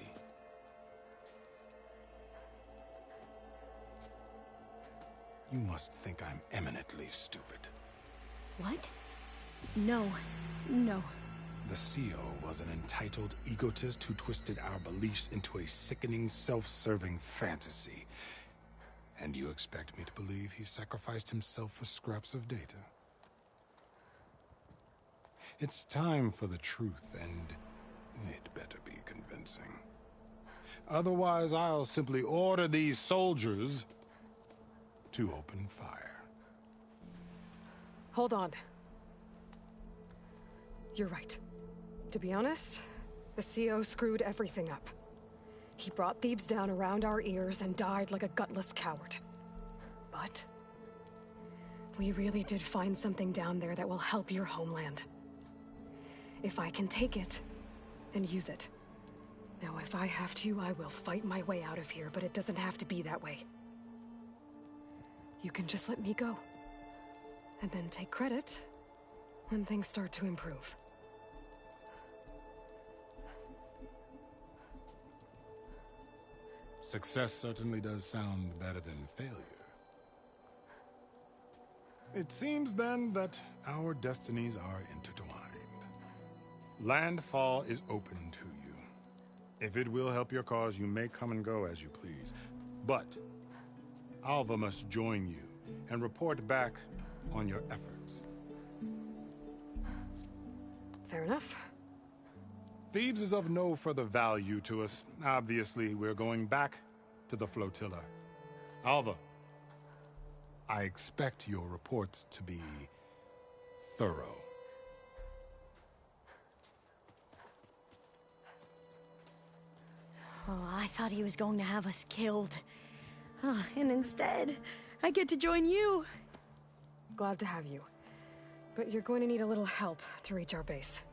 S21: You must think I'm eminently stupid.
S6: What? No.
S21: The CO was an entitled egotist who twisted our beliefs into a sickening, self-serving fantasy. And you expect me to believe he sacrificed himself for scraps of data? It's time for the truth, and it better be convincing. Otherwise, I'll simply order these soldiers to open fire.
S2: Hold on. You're right. To be honest, the CO screwed everything up. He brought Thebes down around our ears and died like a gutless coward. But we really did find something down there that will help your homeland. If I can take it and use it. Now, if I have to, I will fight my way out of here, but it doesn't have to be that way. You can just let me go. And then take credit when things start to improve.
S21: Success certainly does sound better than failure. It seems then that our destinies are intertwined. Landfall is open to you. If it will help your cause, you may come and go as you please. But Alva must join you and report back on your efforts.
S2: Fair enough.
S21: Thebes is of no further value to us. Obviously, we're going back to the flotilla. Alva, I expect your reports to be thorough.
S6: Oh, I thought he was going to have us killed. Oh, and instead, I get to join you.
S2: Glad to have you. But you're going to need a little help to reach our base.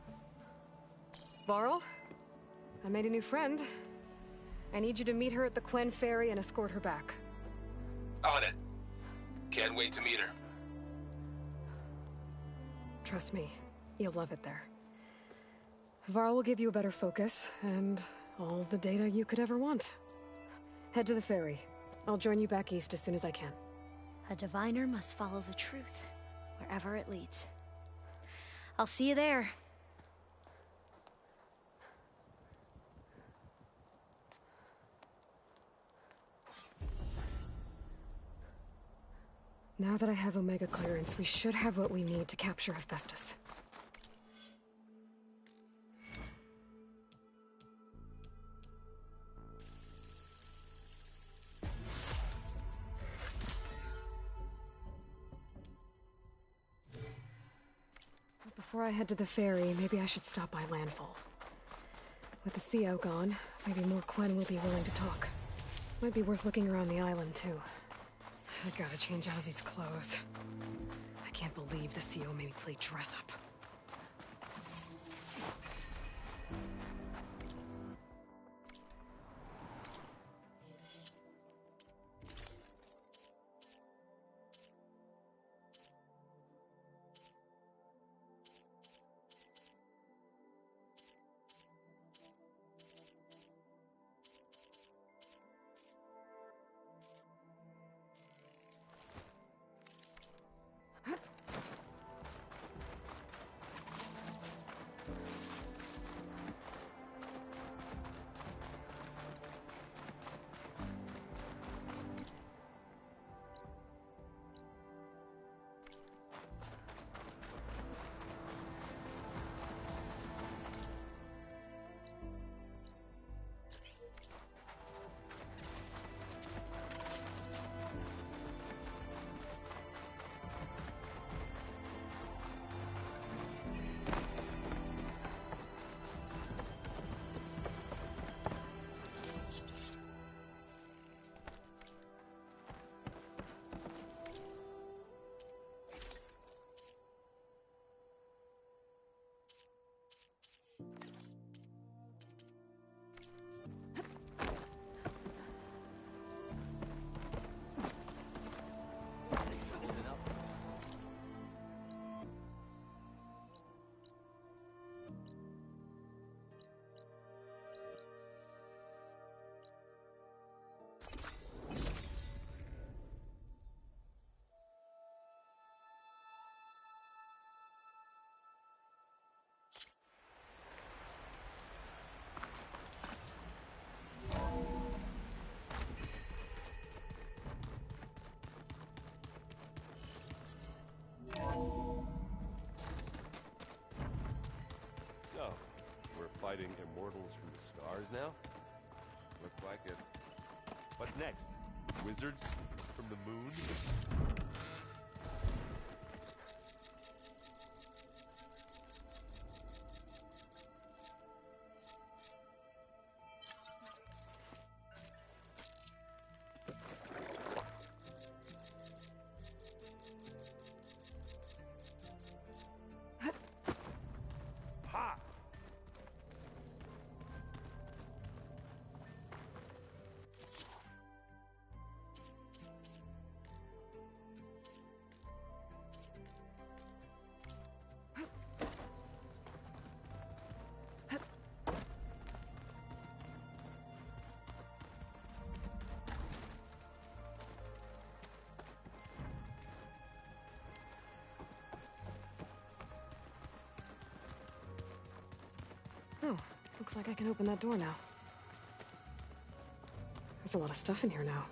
S2: Varl, I made a new friend. I need you to meet her at the Quen Ferry and escort her back.
S8: On it. Can't wait to meet her.
S2: Trust me, you'll love it there. Varl will give you a better focus, and all the data you could ever want. Head to the ferry. I'll join you back east as soon as I can.
S6: A diviner must follow the truth, wherever it leads. I'll see you there.
S2: Now that I have Omega clearance, we should have what we need to capture Hephaestus. But before I head to the ferry, maybe I should stop by Landfall. With the CO gone, maybe more Quen will be willing to talk. Might be worth looking around the island, too. I gotta change out of these clothes. I can't believe the CO made me play dress up.
S10: So, we're fighting immortals from the stars now? Looks like it. What's next? Wizards from the moon?
S2: Oh, looks like I can open that door now. There's a lot of stuff in here now.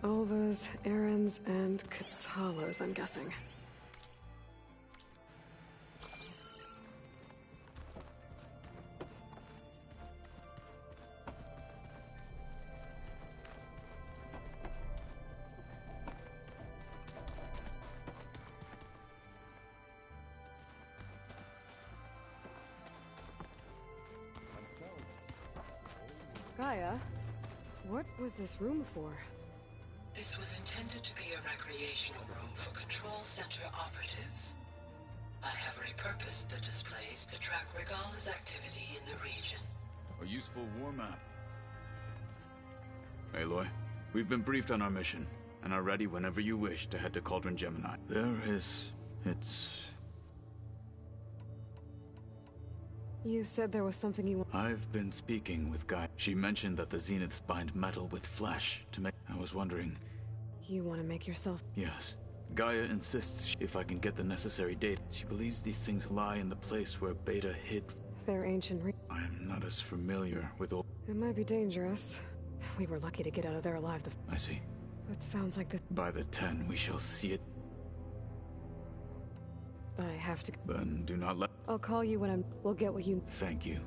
S2: Olvas, Errands, and Katalos, I'm guessing. Gaia, what was this room for?
S14: This was intended to be a recreational room for Control Center operatives. I have repurposed the displays to track Regala's activity in the region.
S16: A useful war map. Aloy, we've been briefed on our mission, and are ready whenever you wish to head to Cauldron Gemini. It's...
S2: You said there was something you...
S16: I've been speaking with Gaia. She mentioned that the Zeniths bind metal with flesh to make... I was wondering...
S2: You want to make yourself...
S16: Yes. Gaia insists if I can get the necessary data. She believes these things lie in the place where Beta hid...
S2: Their ancient
S16: I am not as familiar with all...
S2: It might be dangerous. We were lucky to get out of there alive
S16: I see.
S2: It sounds like the...
S16: By the 10, we shall see it.
S2: I have to...
S16: Then do not let...
S2: I'll call you when we'll get what you...
S16: Thank you.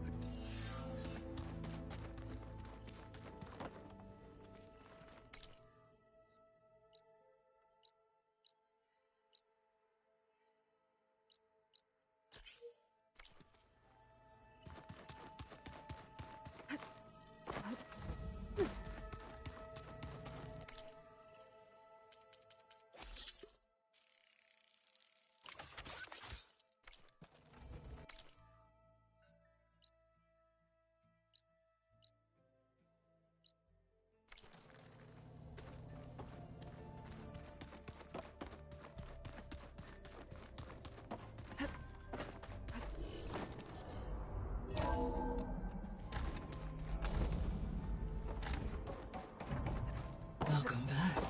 S14: Welcome back.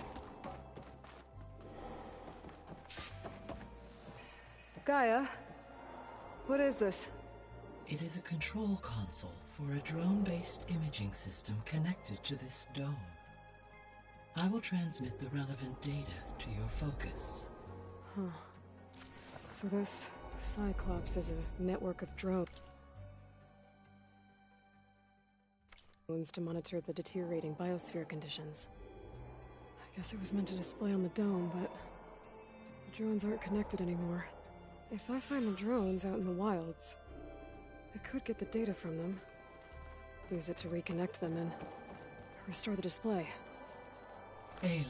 S2: Gaia, what is this?
S14: It is a control console for a drone-based imaging system connected to this dome. I will transmit the relevant data to your focus.
S2: Huh. So this Cyclops is a network of drones to monitor the deteriorating biosphere conditions. I guess it was meant to display on the dome, but the drones aren't connected anymore. If I find the drones out in the wilds, I could get the data from them, use it to reconnect them and restore the display.
S14: Aloy,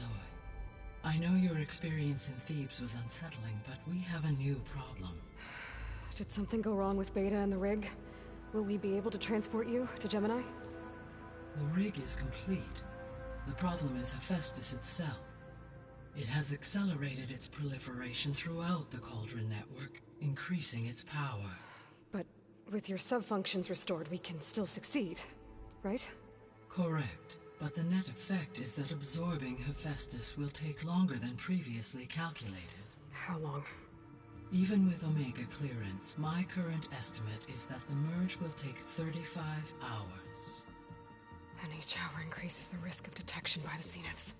S14: I know your experience in Thebes was unsettling, but we have a new problem.
S2: Did something go wrong with Beta and the rig? Will we be able to transport you to Gemini?
S14: The rig is complete. The problem is Hephaestus itself. It has accelerated its proliferation throughout the Cauldron network, increasing its power.
S2: But with your sub-functions restored, we can still succeed, right?
S14: Correct. But the net effect is that absorbing Hephaestus will take longer than previously calculated.
S2: How long?
S14: Even with Omega clearance, my current estimate is that the merge will take 35 hours.
S2: And each hour increases the risk of detection by the Zeniths.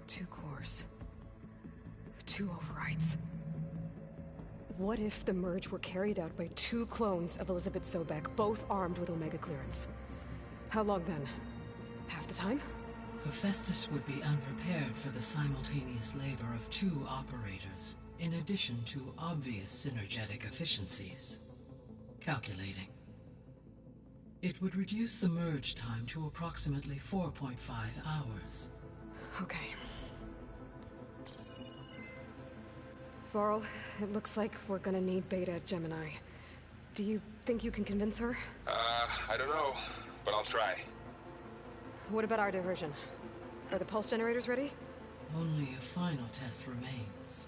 S2: Two cores. 2 overrides. What if the merge were carried out by 2 clones of Elizabeth Sobek, both armed with Omega clearance? How long then? Half the time?
S14: Hephaestus would be unprepared for the simultaneous labor of 2 operators, in addition to obvious synergetic efficiencies. Calculating. It would reduce the merge time to approximately 4.5 hours.
S2: Okay. Varl, it looks like we're gonna need Beta at Gemini. Do you think you can convince her?
S8: I don't know, but I'll try.
S2: What about our diversion? Are the pulse generators ready?
S14: Only a final test remains.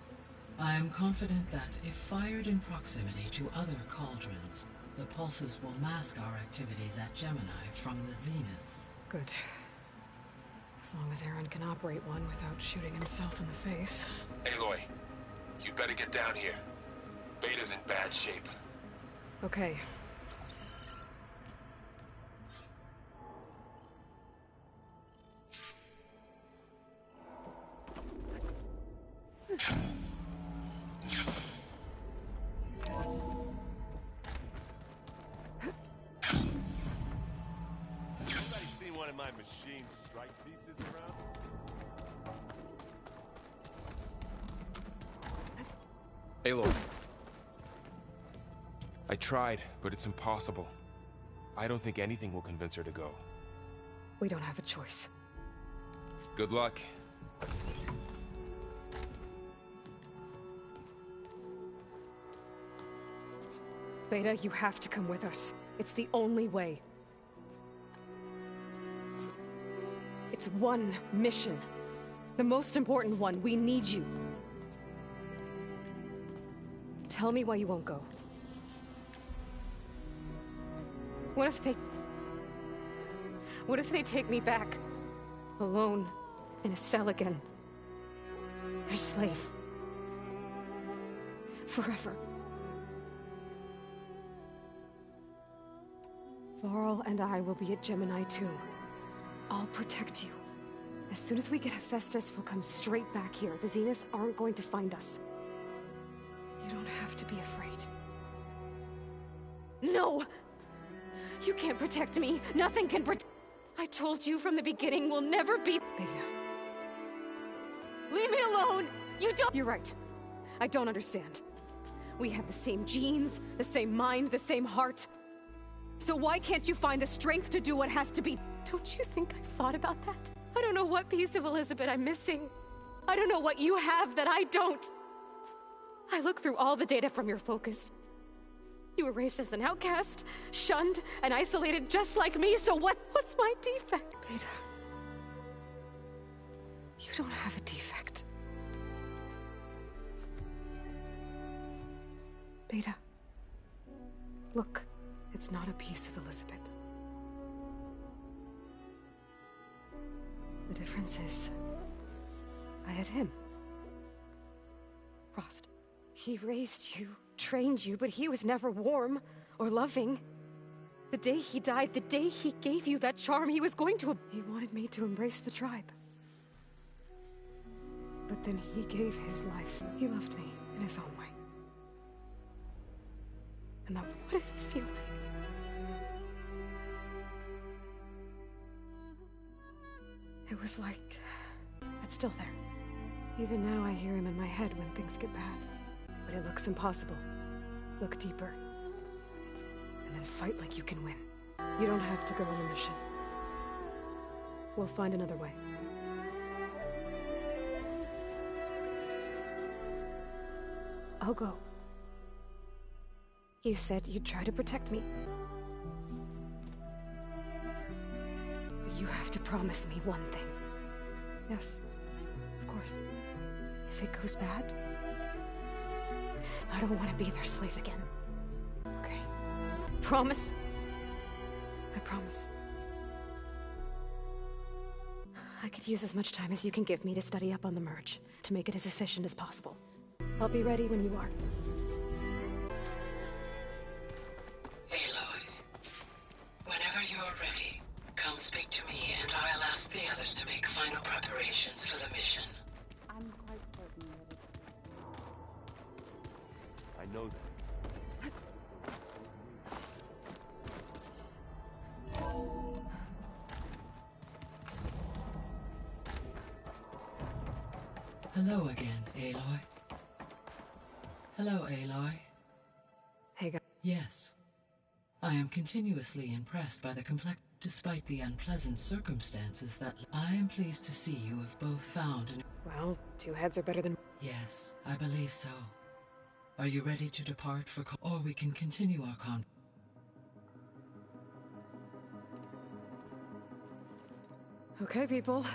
S14: I am confident that if fired in proximity to other cauldrons, the pulses will mask our activities at Gemini from the zeniths.
S2: Good. As long as Aaron can operate one without shooting himself in the face.
S8: Aloy, you better get down here. Beta's in bad shape.
S2: Okay.
S10: Anybody seen one of my machine strike pieces around?
S8: Aloy. I tried, but it's impossible. I don't think anything will convince her to go.
S2: We don't have a choice.
S8: Good luck.
S2: Beta, you have to come with us. It's the only way. It's one mission. The most important one. We need you. Tell me why you won't go. What if they take me back? Alone, in a cell again. Their slave. Forever. Varl and I will be at Gemini too. I'll protect you. As soon as we get Hephaestus, we'll come straight back here. The Zeniths aren't going to find us. You don't have to be afraid. No! You can't protect me. Nothing can protect. I told you from the beginning we'll never be. Beta. Leave me alone! You don't. You're right. I don't understand. We have the same genes, the same mind, the same heart. So why can't you find the strength to do what has to be? Don't you think I've thought about that? I don't know what piece of Elizabeth I'm missing. I don't know what you have that I don't. I look through all the data from your focus. You were raised as an outcast, shunned, and isolated just like me, so what's my defect? Beta. You don't have a defect. Beta. Look, it's not a piece of Elizabeth. The difference is, I had him. Frost. He raised you, trained you, but he was never warm or loving. The day he died, the day he gave you that charm, he was going to... He wanted me to embrace the tribe. But then he gave his life. He loved me in his own way. And now what did it feel like? It was like... it's still there. Even now I hear him in my head when things get bad. But it looks impossible. Look deeper. And then fight like you can win. You don't have to go on a mission. We'll find another way. I'll go. You said you'd try to protect me. But you have to promise me one thing. Yes, of course. If it goes bad, I don't want to be their slave again. Okay. Promise? I promise. I could use as much time as you can give me to study up on the merge, to make it as efficient as possible. I'll be ready when you are.
S9: Aloy, whenever you are ready, come speak to me and I'll ask the others to make final preparations for the mission.
S19: I'm quite certain that it's...
S10: know that.
S14: Hello again, Aloy. Hello, Aloy.
S2: Hey, guys.
S14: Yes. I am continuously impressed by the complex... Despite the unpleasant circumstances that... I am pleased to see you have both found an...
S2: Well, two heads are better than...
S14: Yes, I believe so. Are you ready to depart for... Or we can continue our con...
S2: Okay, people.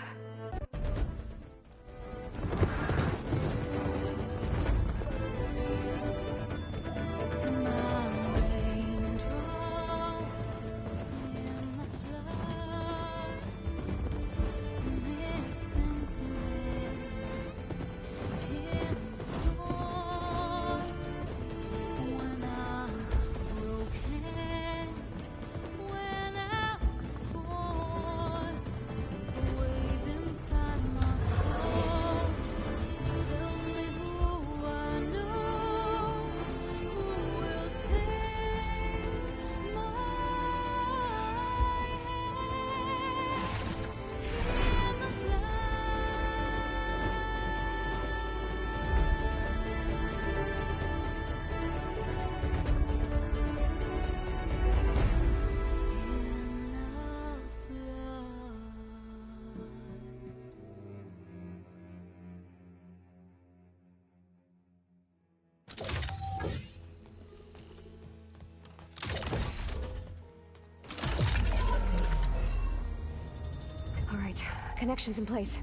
S4: Connections in place.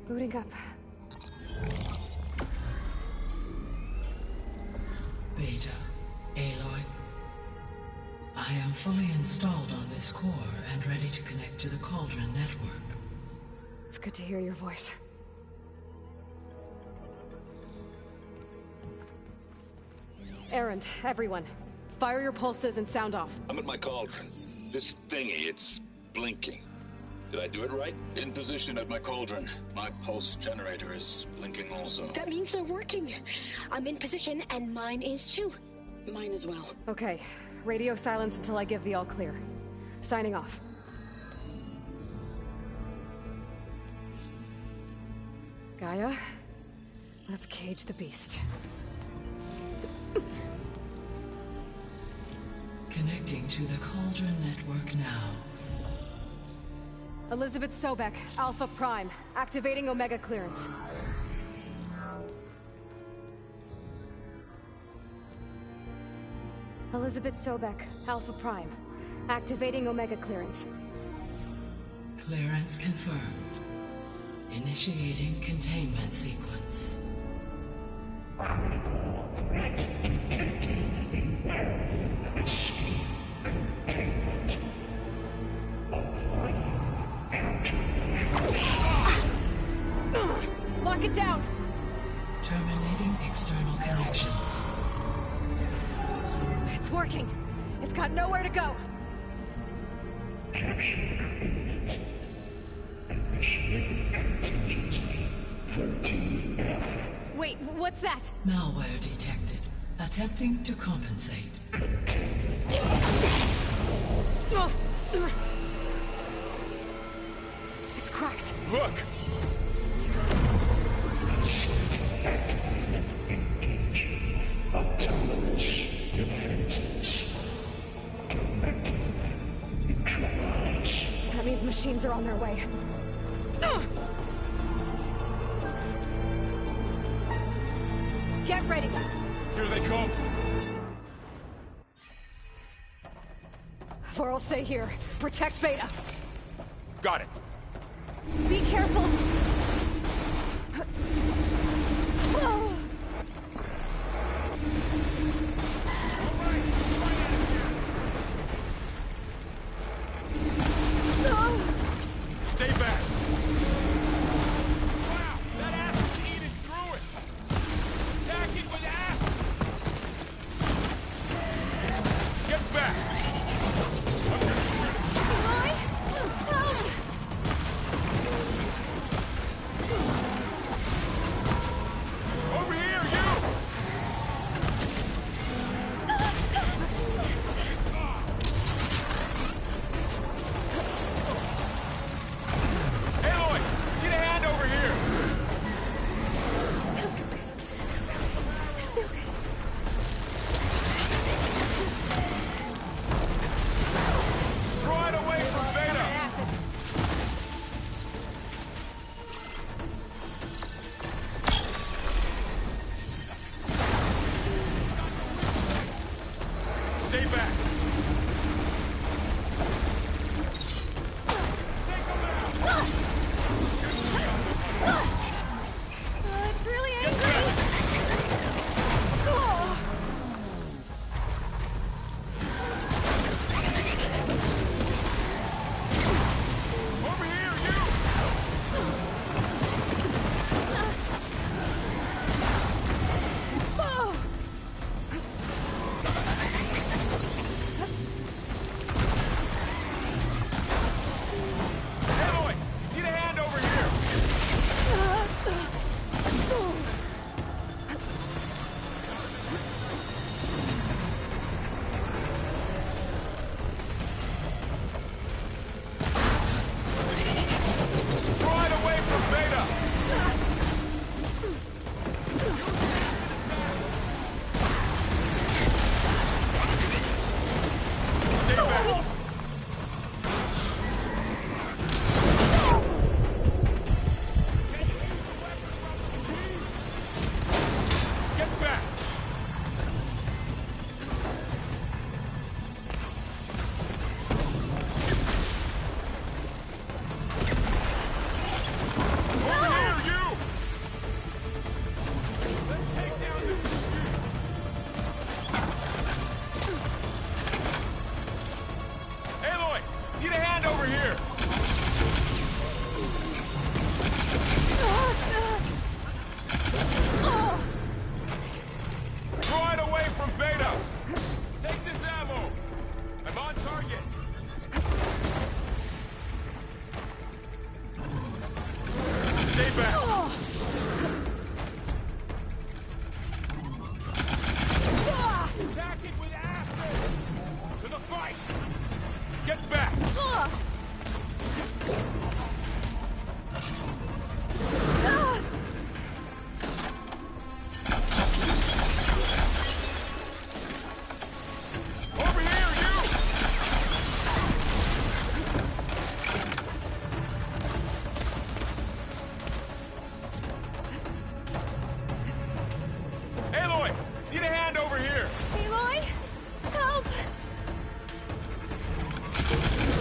S4: Booting up.
S14: Beta, Aloy. I am fully installed on this core and ready to connect to the Cauldron network.
S2: It's good to hear your voice. Errand, everyone. Fire your pulses and sound off.
S13: I'm at my cauldron. This thingy, it's blinking. Did I do it right?
S16: In position at my cauldron. My pulse generator is blinking also.
S6: That means they're working. I'm in position, and mine is too.
S9: Mine as well.
S2: Okay. Radio silence until I give the all clear. Signing off. Gaia, let's cage the beast.
S14: Connecting to the Cauldron network now.
S2: Elizabeth Sobek, Alpha Prime, activating Omega clearance.
S4: Elizabeth Sobek, Alpha Prime, activating Omega clearance.
S14: Clearance confirmed. Initiating containment sequence.
S5: Critical threat detected. Imperative escape containment. Applying
S2: Lock it down!
S14: Terminating external connections.
S2: It's working. It's got nowhere to go.
S5: Capture imminent. Initiating contingency. 13F.
S2: Wait, what's that?
S14: Malware detected. Attempting to compensate.
S2: It's cracked.
S8: Look!
S5: Engaging autonomous defenses. Directive neutralize.
S2: That means machines are on their way. Get ready.
S8: Here they come.
S2: Vor'll stay here. Protect Beta.
S8: Got it.
S2: Be careful.
S8: Stay back. Wow, that ass is eating through it. Attack it with ass. Get back.
S1: Stay back.
S4: It's really angry. Oh.
S1: Over here, you!
S4: Oh.
S1: Aloy, need a hand over here. Throw it away from Beta. Stay back. Get back. Over here, you! Let's take down this machine. Aloy, need a hand over here. Throw it away from Beta. Take this ammo. I'm on target. Stay back. Attack it with acid. To the fight. Get back. Over here, you! Aloy, need a hand over here.
S4: Aloy, help!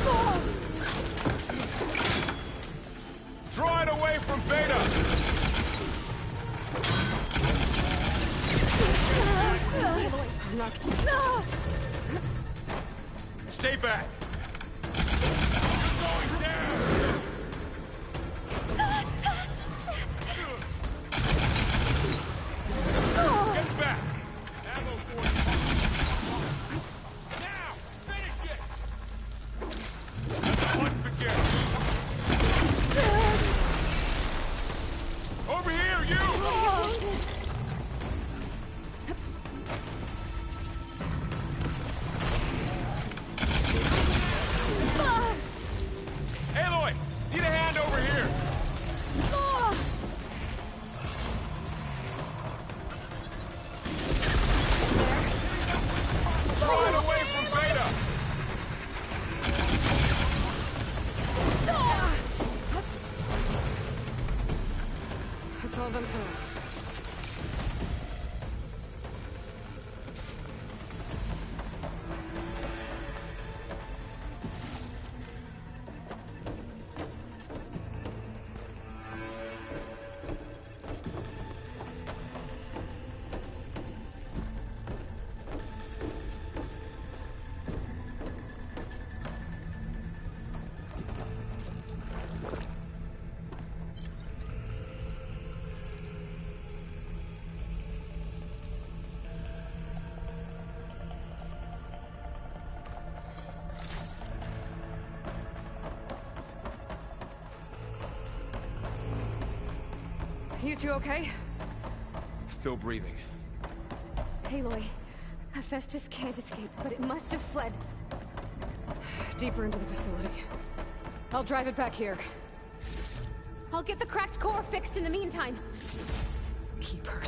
S4: Oh.
S1: Draw it away from Beta.
S4: I'm not. No.
S1: Stay back. You're going down. Get back. Ammo for you. Now, finish it. Let the hunt begin. Over here, you. Aloy, need a hand over here. Throw it away from Beta.
S2: That's all of them for now. You two okay?
S8: Still breathing.
S4: Aloy, Hephaestus can't escape, but it must have fled.
S2: Deeper into the facility. I'll drive it back here.
S4: I'll get the cracked core fixed in the meantime.
S2: Keep her.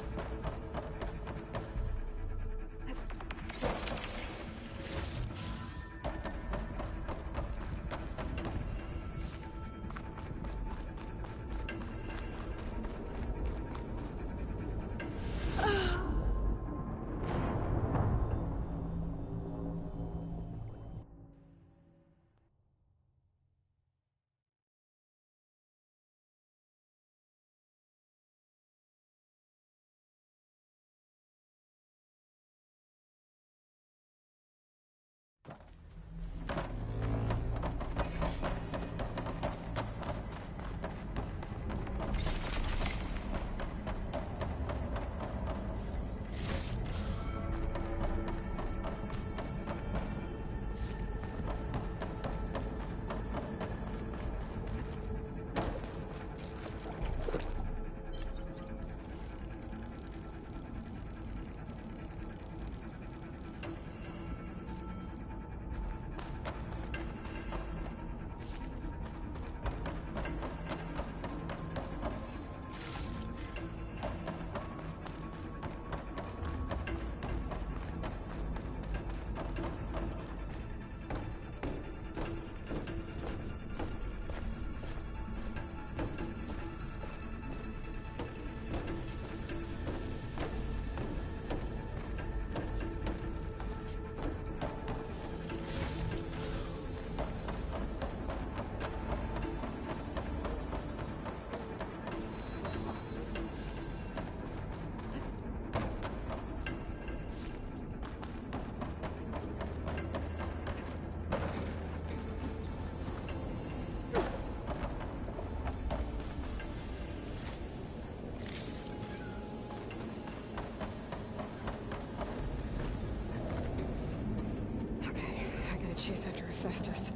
S2: Hephaestus.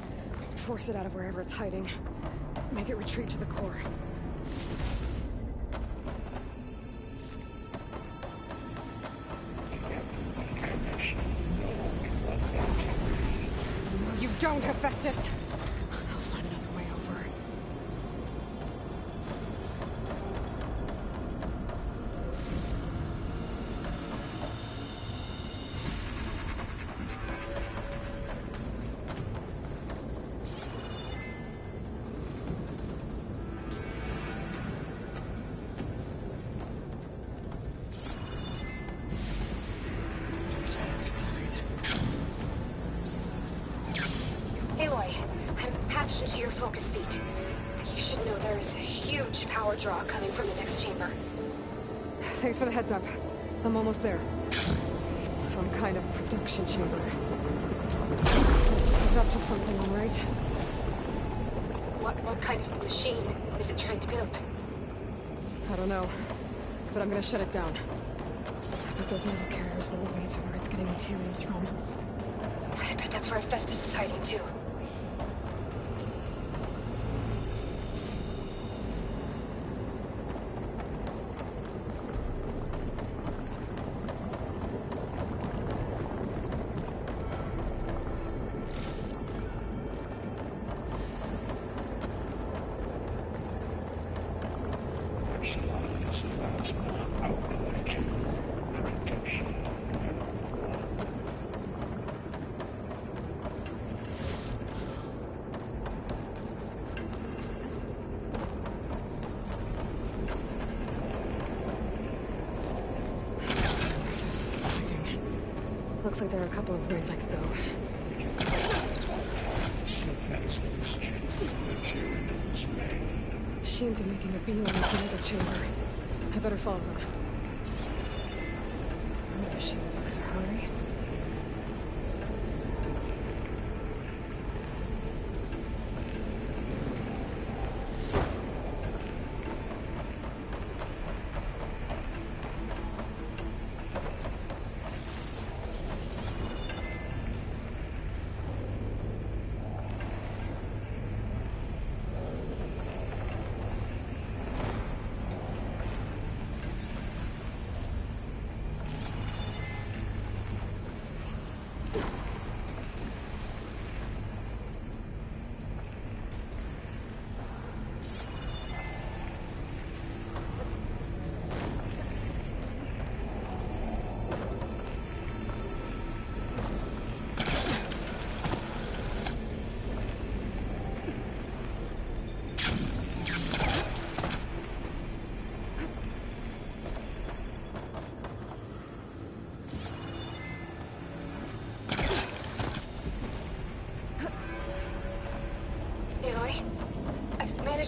S2: Force it out of wherever it's hiding. Make it retreat to the core. You don't, Hephaestus! I'll find another way over. Reach the other side.
S4: Aloy, I'm patched into your focus feed. You should know there's a huge power draw coming from the next chamber.
S2: Thanks for the heads up. I'm almost there. It's some kind of production chamber. This is up to something, all right?
S4: What kind of machine is it trying to build?
S2: I don't know, but I'm gonna shut it down. But those metal carriers will lead me to where it's getting materials from.
S4: I bet that's where Hephaestus is hiding too.
S2: Looks like there are a couple of ways I could go. Machines are making a beeline to another chamber. I better follow them. Those machines are in a hurry.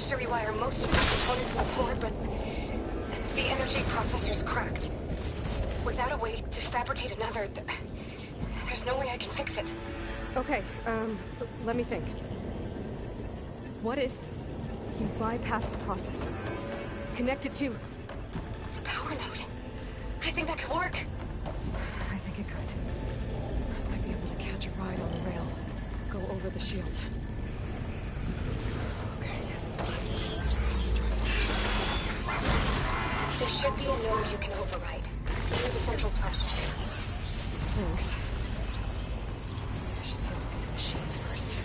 S2: To rewire most of the components in the core, but the energy processor's cracked. Without a way to fabricate another, there's no way I can fix it. Okay, let me think. What if you bypass the processor? Connect it to
S4: the power node? I think that could work.
S2: I think it could. I might be able to catch a ride on the rail. Go over the shield.
S4: There should be a node you can override. Near the central platform.
S2: Thanks. I should deal with these machines first.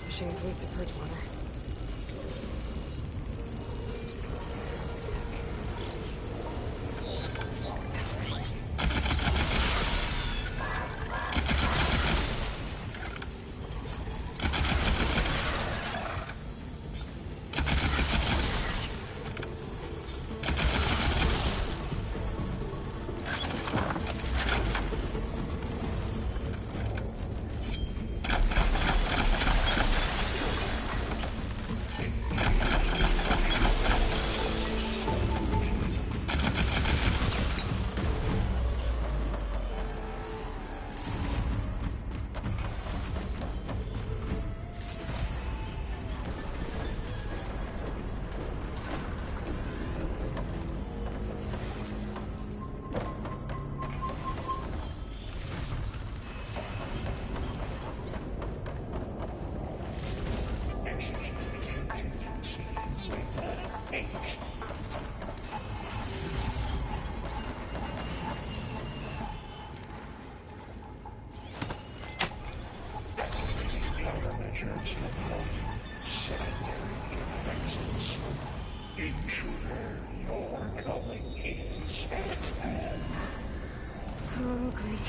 S2: Machines lead to Bridgewater.
S5: Parameters deployed. Secondary defenses. Intruder, your coming is at hand.
S4: Oh, great.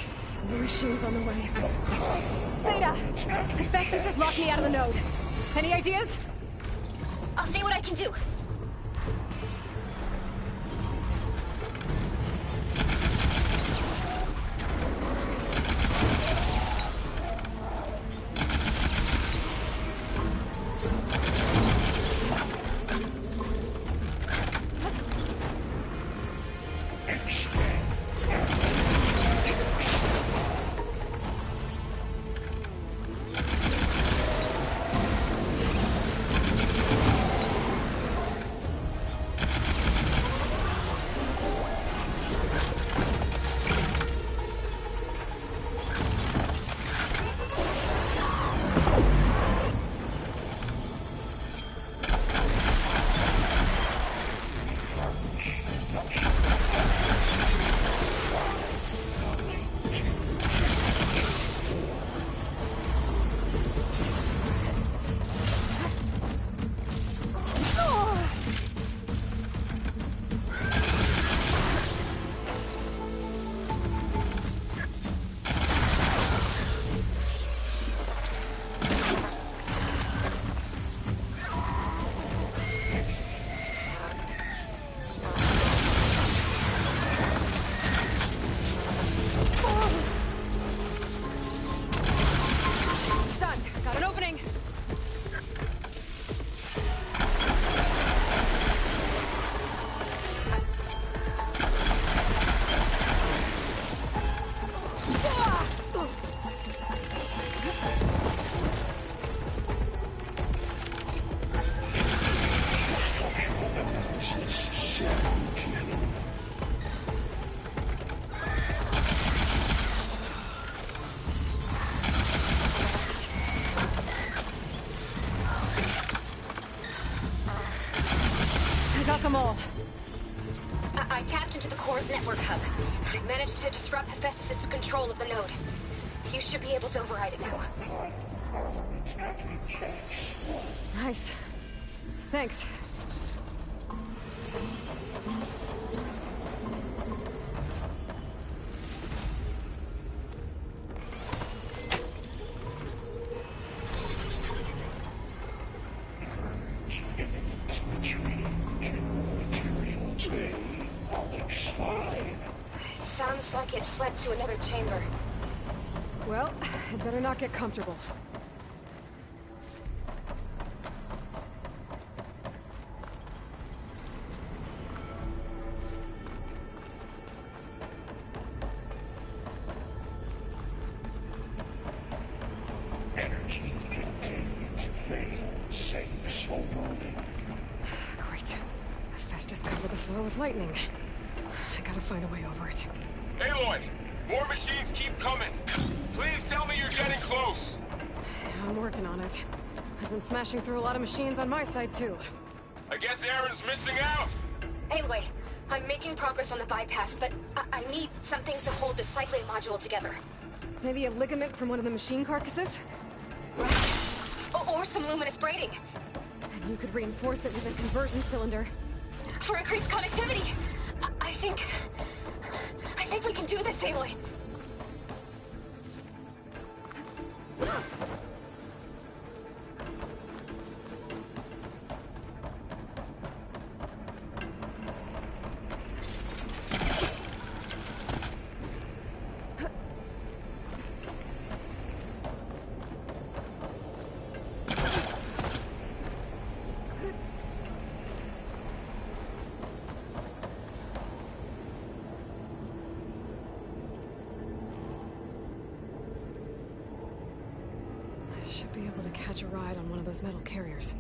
S4: The machine's on the way. Theta! Hephaestus has locked me out of the node. Any ideas?
S19: I'll see what I can do. I tapped into the core's network hub. I managed to disrupt Hephaestus' control of the node. You should be able to override it now.
S4: Nice. Thanks. Sounds like it fled to another chamber. Well, I'd better not get comfortable.
S5: Energy containment failed. Safe overloading.
S4: Great. Hephaestus covered the floor with lightning. I gotta find a way over it.
S1: Aloy! More machines keep coming! Please tell me you're getting close!
S4: I'm working on it. I've been smashing through a lot of machines on my side, too.
S1: I guess Aaron's missing out!
S4: Anyway, I'm making progress on the bypass, but I need something to hold the cycling module together. Maybe a ligament from one of the machine carcasses? Or some luminous braiding. And you could reinforce it with a conversion cylinder. For increased connectivity! I think we can do this, Aloy. Should be able to catch a ride on one of those metal carriers.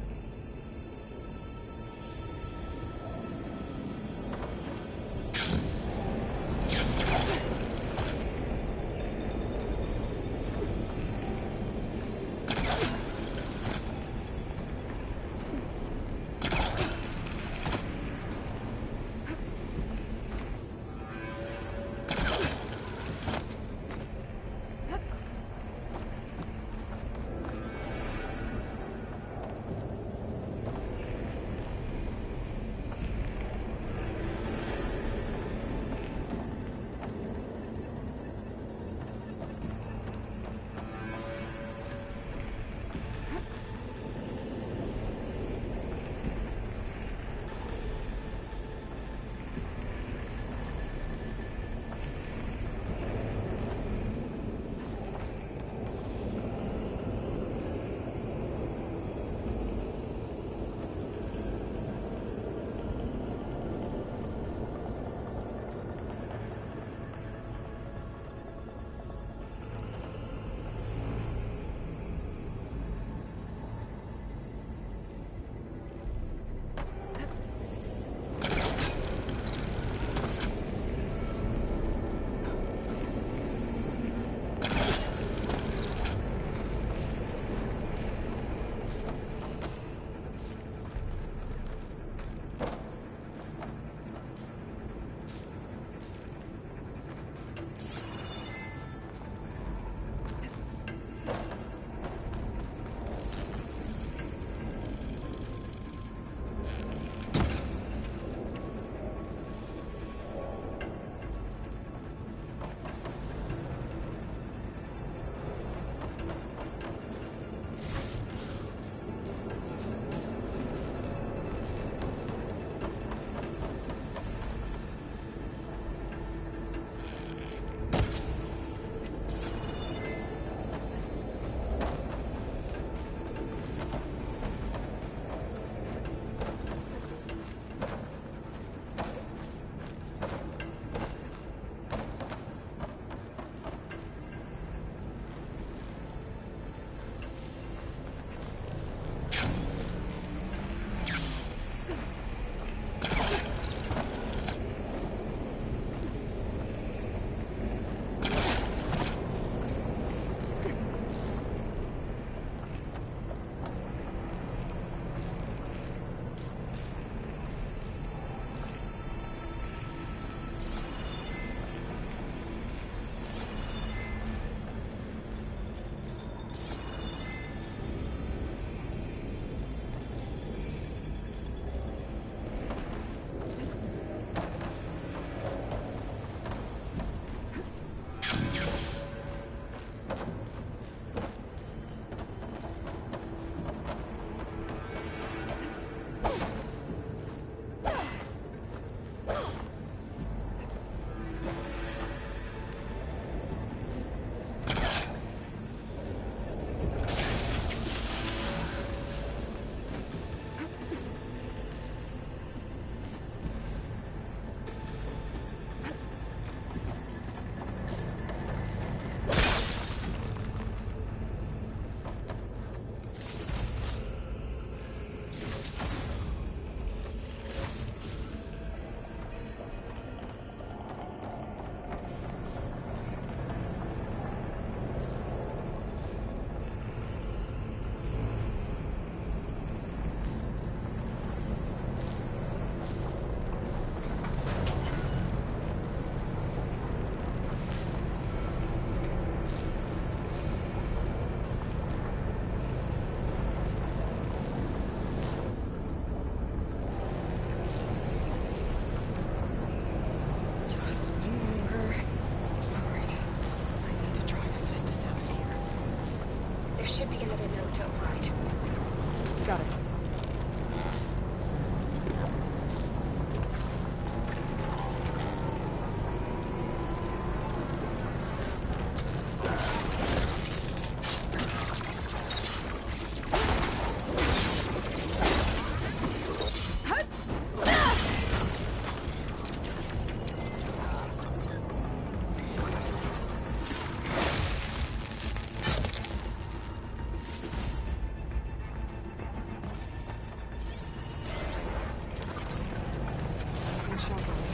S2: shall we?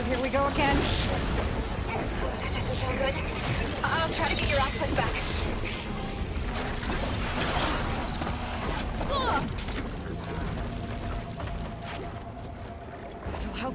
S4: Here we go again.
S19: That doesn't sound good. I'll try to get your access back.
S4: This'll help.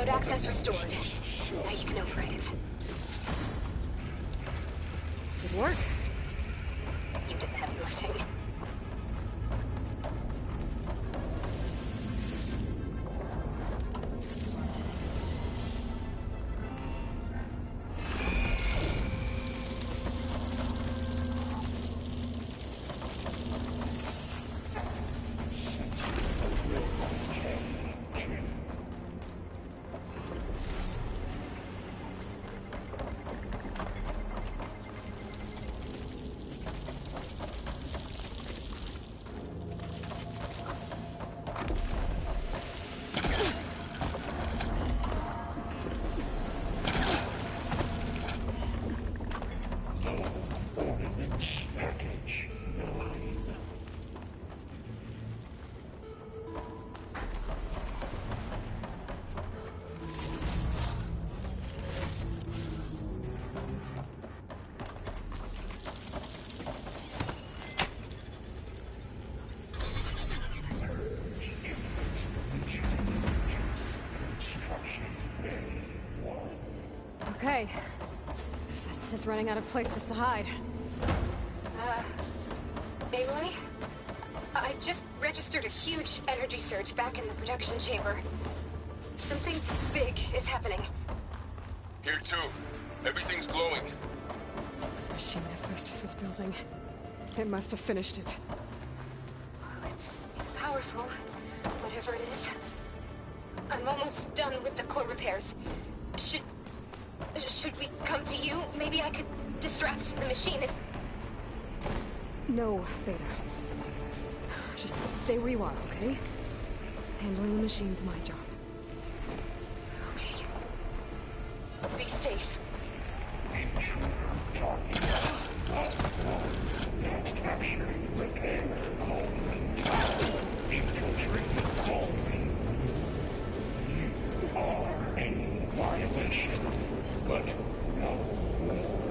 S19: Node access restored. Now you can override it.
S2: Good work.
S19: You did the heavy lifting.
S2: Okay. Festus is running out of places to hide.
S19: Aloy? I just registered a huge energy surge back in the production chamber. Something big is happening.
S8: Here too. Everything's glowing.
S2: The machine Festus was building. It must have finished it.
S19: It's powerful, whatever it is. I'm almost done with the core repairs. Should we come to you? Maybe I could distract the machine if...
S2: No, Theta. Just stay where you are, okay? Handling the machine's my job.
S19: Okay. Be safe.
S5: Capturing, repair, infiltrating colony. You are a violation, but no more.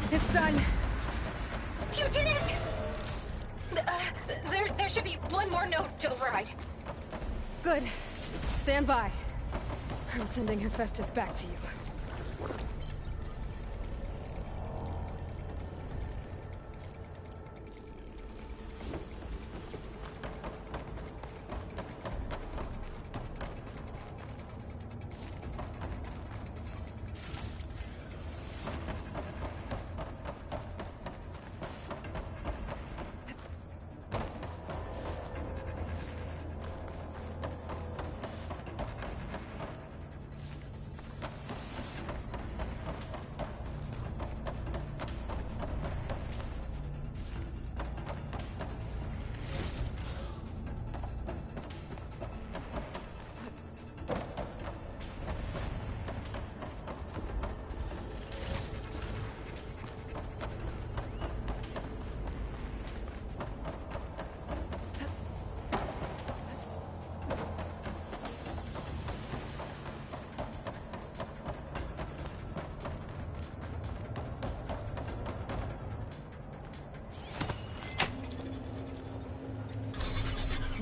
S2: It's done.
S19: You did it! There should be one more node to override.
S2: Good. Stand by. I'm sending Hephaestus back to you.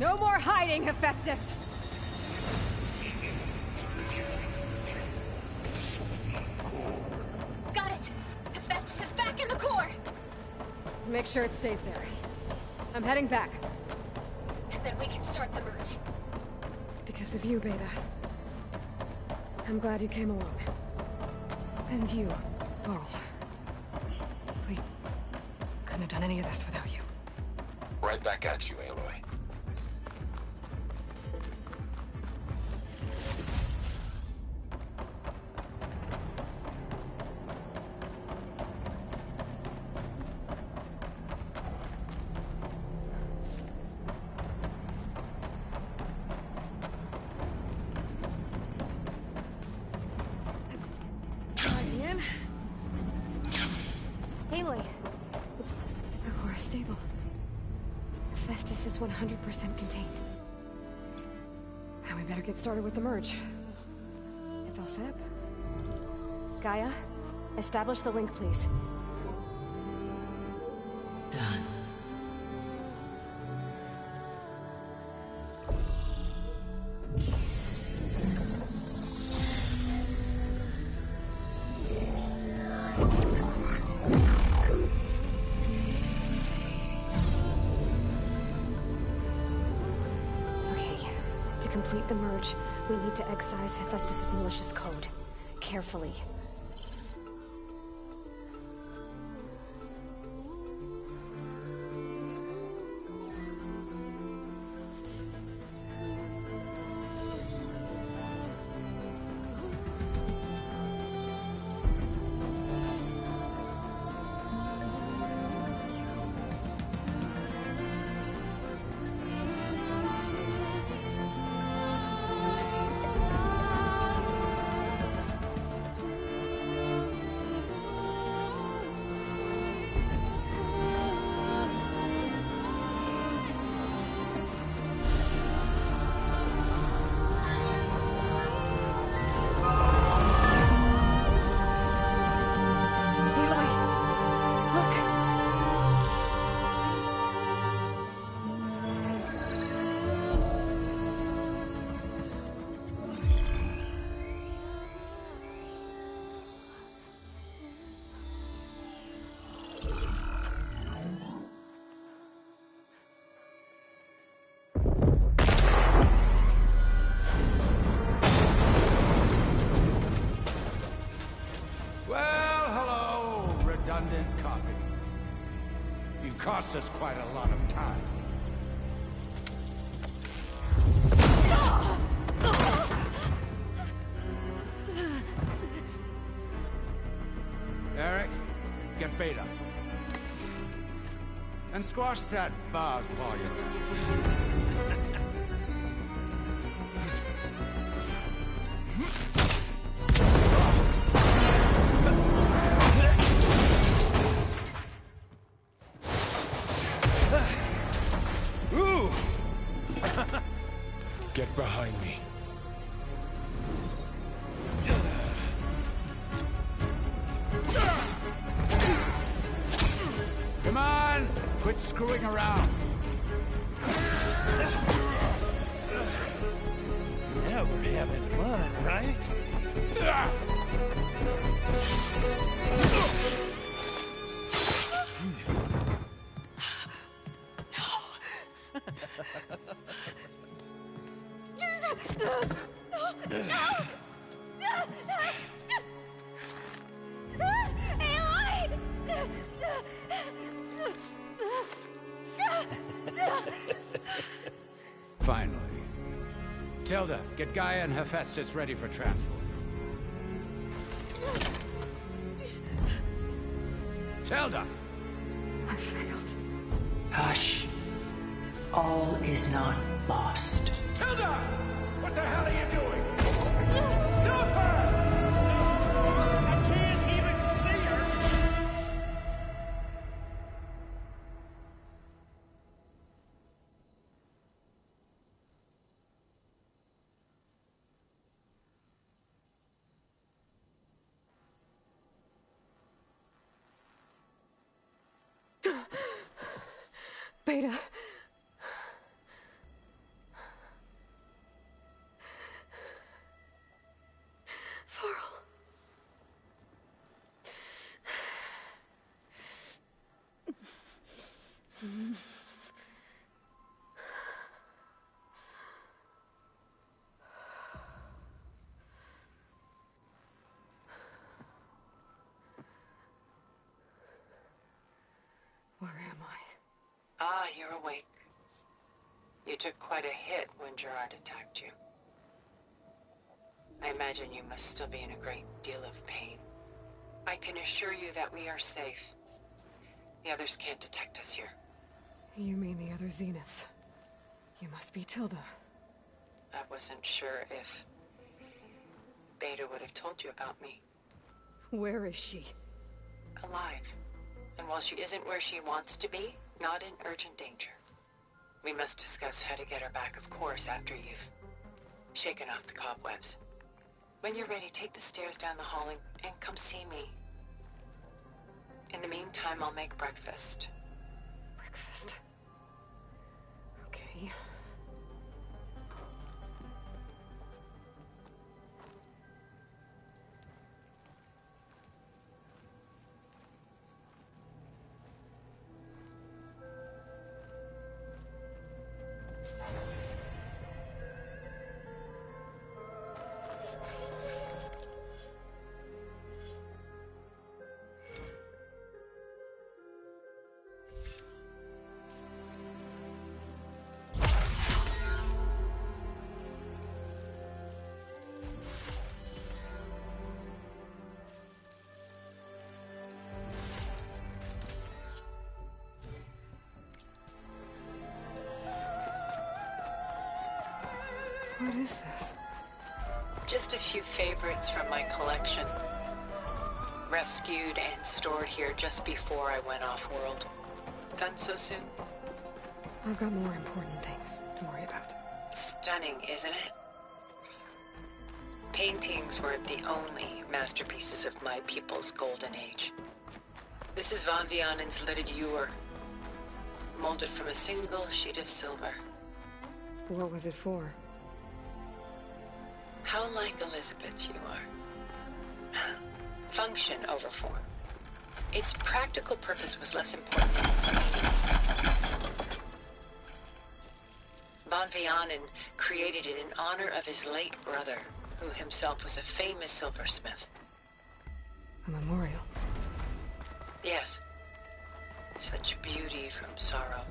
S4: No more hiding, Hephaestus!
S19: Got it! Hephaestus is back in the core!
S4: Make sure it stays there. I'm heading back.
S19: And then we can start the merge.
S4: Because of you, Beta. I'm glad you came along. And you, Laurel. We couldn't have done any of this without you.
S3: Right back at you, Aloy.
S4: Aloy. The core is stable. Hephaestus is 100% contained. Now we better get started with the merge. It's all set up. Gaia, establish the link, please.
S14: Done.
S4: To complete the merge, we need to excise Hephaestus' malicious code. Carefully.
S15: Redundant copy. You cost us quite a lot of time. Eric, get Beta. And squash that bug while you're at it.
S8: Get behind me.
S15: Come on! Quit screwing around.
S20: Now we're having fun, right?
S15: Finally. Tilda, get Gaia and Hephaestus ready for transport. Tilda!
S2: I failed.
S22: Hush. All is not lost.
S15: Tilda! What the hell are you doing? Stop her!
S20: I can't even see her!
S2: Beta.
S9: you're awake. You took quite a hit when Gerard attacked you. I imagine you must still be in a great deal of pain. I can assure you that we are safe. The others can't detect us here.
S2: You mean the other Zeniths? You must be Tilda.
S9: I wasn't sure if Beta would have told you about me.
S2: Where is she?
S9: Alive. And while she isn't where she wants to be, not in urgent danger. We must discuss how to get her back, of course, after you've shaken off the cobwebs. When you're ready, take the stairs down the hall and come see me. In the meantime, I'll make breakfast.
S2: Breakfast? Okay. What is this?
S9: Just a few favorites from my collection. Rescued and stored here just before I went off-world. Done so soon?
S2: I've got more important things to worry about.
S9: Stunning, isn't it? Paintings weren't the only masterpieces of my people's golden age. This is Von Vianen's lidded ewer, molded from a single sheet of silver.
S2: What was it for?
S9: How like Elizabeth you are. Function over form. Its practical purpose was less important than its meaning. Von Vianen created it in honor of his late brother, who himself was a famous silversmith.
S2: A memorial?
S9: Yes. Such beauty from sorrow.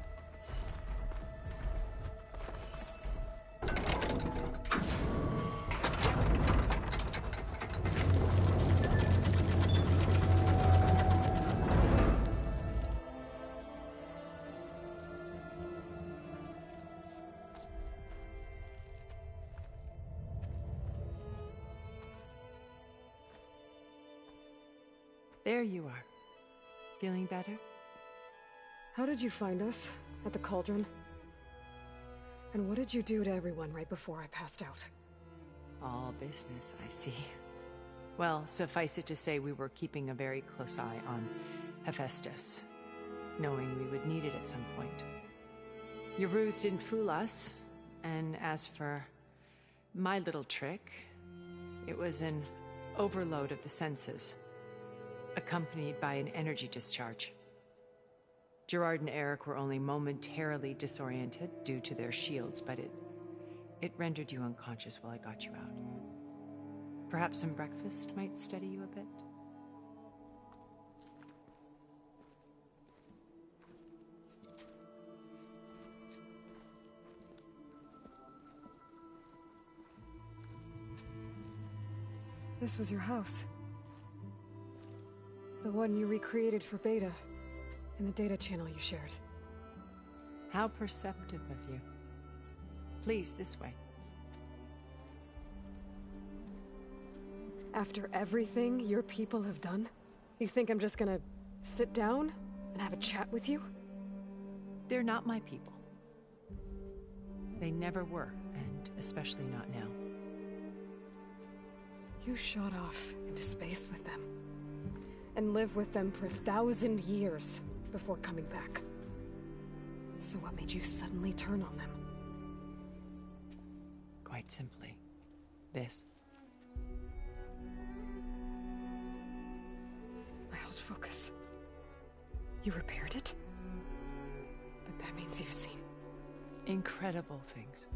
S7: There you are. Feeling better?
S2: How did you find us? At the cauldron? And what did you do to everyone right before I passed out?
S7: All business, I see. Well, suffice it to say we were keeping a very close eye on Hephaestus, knowing we would need it at some point. Your ruse didn't fool us, and as for my little trick, it was an overload of the senses, accompanied by an energy discharge. Gerard and Eric were only momentarily disoriented due to their shields, but it rendered you unconscious while I got you out. Perhaps some breakfast might steady you a bit?
S2: This was your house. The one you recreated for Beta, in the data channel you shared.
S7: How perceptive of you. Please, this way.
S2: After everything your people have done, you think I'm just gonna sit down and have a chat with you?
S7: They're not my people. They never were, and especially not now.
S2: You shot off into space with them, and lived with them for 1,000 years before coming back. So what made you suddenly turn on them?
S7: Quite simply, this.
S2: My old focus. You repaired it? But that means you've seen
S7: incredible things.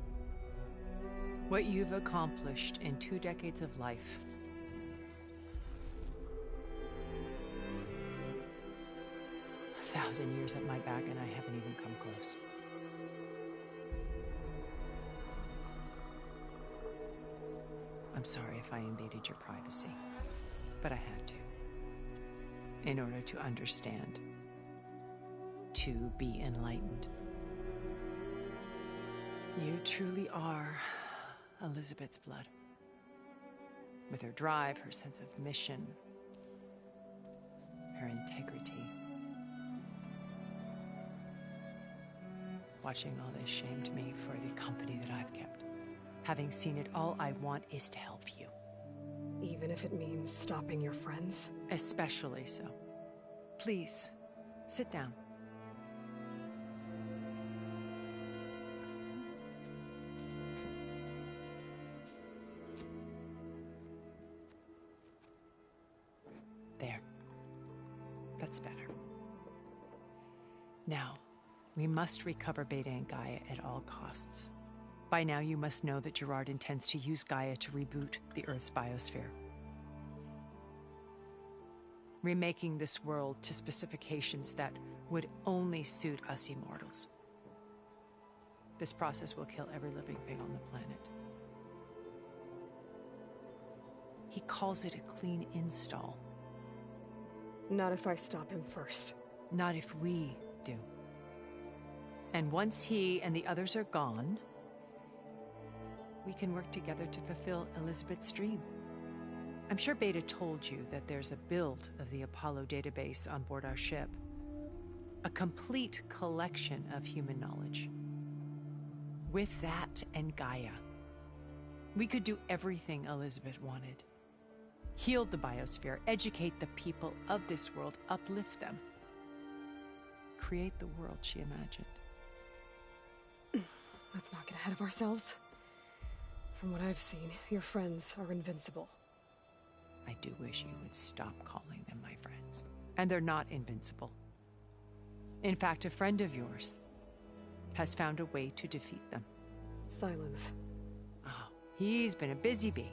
S7: What you've accomplished in 2 decades of life. 1,000 years at my back and I haven't even come close. I'm sorry if I invaded your privacy, but I had to. In order to understand. To be enlightened. You truly are Elizabeth's blood. With her drive, her sense of mission, her integrity. Watching all this shamed me for the company that I've kept. Having seen it, all I want is to help you.
S2: Even if it means stopping your friends?
S7: Especially so. Please, sit down. There. That's better. Now, we must recover Beta and Gaia at all costs. By now, you must know that Gerard intends to use Gaia to reboot the Earth's biosphere. Remaking this world to specifications that would only suit us immortals. This process will kill every living thing on the planet. He calls it a clean install.
S2: Not if I stop him first.
S7: Not if we do. And once he and the others are gone, we can work together to fulfill Elizabeth's dream. I'm sure Beta told you that there's a build of the Apollo database on board our ship. A complete collection of human knowledge. With that and Gaia, we could do everything Elizabeth wanted. Heal the biosphere, educate the people of this world, uplift them. Create the world she imagined.
S2: Let's not get ahead of ourselves. From what I've seen, your friends are invincible.
S7: I do wish you would stop calling them my friends. And they're not invincible. In fact, a friend of yours has found a way to defeat them.
S2: Silence.
S7: Oh, he's been a busy bee,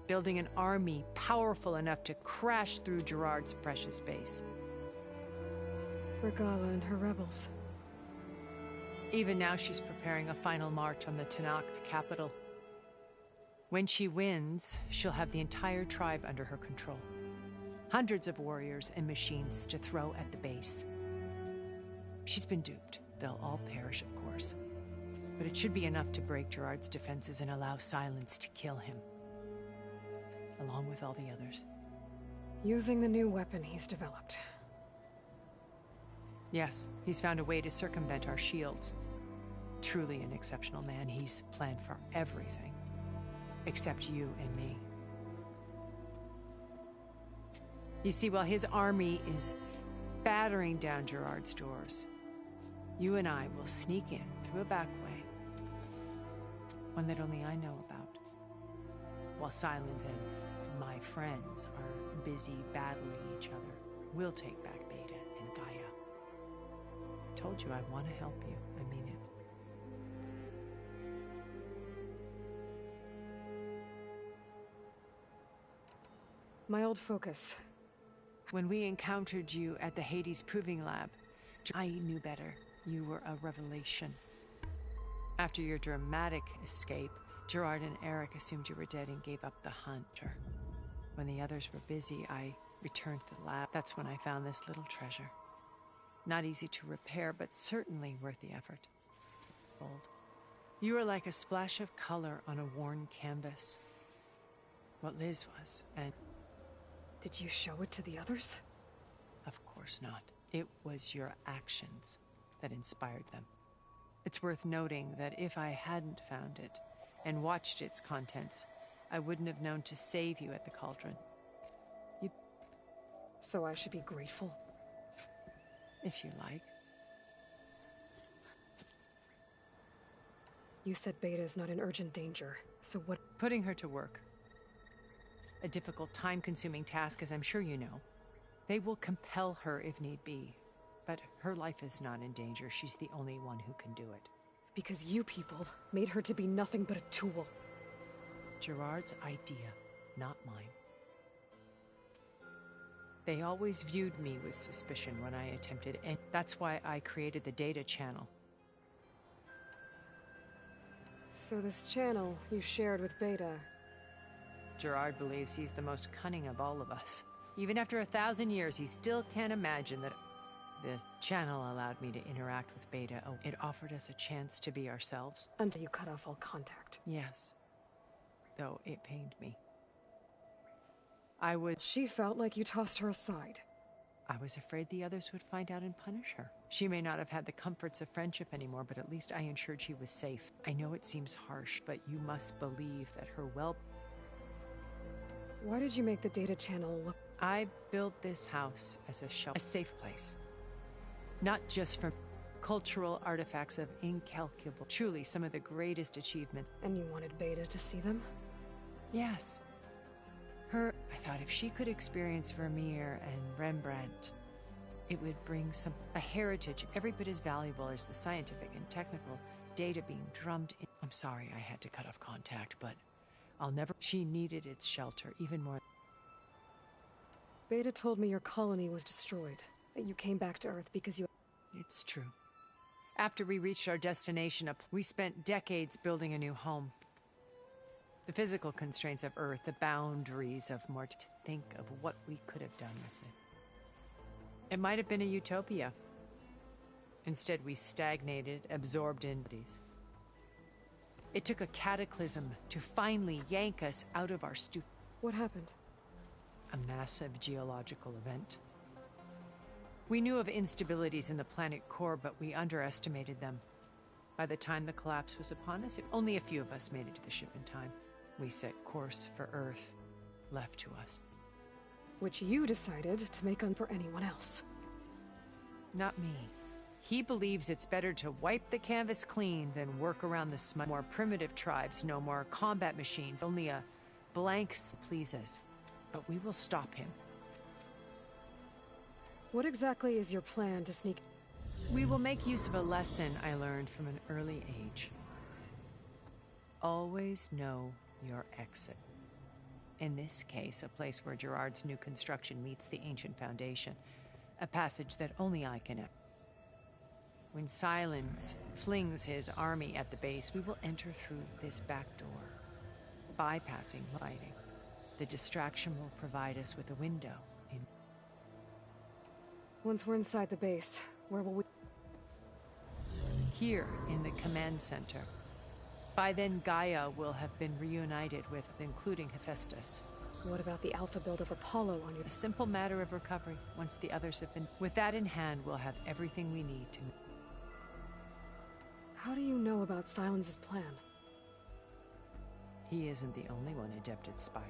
S7: building an army powerful enough to crash through Gerard's precious base.
S2: Regala and her rebels.
S7: Even now, she's preparing a final march on the Tenakth capital. When she wins, she'll have the entire tribe under her control. Hundreds of warriors and machines to throw at the base. She's been duped. They'll all perish, of course. But it should be enough to break Gerard's defenses and allow Silence to kill him. Along with all the others.
S2: Using the new weapon he's developed.
S7: Yes, he's found a way to circumvent our shields. Truly an exceptional man. He's planned for everything. Except you and me. You see, while his army is battering down Gerard's doors, you and I will sneak in through a back way. One that only I know about. While Silence and my friends are busy battling each other, we'll take back Beta and Gaia. I told you I want to help you. I mean it.
S2: My old focus.
S7: When we encountered you at the Hades Proving Lab, I knew better. You were a revelation. After your dramatic escape, Gerard and Eric assumed you were dead and gave up the hunt. When the others were busy, I returned to the lab. That's when I found this little treasure. Not easy to repair, but certainly worth the effort. Gold. You were like a splash of color on a worn canvas. What Liz was, and...
S2: Did you show it to the others?
S7: Of course not. It was your actions that inspired them. It's worth noting that if I hadn't found it and watched its contents, I wouldn't have known to save you at the cauldron.
S2: So I should be grateful?
S7: If you like.
S2: You said Beta is not in urgent danger, so what—
S7: Putting her to work. A difficult, time-consuming task, as I'm sure you know. They will compel her if need be. But her life is not in danger. She's the only one who can do it.
S2: Because you people made her to be nothing but a tool.
S7: Gerard's idea, not mine. They always viewed me with suspicion when I attempted, and that's why I created the data channel.
S2: So this channel you shared with Beta...
S7: Gerard believes he's the most cunning of all of us. Even after 1,000 years, he still can't imagine that the channel allowed me to interact with Beta. Oh, it offered us a chance to be ourselves.
S2: Until you cut off all contact.
S7: Yes. Though it pained me.
S2: She felt like you tossed her aside.
S7: I was afraid the others would find out and punish her. She may not have had the comforts of friendship anymore, but at least I ensured she was safe. I know it seems harsh, but you must believe that her
S2: Why did you make the data channel look...
S7: I built this house as a safe place. Not just for cultural artifacts of incalculable, truly some of the greatest achievements.
S2: And you wanted Beta to see them?
S7: Yes. I thought if she could experience Vermeer and Rembrandt, it would bring a heritage every bit as valuable as the scientific and technical data being drummed in. I'm sorry I had to cut off contact, but I'll never... She needed its shelter even more.
S2: Beta told me your colony was destroyed, that you came back to Earth because you...
S7: It's true. After we reached our destination, we spent decades building a new home. The physical constraints of Earth, the boundaries of more to think of what we could have done with it. It might have been a utopia. Instead, we stagnated, absorbed in these. It took a cataclysm to finally yank us out of our
S2: What happened?
S7: A massive geological event. We knew of instabilities in the planet core, but we underestimated them. By the time the collapse was upon us, only a few of us made it to the ship in time. We set course for Earth, left to us.
S2: Which you decided to make for anyone else.
S7: Not me. He believes it's better to wipe the canvas clean than work around the smut. More primitive tribes, no more combat machines, only a blank please us. But we will stop him.
S2: What exactly is your plan to sneak?
S7: We will make use of a lesson I learned from an early age. Always know your exit. In this case, a place where Gerard's new construction meets the ancient foundation. A passage that only I can... When Silence flings his army at the base, we will enter through this back door, bypassing fighting. The distraction will provide us with a window in...
S2: Once we're inside the base, where will we...
S7: Here, in the command center. By then, Gaia will have been reunited with, including Hephaestus.
S2: What about the alpha build of Apollo on your...
S7: A simple matter of recovery, once the others have been... With that in hand, we'll have everything we need to...
S2: How do you know about Silence's plan?
S7: He isn't the only one adept at spyware.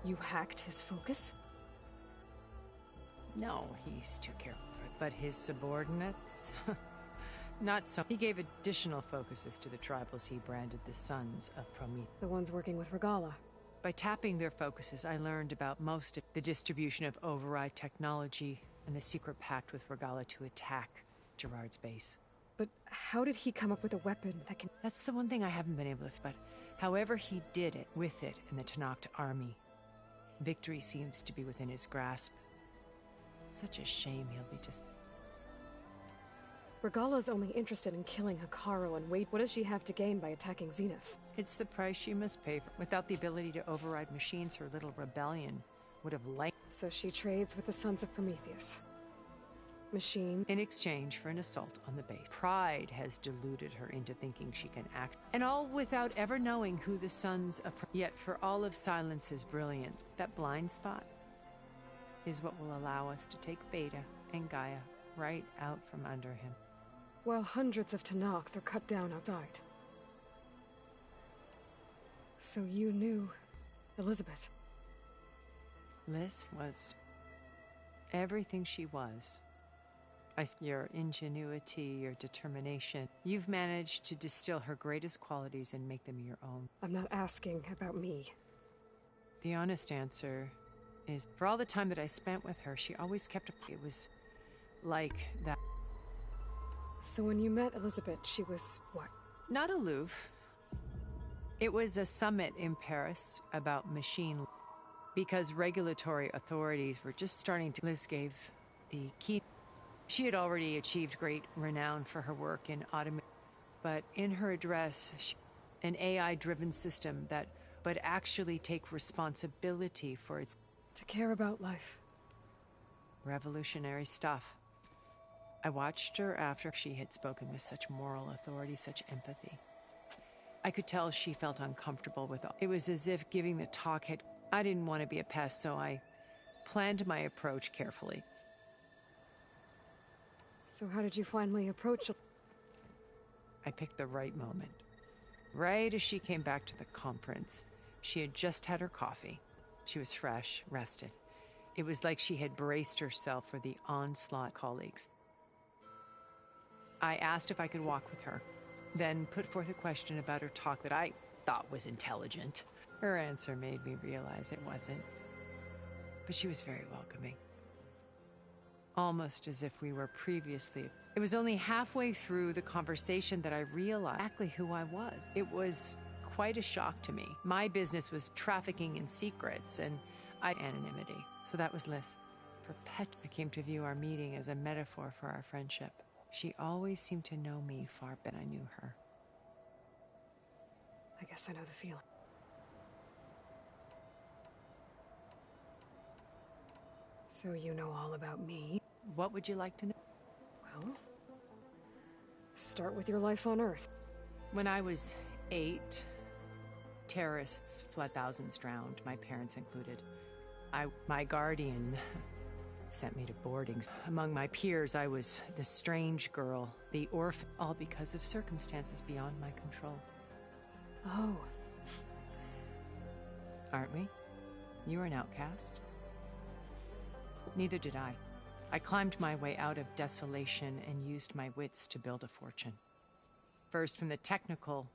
S2: You hacked his focus?
S7: No, he's too careful for it. But his subordinates? Not so. He gave additional focuses to the tribals he branded the Sons of Prometheus.
S2: The ones working with Regala.
S7: By tapping their focuses, I learned about most of the distribution of override technology and the secret pact with Regala to attack Gerard's base.
S2: But how did he come up with a weapon that can...
S7: That's the one thing I haven't been able to... But however he did it, with it in the Tenakth army, victory seems to be within his grasp. Such a shame he'll be just...
S2: Regala's only interested in killing Hikaru, and wait, what does she have to gain by attacking Zenith?
S7: It's the price she must pay. Without the ability to override machines, her little rebellion would have liked...
S2: So she trades with the Sons of Prometheus. Machine.
S7: In exchange for an assault on the base. Pride has deluded her into thinking she can act. And all without ever knowing who the Sons of... Yet for all of Silence's brilliance, that blind spot is what will allow us to take Beta and Gaia right out from under him.
S2: While hundreds of Tenakth are cut down outside. So you knew Elizabeth?
S7: Liz was everything she was. Your ingenuity, your determination. You've managed to distill her greatest qualities and make them your own.
S2: I'm not asking about me.
S7: The honest answer is, for all the time that I spent with her, she always kept it was like that.
S2: So when you met Elizabeth, she was what?
S7: Not aloof. It was a summit in Paris about machine. because regulatory authorities were just starting to... Liz gave the key. She had already achieved great renown for her work in automation, but in her address, an AI-driven system that would actually take responsibility for its...
S2: To care about life.
S7: Revolutionary stuff. I watched her after she had spoken with such moral authority, such empathy. I could tell she felt uncomfortable with it. It was as if giving the talk had... I didn't want to be a pest, so I planned my approach carefully.
S2: So how did you finally approach...
S7: I picked the right moment. Right as she came back to the conference, she had just had her coffee. She was fresh, rested. It was like she had braced herself for the onslaught of colleagues. I asked if I could walk with her, then put forth a question about her talk that I thought was intelligent. Her answer made me realize it wasn't. But she was very welcoming. Almost as if we were previously... It was only halfway through the conversation that I realized exactly who I was. It was quite a shock to me. My business was trafficking in secrets, and anonymity. So that was Liz. I came to view our meeting as a metaphor for our friendship. She always seemed to know me far better than I knew her.
S2: I guess I know the feeling. So you know all about me.
S7: What would you like to know?
S2: Well, start with your life on Earth.
S7: When I was 8, terrorists fled, thousands drowned, my parents included. My guardian sent me to boardings. Among my peers, I was the strange girl, the orphan, all because of circumstances beyond my control.
S2: Oh.
S7: Aren't we? You were an outcast. Neither did I. I climbed my way out of desolation and used my wits to build a fortune. First, from the technical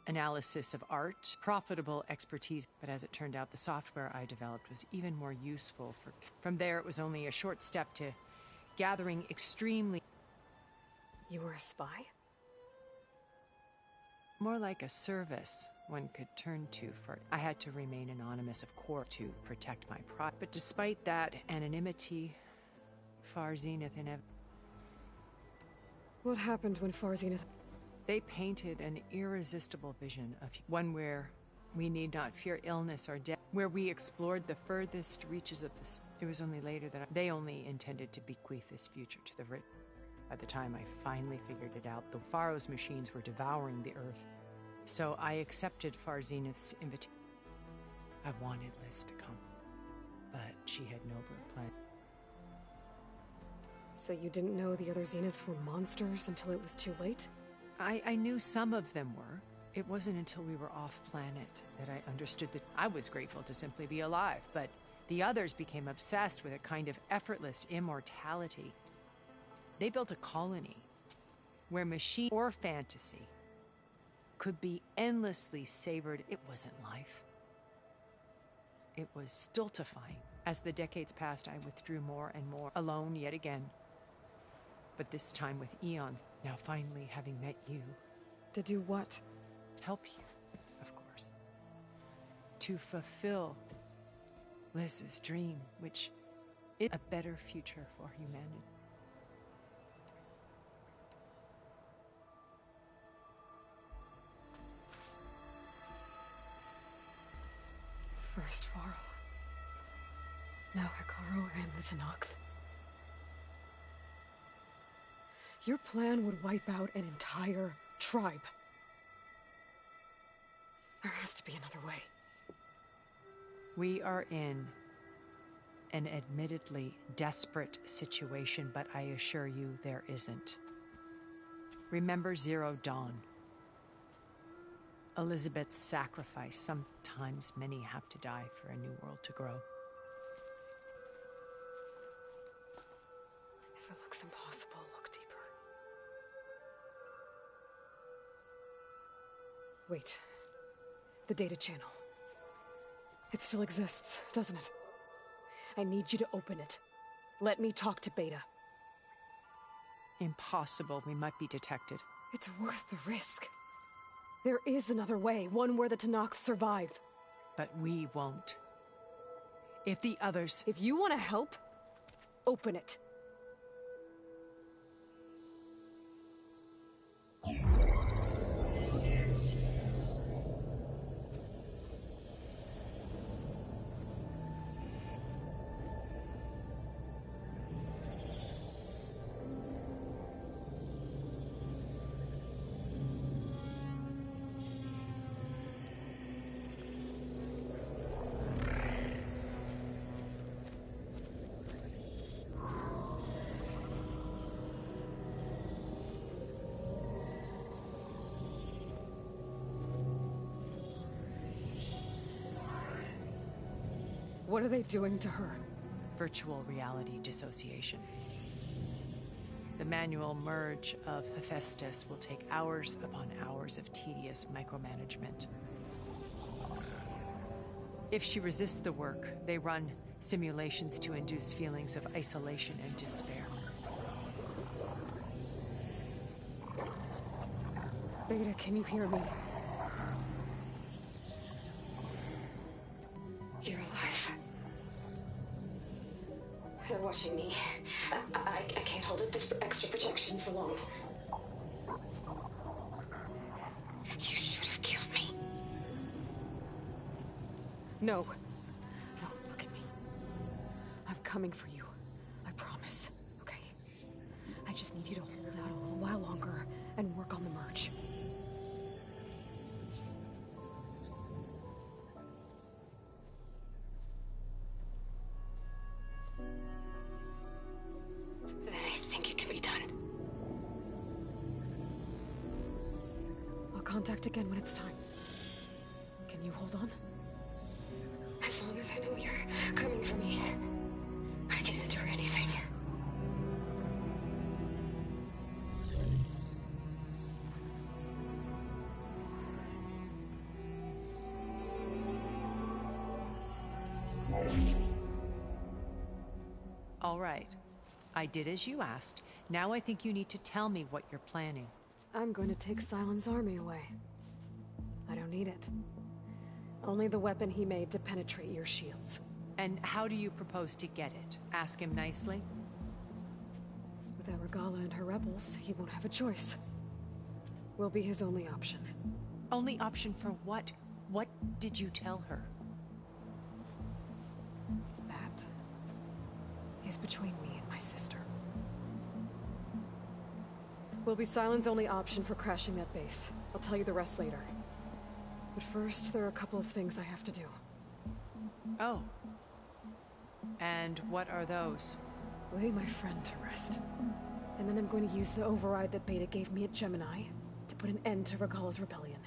S7: analysis of art, profitable expertise, but as it turned out, the software I developed was even more useful for... From there, it was only a short step to gathering extremely...
S2: You were a spy?
S7: More like a service one could turn to for... I had to remain anonymous, of course, to protect my pride. But despite that anonymity, Far Zenith
S2: What happened when Far Zenith...
S7: They painted an irresistible vision of one where we need not fear illness or death, where we explored the furthest reaches of the... It was only later that they only intended to bequeath this future to the rich. By the time I finally figured it out, the Pharaoh's machines were devouring the Earth. So I accepted Far Zenith's invitation. I wanted Liz to come, but she had nobler plans.
S2: So you didn't know the other Zeniths were monsters until it was too late?
S7: I knew some of them were. It wasn't until we were off-planet that I understood that I was grateful to simply be alive, but the others became obsessed with a kind of effortless immortality. They built a colony where machine or fantasy could be endlessly savored. It wasn't life. It was stultifying. As the decades passed, I withdrew more and more, alone yet again. But this time with eons, now finally having met you.
S2: To do what?
S7: Help you, of course. To fulfill Liz's dream, which is a better future for humanity.
S2: First Varl. Now Hikaru and the Tenakth. Your plan would wipe out an entire tribe. There has to be another way.
S7: We are in an admittedly desperate situation, but I assure you there isn't. Remember Zero Dawn. Elizabeth's sacrifice. Sometimes many have to die for a new world to grow.
S2: If it looks impossible, look deeper. Wait. The data channel. It still exists, doesn't it? I need you to open it. Let me talk to Beta.
S7: Impossible. We might be detected.
S2: It's worth the risk. There is another way, one where the Tenakth survive.
S7: But we won't. If the others...
S2: If you want to help, open it. What are they doing to her?
S7: Virtual reality dissociation. The manual merge of Hephaestus will take hours upon hours of tedious micromanagement. If she resists the work, they run simulations to induce feelings of isolation and despair.
S2: Beta, can you hear me?
S19: You're alive. They're watching me. I can't hold up this extra protection for long. You should have killed me.
S2: No. No, look at me. I'm coming for you. I promise. Okay? I just need you to hold out a little while longer and work on the merge.
S19: Then I think it can be done.
S2: I'll contact again when it's time. Can you hold on?
S19: As long as I know you're coming for me, I can endure anything.
S7: All right. I did as you asked. Now I think you need to tell me what you're planning.
S2: I'm going to take Silent's army away. I don't need it. Only the weapon he made to penetrate your shields.
S7: And how do you propose to get it? Ask him nicely?
S2: Without Regala and her rebels, he won't have a choice. We'll be his only option.
S7: Only option for what? What did you tell her?
S2: That is between me and my sister. Will be Silent's only option for crashing that base. I'll tell you the rest later. But first, there are a couple of things I have to do.
S7: Oh. And what are those?
S2: Lay my friend to rest. And then I'm going to use the override that Beta gave me at Gemini to put an end to Regala's rebellion.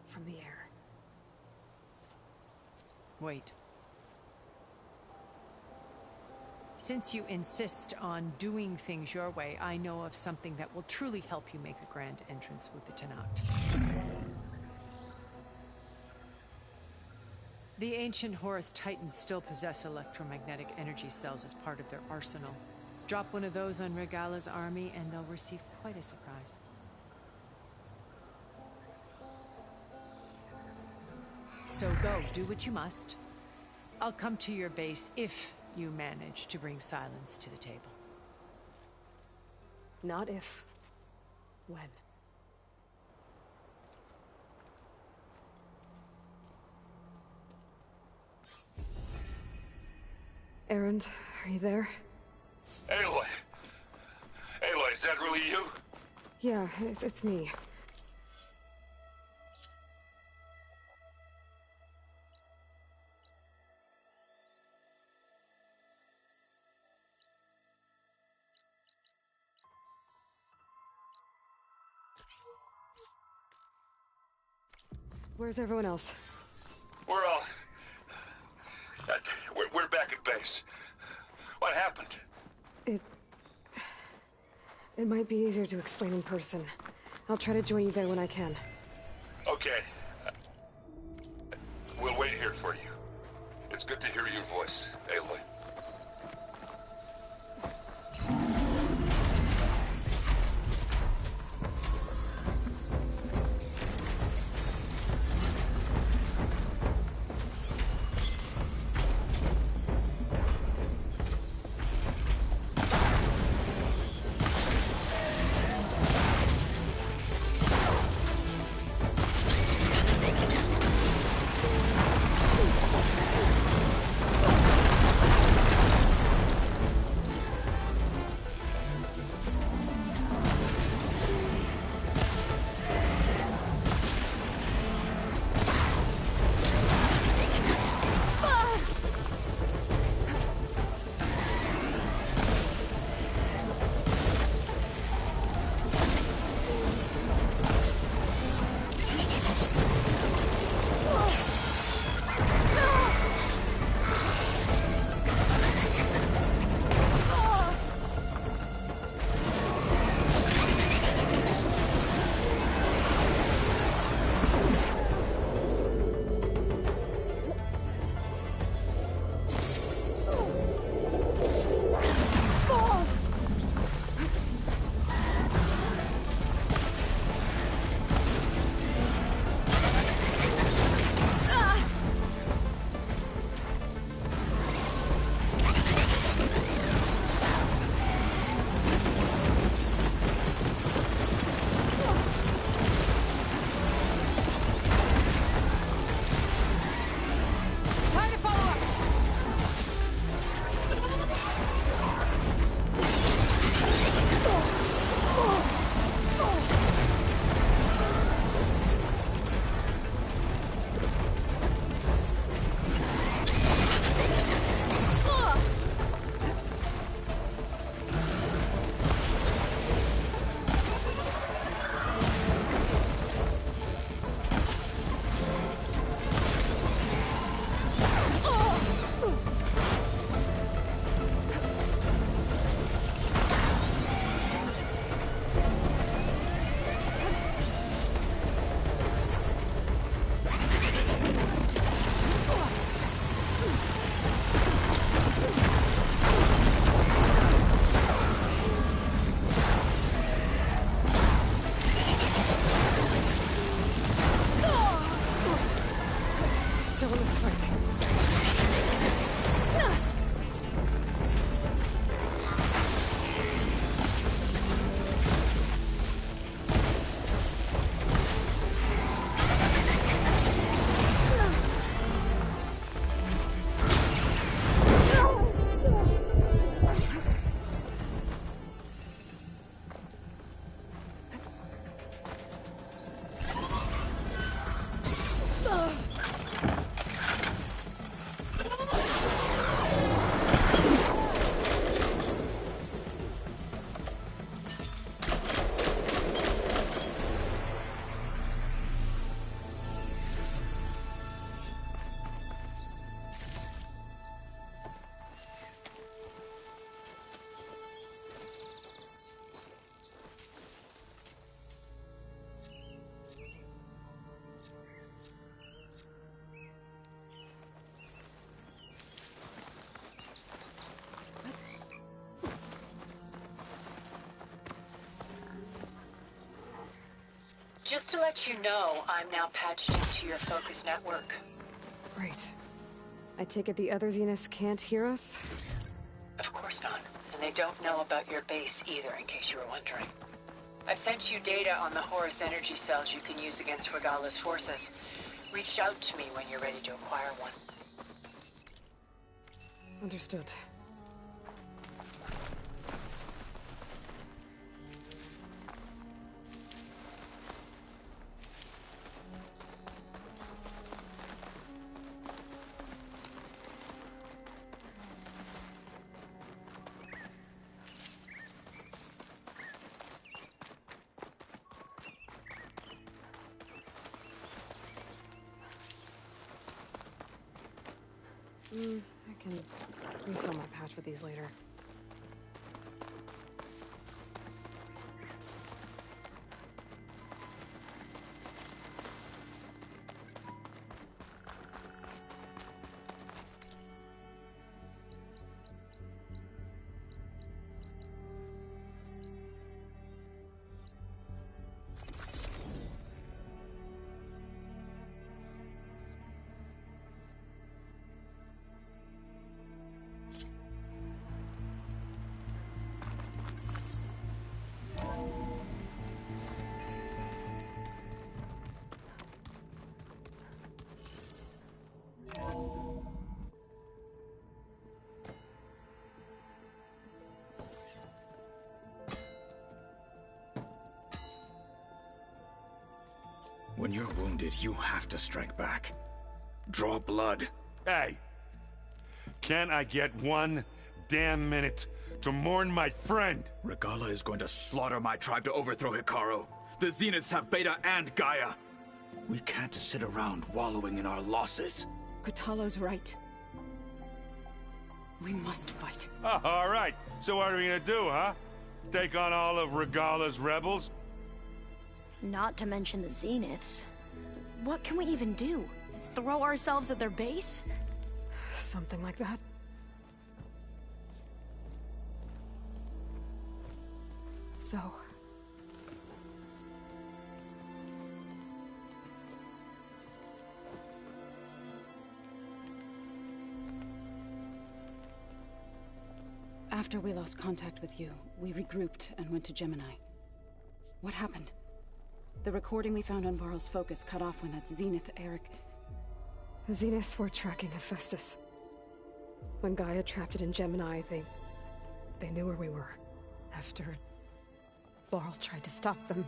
S2: From the air.
S7: Wait. Since you insist on doing things your way, I know of something that will truly help you make a grand entrance with the Tenakth. The ancient Horus Titans still possess electromagnetic energy cells as part of their arsenal. Drop one of those on Regala's army and they'll receive quite a surprise. So go, do what you must. I'll come to your base if you manage to bring Silence to the table.
S2: Not if. When. Erend, are you there?
S13: Aloy! Aloy, is that really you?
S2: Yeah, it's me. Where's everyone else?
S13: We're all... We're back at base. What happened?
S2: It might be easier to explain in person. I'll try to join you there when I can.
S13: Okay. We'll wait here for you. It's good to hear your voice, Aloy.
S9: Just to let you know, I'm now patched into your focus network.
S2: Great. I take it the other Zeniths can't hear us?
S9: Of course not. And they don't know about your base either, in case you were wondering. I've sent you data on the Horus energy cells you can use against Regala's forces. Reach out to me when you're ready to acquire one.
S2: Understood. I can refill my pouch with these later.
S16: When you're wounded, you have to strike back. Draw blood.
S1: Hey! Can't I get one damn minute to mourn my friend?
S16: Regala is going to slaughter my tribe to overthrow Hikaru. The Zeniths have Beta and Gaia. We can't sit around wallowing in our losses.
S6: Kotallo's right. We must fight.
S1: Oh, all right. So what are we gonna do, huh? Take on all of Regala's rebels?
S6: Not to mention the Zeniths. What can we even do? Throw ourselves at their base?
S2: Something like that. So...
S11: After we lost contact with you, we regrouped and went to Gemini. What happened? The recording we found on Varl's focus cut off when that Zenith, Eric...
S2: The Zeniths were tracking Hephaestus. When Gaia trapped it in Gemini, they knew where we were. After Varl tried to stop them.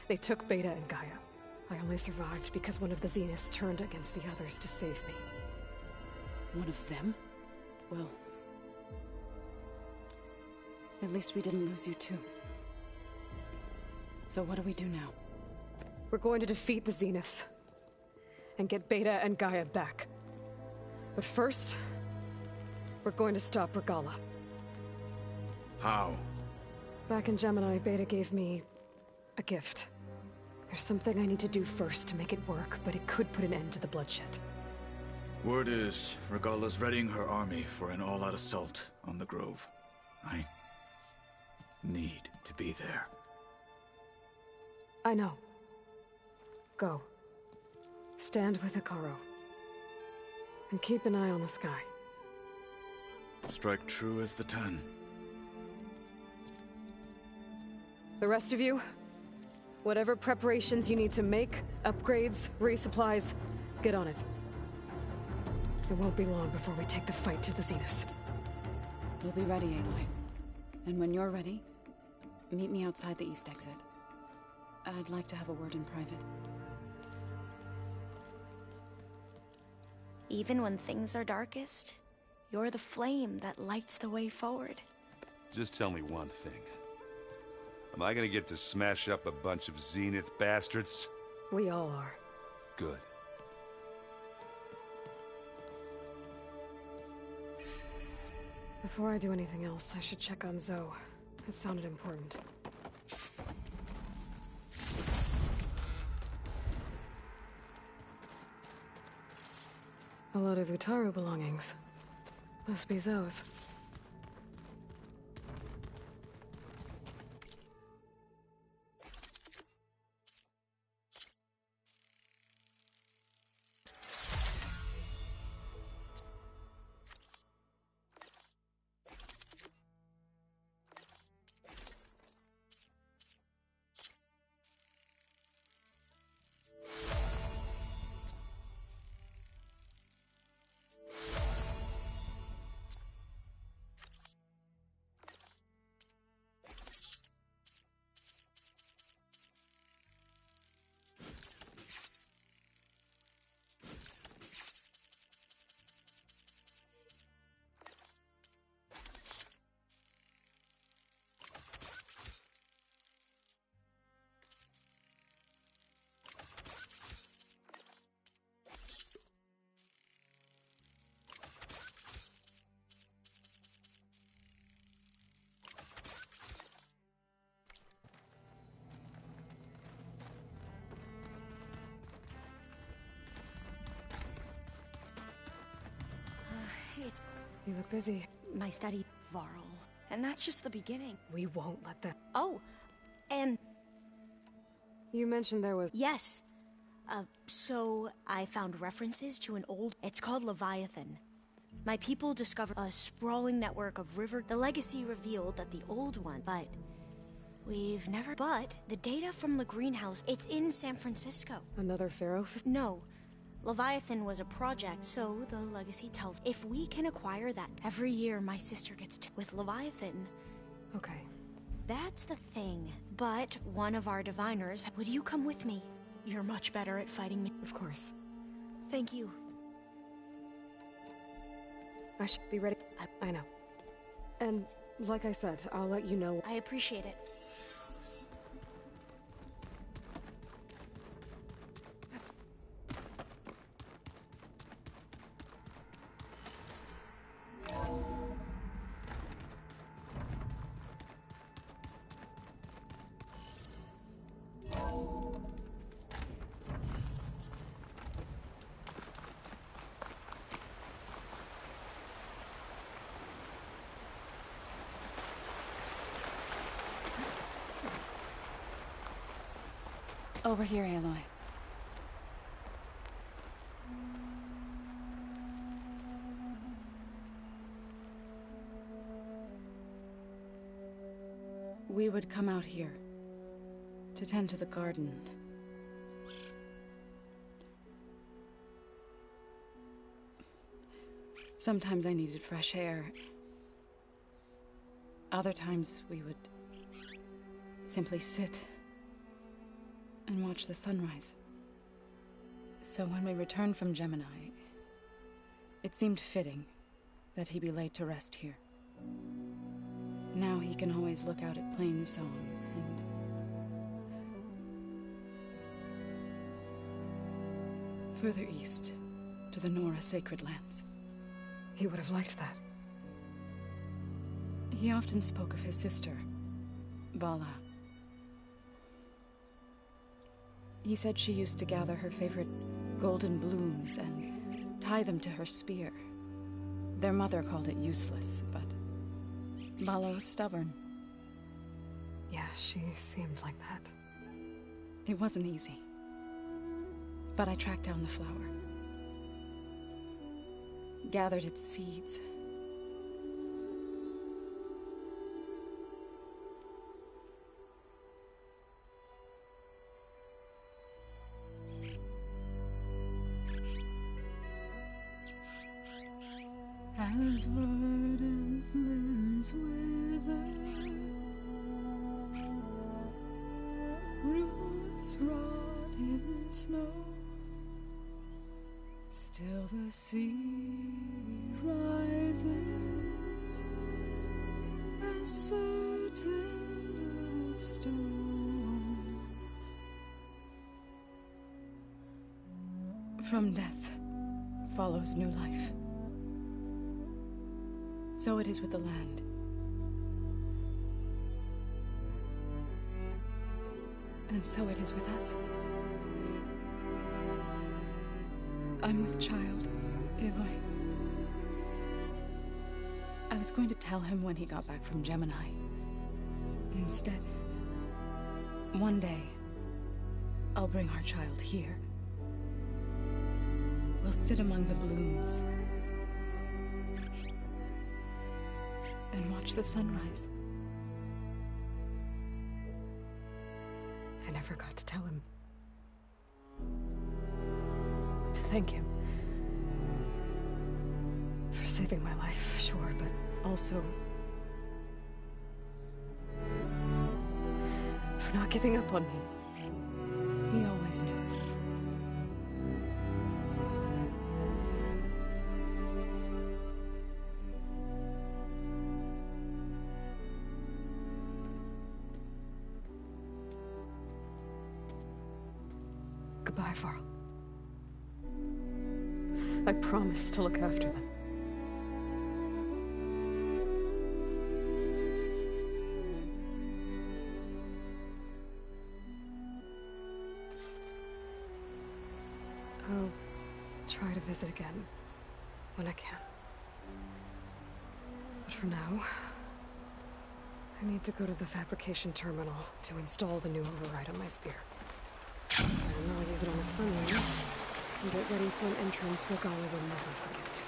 S2: They took Beta and Gaia. I only survived because one of the Zeniths turned against the others to save me.
S11: One of them? Well... at least we didn't lose you too. So what do we do now?
S2: We're going to defeat the Zeniths. And get Beta and Gaia back. But first... we're going to stop Regala.
S16: How?
S2: Back in Gemini, Beta gave me... a gift. There's something I need to do first to make it work, but it could put an end to the bloodshed.
S16: Word is, Regala's readying her army for an all-out assault on the Grove. I... need to be there.
S2: I know. Go. Stand with Hikaru. And keep an eye on the sky.
S16: Strike true as the 10.
S2: The rest of you, whatever preparations you need to make, upgrades, resupplies, get on it. It won't be long before we take the fight to the Zeniths.
S11: We'll be ready, Aloy. And when you're ready, meet me outside the east exit. I'd like to have a word in private.
S6: Even when things are darkest, you're the flame that lights the way forward.
S1: Just tell me one thing. Am I gonna get to smash up a bunch of Zenith bastards?
S2: We all are.
S1: Good.
S2: Before I do anything else, I should check on Zoe. It sounded important. A lot of Utaru belongings. Must be Zoe's.
S6: It's...
S2: You look busy.
S6: My study, Varl. And that's just the beginning.
S2: We won't let that...
S6: Oh, and...
S2: You mentioned there was...
S6: Yes. So I found references to an old... It's called Leviathan. My people discovered a sprawling network of river... The legacy revealed that the old one, but... We've never... But the data from the greenhouse, it's in San Francisco.
S2: Another pharaoh?
S6: No. Leviathan was a project, so the legacy tells if we can acquire that, every year my sister gets with Leviathan.
S2: Okay.
S6: That's the thing. But one of our diviners, would you come with me? You're much better at fighting me.
S2: Of course.
S6: Thank you.
S2: I should be ready. I know. And like I said, I'll let you know.
S6: I appreciate it.
S11: Over here, Aloy. We would come out here to tend to the garden. Sometimes I needed fresh air. Other times we would simply sit and watch the sunrise. So when we returned from Gemini, it seemed fitting that he be laid to rest here. Now he can always look out at Plainsong and... further east, to the Nora Sacred Lands.
S2: He would have liked that.
S11: He often spoke of his sister, Vala. He said she used to gather her favorite golden blooms and tie them to her spear. Their mother called it useless, but Vala was stubborn.
S2: Yeah, she seemed like that.
S11: It wasn't easy. But I tracked down the flower. Gathered its seeds. As verdant limbs wither, roots rot in snow, still the sea rises, as certain as stone. From death follows new life. So it is with the land. And so it is with us. I'm with child, Aloy. I was going to tell him when he got back from Gemini. Instead, one day, I'll bring our child here. We'll sit among the blooms and watch the sunrise.
S2: I never got to tell him. To thank him. For saving my life, sure, but also... for not giving up on me.
S11: He always knew.
S2: Goodbye, Varl. I promise to look after them. I'll try to visit again when I can. But for now, I need to go to the fabrication terminal to install the new override on my spear. And I'll use it on a sunlight and get ready for an entrance Regala will never forget.